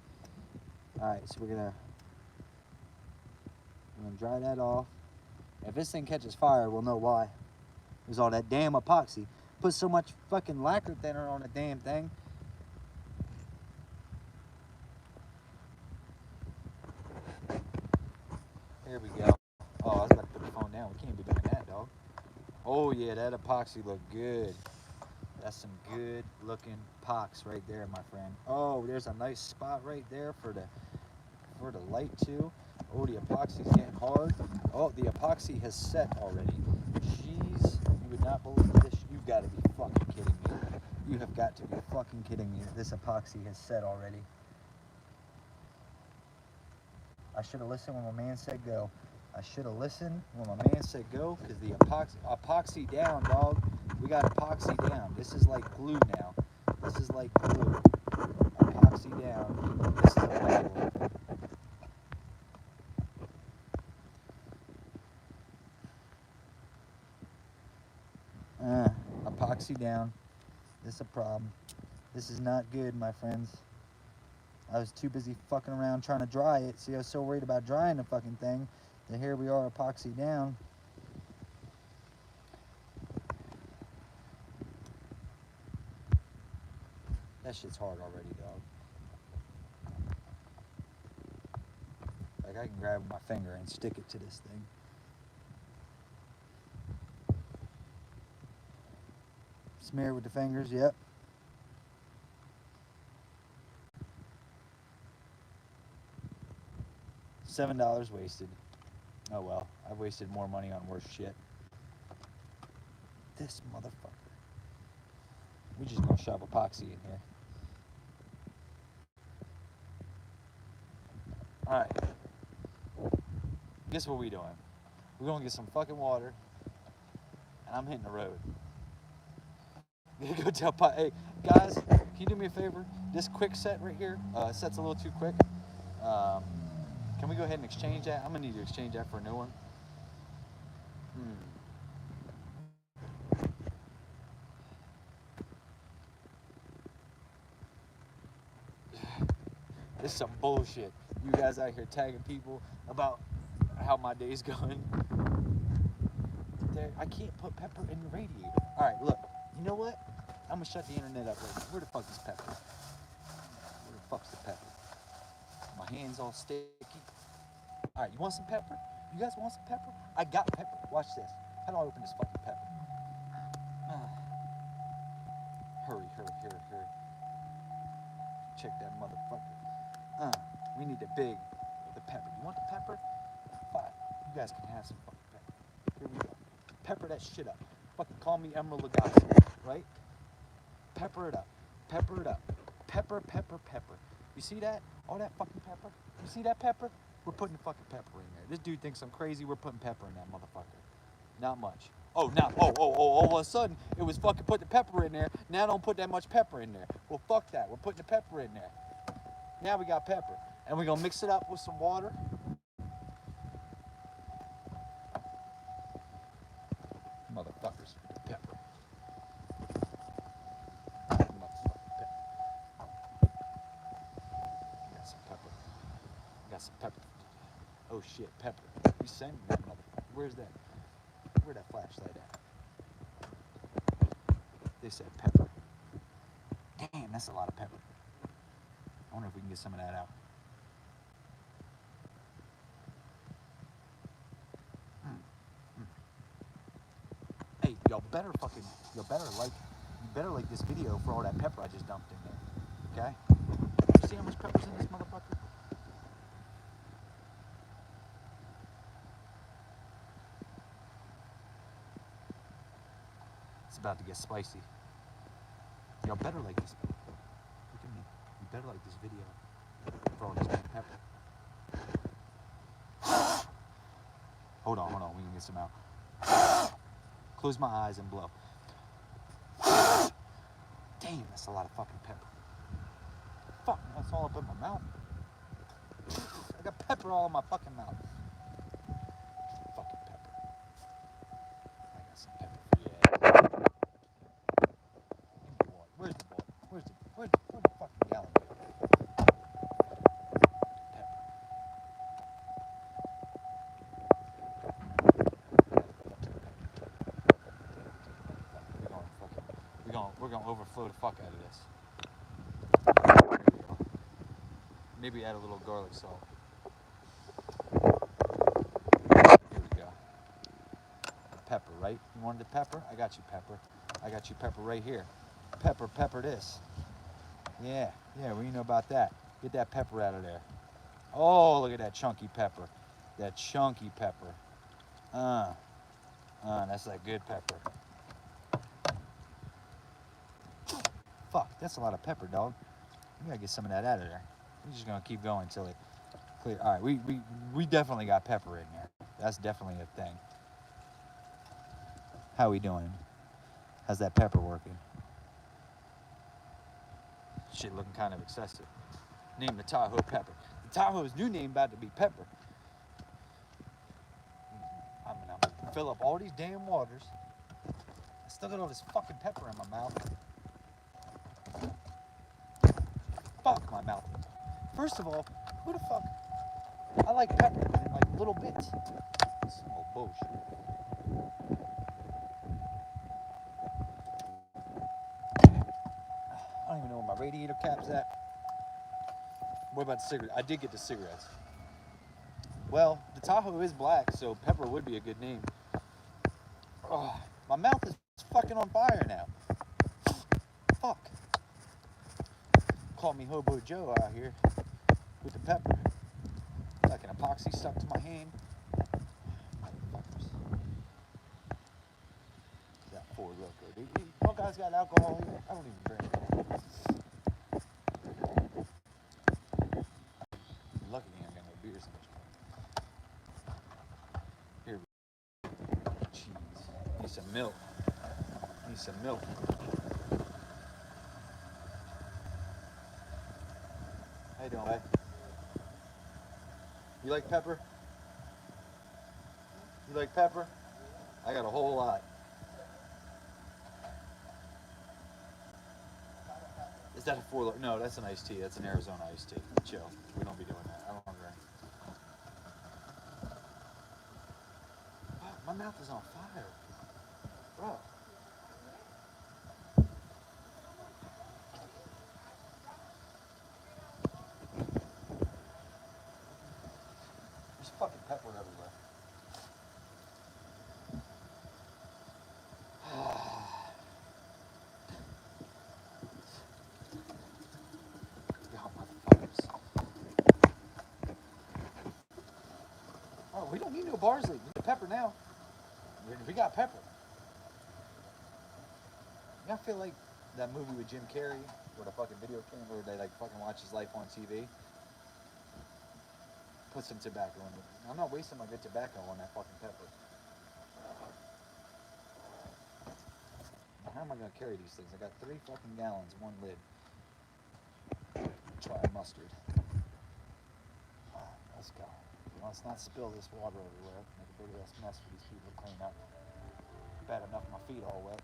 All right, so we're gonna dry that off. If this thing catches fire, we'll know why. It was all that damn epoxy. Put so much fucking lacquer thinner on the damn thing. Here we go. Oh, I was about to put the phone down. We can't be doing that, dog. Oh yeah, that epoxy looked good. That's some good looking pox right there, my friend. Oh, there's a nice spot right there for the light too. Oh, the epoxy's getting hard. Oh, the epoxy has set already. Jeez, you would not believe this. You've got to be fucking kidding me. You have got to be fucking kidding me that this epoxy has set already. I should have listened when my man said go. I should have listened when my man said go, because the epoxy down, dog. We got epoxy down. This is like glue now. This is like glue. Epoxy down. This is a bad one. Epoxy down. This is a problem. This is not good, my friends. I was too busy fucking around trying to dry it. See, I was so worried about drying the fucking thing that here we are, epoxy down. That shit's hard already, dog. Like, I can grab my finger and stick it to this thing. Smear with the fingers, yep. $7 wasted. Oh well, I've wasted more money on worse shit. This motherfucker. We just gonna shove epoxy in here. Alright. Guess what we doing? We're gonna get some fucking water, and I'm hitting the road. Go tell hey guys, can you do me a favor? This quick set right here, set's a little too quick. Can we go ahead and exchange that? I'm gonna need to exchange that for a new one. This is some bullshit. You guys out here tagging people about how my day's going. I can't put pepper in the radiator. All right, look. You know what? I'm gonna shut the internet up right now. Where the fuck is pepper? Where the fuck's the pepper? My hand's all sticky. All right, you want some pepper? You guys want some pepper? I got pepper. Watch this. How do I open this fucking pepper? Hurry. Check that motherfucker. We need the pepper. You want the pepper? Fine. You guys can have some fucking pepper. Here we go. Pepper that shit up. Fucking call me Emerald Lagasse, right? Pepper it up. Pepper it up. Pepper. You see that? All that fucking pepper? You see that pepper? We're putting fucking pepper in there. This dude thinks I'm crazy. We're putting pepper in that motherfucker. Not much. All of a sudden, it was fucking put the pepper in there. Now don't put that much pepper in there. Well, fuck that. We're putting the pepper in there. Now we got pepper. And we're gonna mix it up with some water. Motherfuckers. Pepper. Motherfucking pepper. Got some pepper. Oh shit, pepper. You send me that motherfucker. Where's that? Where'd that flashlight at? They said pepper. Damn, that's a lot of pepper. I wonder if we can get some of that out. Hey, y'all better like this video for all that pepper I just dumped in there. Okay? You see how much pepper's in this motherfucker? It's about to get spicy. Y'all better like this. Look at me. You better like this video for all this pepper. Hold on. We can get some out. Close my eyes and blow. Damn, that's a lot of fucking pepper. Fuck, that's all up in my mouth. I got pepper all in my fucking mouth. Fucking pepper. I got some pepper for you. Where's the boy? Where's the fucking gallon? Pepper. We're gonna overflow the fuck out of this. Maybe add a little garlic salt. Here we go. Pepper, right? You wanted the pepper? I got you pepper. I got you pepper right here. Pepper this. Yeah, well, you know about that. Get that pepper out of there. Oh, look at that chunky pepper. That chunky pepper. That's that good pepper. Fuck, that's a lot of pepper, dog. We gotta get some of that out of there. We're just gonna keep going until it clear. All right, we definitely got pepper in there. That's definitely a thing. How we doing? How's that pepper working? Shit looking kind of excessive. Name the Tahoe Pepper. The Tahoe's new name about to be Pepper. I'm gonna fill up all these damn waters. I still got all this fucking pepper in my mouth. Fuck my mouth. First of all, who the fuck? I like pepper in like little bits. Some old bullshit. I don't even know where my radiator cap's at. What about the cigarette? I did get the cigarettes. Well, the Tahoe is black, so Pepper would be a good name. Oh, my mouth is fucking on fire now. Fuck. Call me Hobo Joe out here with the pepper. Like an epoxy stuck to my hand. Motherfuckers. That Four Loko. You guys got alcohol here? I don't even drink. Lucky I got no beers in this one. Here we go. Cheese. Need some milk. How you doing, babe? You like pepper? You like pepper? I got a whole lot. Is that a Four Loko? No, that's an iced tea. That's an Arizona iced tea. Chill. We don't be doing that. I don't drink. My mouth is on fire. Bro. There's fucking pepper everywhere. Y'all motherfuckers. Oh, we don't need no parsley. We got pepper now. We got pepper. I feel like that movie with Jim Carrey, where the fucking video came, where they like fucking watch his life on TV. Put some tobacco in it. I'm not wasting my good tobacco on that fucking pepper. How am I gonna carry these things? I got 3 fucking gallons, 1 lid. Try mustard. Let's go. Let's not spill this water everywhere. Make a big ass mess for these people to clean up. Bad enough my feet all wet.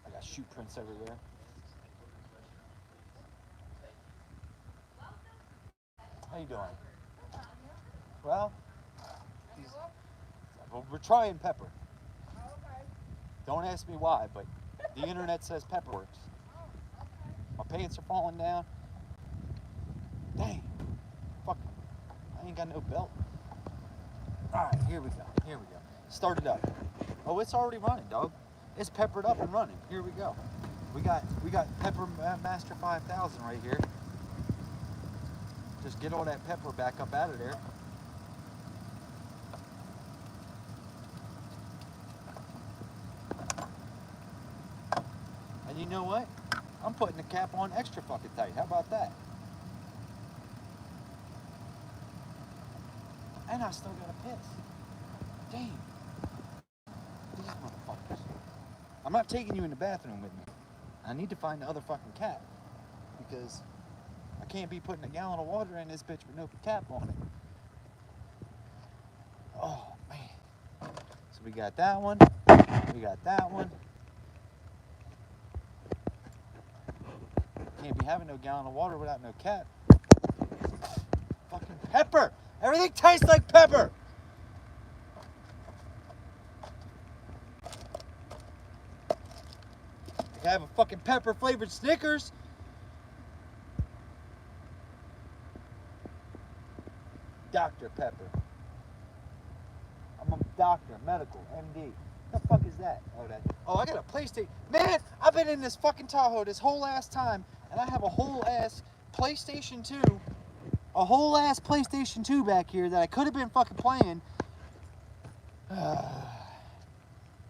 I got shoe prints everywhere. How you doing? Well, Well, we're trying pepper. Okay. Don't ask me why, but the internet says pepper works. My pants are falling down. Dang. Fuck. I ain't got no belt. Alright, here we go. Here we go. Start it up. Oh, it's already running, dog. It's peppered up and running. Here we go. We got Pepper Master 5000 right here. Just get all that pepper back up out of there. And you know what? I'm putting the cap on extra fucking tight. How about that? And I still got a piss. Damn. These motherfuckers. I'm not taking you in the bathroom with me. I need to find the other fucking cap. Because I can't be putting a gallon of water in this bitch with no cap on it. Oh, man. So we got that one. We got that one. Can't be having no gallon of water without no cap. Fucking pepper! Everything tastes like pepper! I have a fucking pepper flavored Snickers. Dr. Pepper. I'm a doctor, medical, MD. What the fuck is that? Oh, I got a PlayStation. Man, I've been in this fucking Tahoe this whole ass time, and I have a whole ass PlayStation 2. A whole ass PlayStation 2 back here that I could have been fucking playing. That's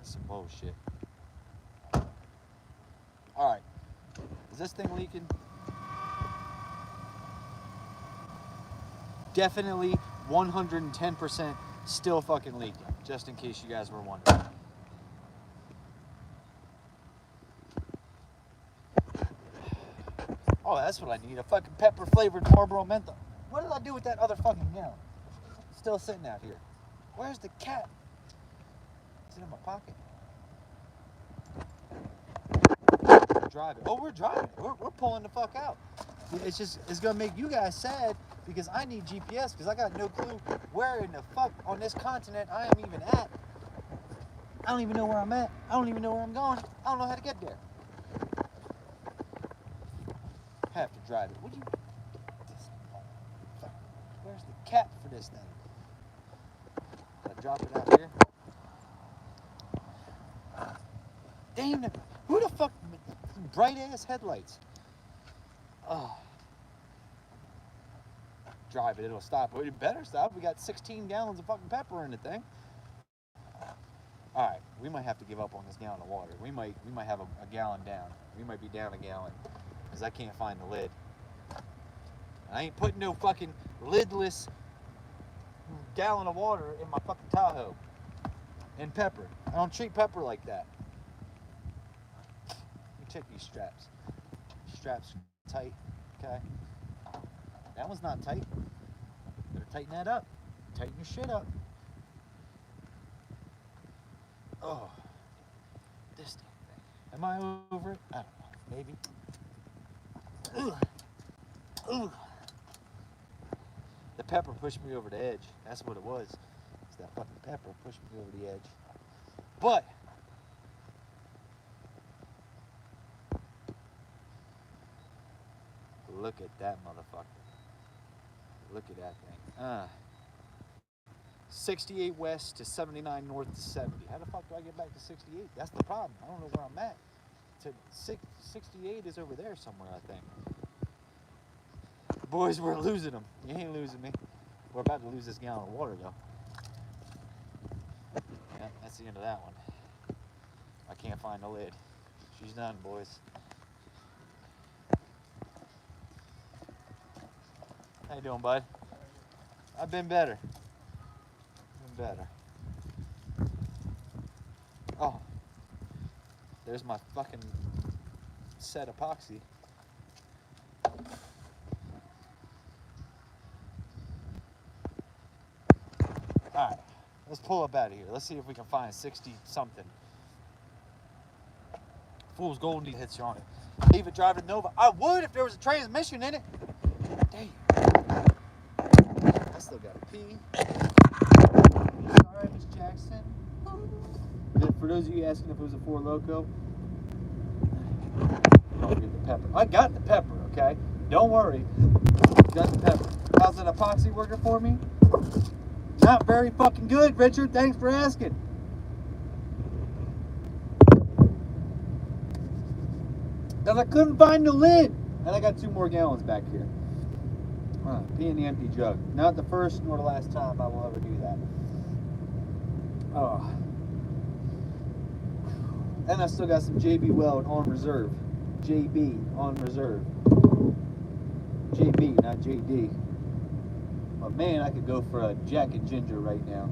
some bullshit. Alright. Is this thing leaking? Definitely 110% still fucking leaking. Just in case you guys were wondering. Oh, that's what I need. A fucking pepper flavored Marlboro menthol. What did I do with that other fucking gallon? Still sitting out here. Where's the cat? Is it in my pocket? Driving. Oh, we're driving. We're pulling the fuck out. It's gonna make you guys sad because I need GPS because I got no clue where in the fuck on this continent I am even at. I don't even know where I'm at. I don't even know where I'm going. I don't know how to get there. Have to drive it. Would you? This motherfucker. Where's the cap for this thing? Did I drop it out here? Damn it. Who the fuck? Bright ass headlights. Oh. Drive it, it'll stop. Well, it better stop. We got 16 gallons of fucking pepper in the thing. Alright, we might have to give up on this gallon of water. We might have a gallon down. We might be down a gallon. Because I can't find the lid. I ain't putting no fucking lidless gallon of water in my fucking Tahoe. And pepper. I don't treat pepper like that. Let me check these straps. Straps tight. Okay. That one's not tight. Better tighten that up. Tighten your shit up. Oh. This damn thing. Am I over it? I don't know. Maybe. Ugh. Ugh. The pepper pushed me over the edge. That's what it was. It's that fucking pepper pushed me over the edge. But look at that motherfucker. Look at that thing. 68 west to 79 north to 70. How the fuck do I get back to 68? That's the problem. I don't know where I'm at. 68 is over there somewhere, I think. Boys, we're losing them. You ain't losing me. We're about to lose this gallon of water, though. Yeah, that's the end of that one. I can't find the lid. She's done, boys. How you doing, bud? I've been better. Been better. Oh. There's my fucking set epoxy. Alright. Let's pull up out of here. Let's see if we can find 60 something. Fool's gold hits you on it. Leave it driving Nova. I would if there was a transmission in it. Damn. I still gotta pee. Sorry, Miss Jackson. For those of you asking if it was a Four Loko, don't forget the pepper. I got the pepper, okay? Don't worry. Got the pepper. How's that epoxy working for me? Not very fucking good, Richard. Thanks for asking. Because I couldn't find the lid. And I got 2 more gallons back here. Pee in the empty jug. Not the first nor the last time I will ever do that. Oh. And I still got some JB Weld on reserve. JB on reserve. JB, not JD. But man, I could go for a Jack and Ginger right now.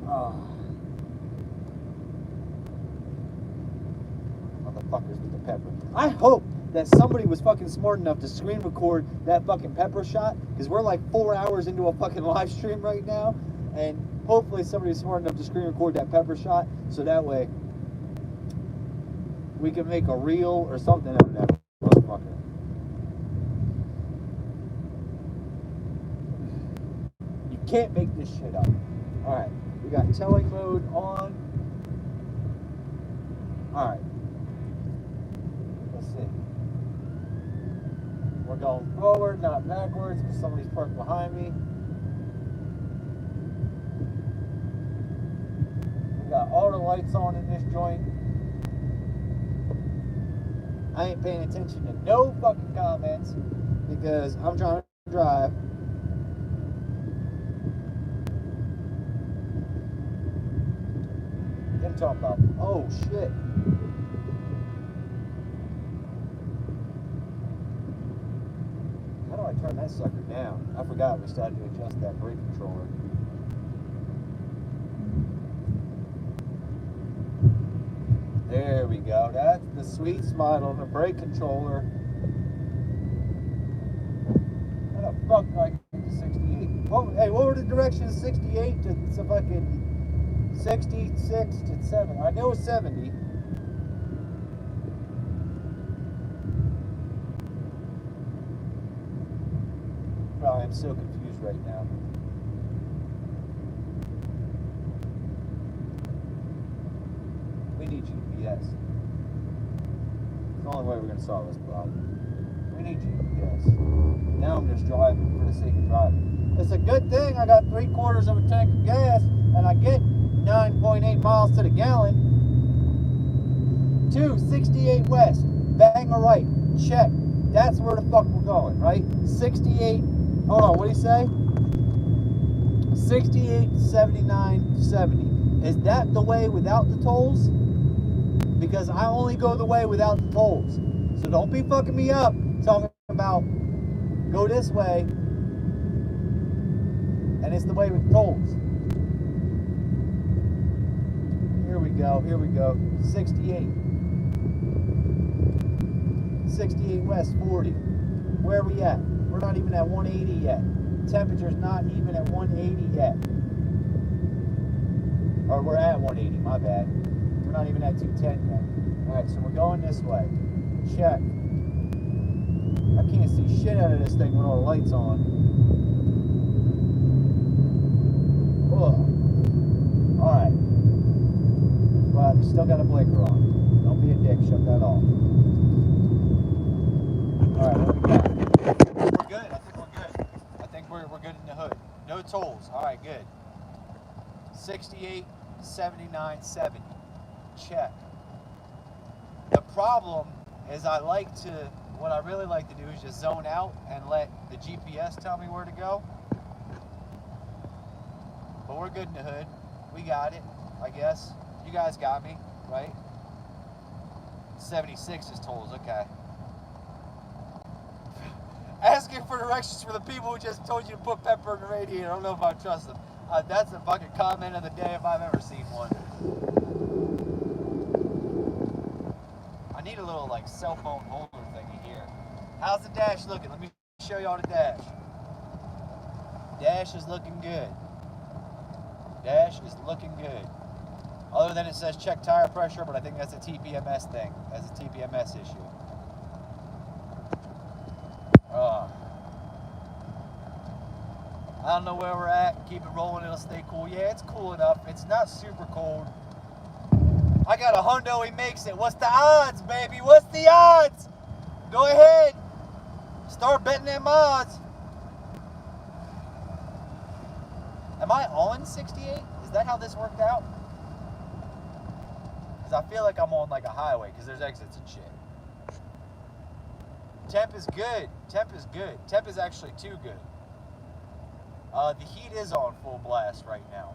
Oh. Motherfuckers with the pepper. I hope that somebody was fucking smart enough to screen record that fucking pepper shot, because we're like 4 hours into a fucking live stream right now, and hopefully somebody was smart enough to screen record that pepper shot, so that way we can make a reel or something out of that motherfucker. You can't make this shit up. Alright, we got towing mode on. Alright. Let's see. We're going forward, not backwards, because somebody's parked behind me. We got all the lights on in this joint. I ain't paying attention to no fucking comments because I'm trying to drive. Them talking about, oh shit. How do I turn that sucker down? I forgot we started to adjust that brake controller. There we go. That's the sweet spot on the brake controller. How the fuck do I get to 68? Hey, what were the directions? 68 to fucking 66 to 7. I know 70. Oh, I'm so confused right now. We need GPS. It's the only way we're going to solve this problem. We need GPS. Now I'm just driving for the sake of driving. It's a good thing I got 3/4 of a tank of gas and I get 9.8 miles to the gallon. 268 west, bang or right, check. That's where the fuck we're going, right? 68, hold on, what do you say? 68, 79, 70. Is that the way without the tolls? Because I only go the way without the tolls. So don't be fucking me up talking about go this way and it's the way with tolls. Here we go, here we go. 68. 68 west, 40. Where are we at? We're not even at 180 yet. Temperature's not even at 180 yet. Or we're at 180, my bad. We're not even at 210 yet. Alright, so we're going this way. Check. I can't see shit out of this thing with all the lights on. Ugh. Alright. But we still got a blinker on. Don't be a dick, shut that off. Alright, what we got? We're good. I think we're good. I think we're good in the hood. No tolls. Alright, good. 68, 79, 70. Check. The problem is what I really like to do is just zone out and let the GPS tell me where to go. But we're good in the hood. We got it, I guess. You guys got me, right? 76 is tolls, okay. Asking for directions for the people who just told you to put pepper in the radiator. I don't know if I trust them. That's a fucking comment of the day if I've ever seen one. I need a little like cell phone holder thingy here. How's the dash looking? Let me show y'all the dash. Dash is looking good. Dash is looking good. Other than it says check tire pressure, but I think that's a TPMS thing. That's a TPMS issue. I I don't know where we're at. Keep it rolling, it'll stay cool. Yeah, it's cool enough. It's not super cold. I got a hundo, he makes it. What's the odds, baby? What's the odds? Go ahead. Start betting them odds. Am I on 68? Is that how this worked out? Because I feel like I'm on like a highway because there's exits and shit. Temp is good. Temp is good. Temp is actually too good. The heat is on full blast right now.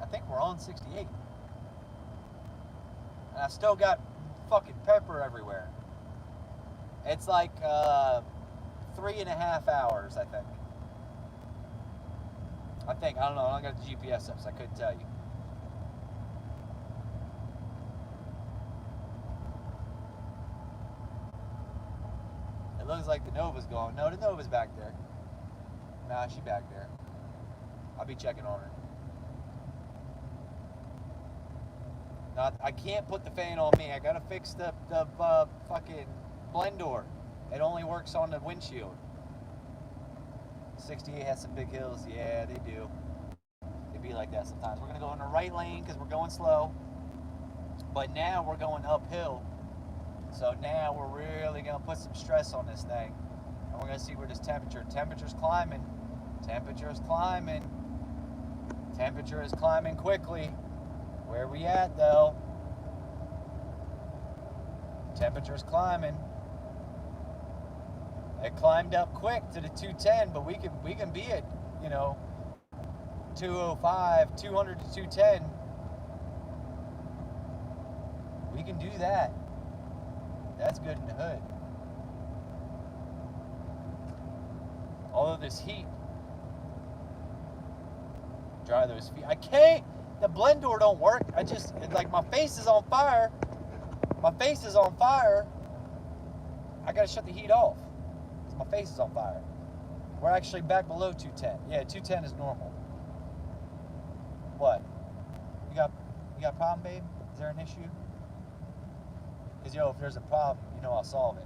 I think we're on 68. And I still got fucking pepper everywhere. It's like 3.5 hours, I think. I don't know, I don't got the GPS up, so I couldn't tell you. It looks like the Nova's gone. No, the Nova's back there. Nah, she back there. I'll be checking on her. No, I can't put the fan on me. I gotta fix the fucking blend door. It only works on the windshield. 68 has some big hills. Yeah, they do. They be like that sometimes. We're gonna go in the right lane because we're going slow. But now we're going uphill. So now we're really gonna put some stress on this thing. And we're gonna see where this temperature's climbing. Temperature's climbing. Temperature is climbing quickly. Where are we at though? Temperature's climbing. It climbed up quick to the 210, but we can be at, 205, 200 to 210. We can do that. That's good in the hood. Although this heat, dry those feet. I can't. The blend door don't work. It's like my face is on fire. My face is on fire. I gotta shut the heat off. My face is on fire. We're actually back below 210. Yeah, 210 is normal. What? You got a problem, babe? Is there an issue? Because, if there's a problem, I'll solve it.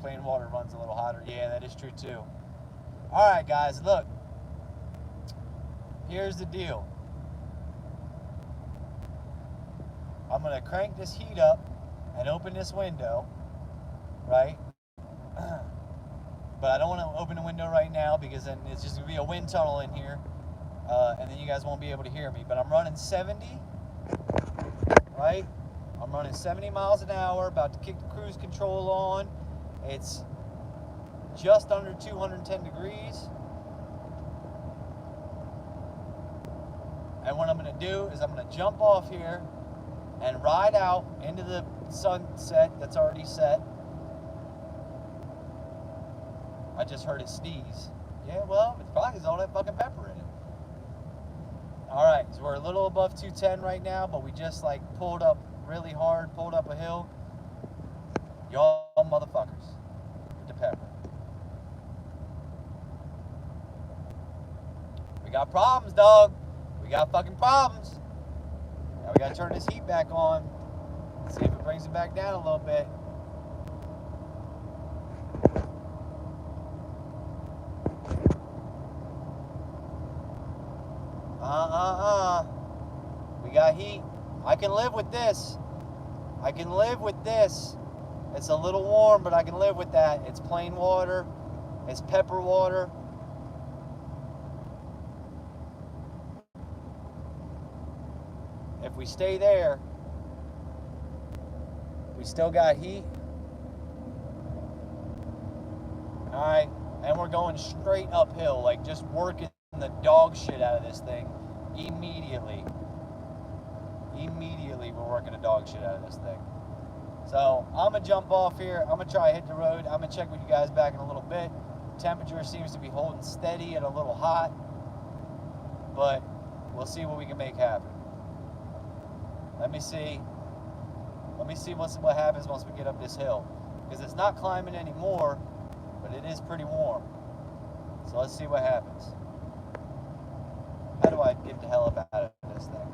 Plain water runs a little hotter. Yeah, that is true, too. All right, guys, look. Here's the deal. I'm going to crank this heat up and open this window, right? But I don't want to open the window right now because then it's just going to be a wind tunnel in here. And then you guys won't be able to hear me. But I'm running 70, right? I'm running 70 miles an hour, about to kick the cruise control on. It's just under 210 degrees. And what I'm going to do is I'm going to jump off here and ride out into the sunset that's already set. I just heard it sneeze. Yeah, well, it's probably all that fucking pepper in it. Alright, so we're a little above 210 right now, but we just pulled up really hard, pulled up a hill. Y'all motherfuckers with the pepper. We got problems, dog. We got fucking problems. Now we gotta turn this heat back on. See if it brings it back down a little bit. We got heat. I can live with this. I can live with this. It's a little warm, but I can live with that. It's plain water. It's pepper water. If we stay there, we still got heat. Alright, and we're going straight uphill, just working the dog shit out of this thing immediately. Immediately we're working the dog shit out of this thing. So I'm gonna jump off here. I'm gonna try to hit the road. I'm gonna check with you guys back in a little bit. Temperature seems to be holding steady and a little hot, but we'll see what we can make happen. Let me see what happens once we get up this hill, because it's not climbing anymore, but it is pretty warm. So let's see what happens. How do I get the hell up out of this thing?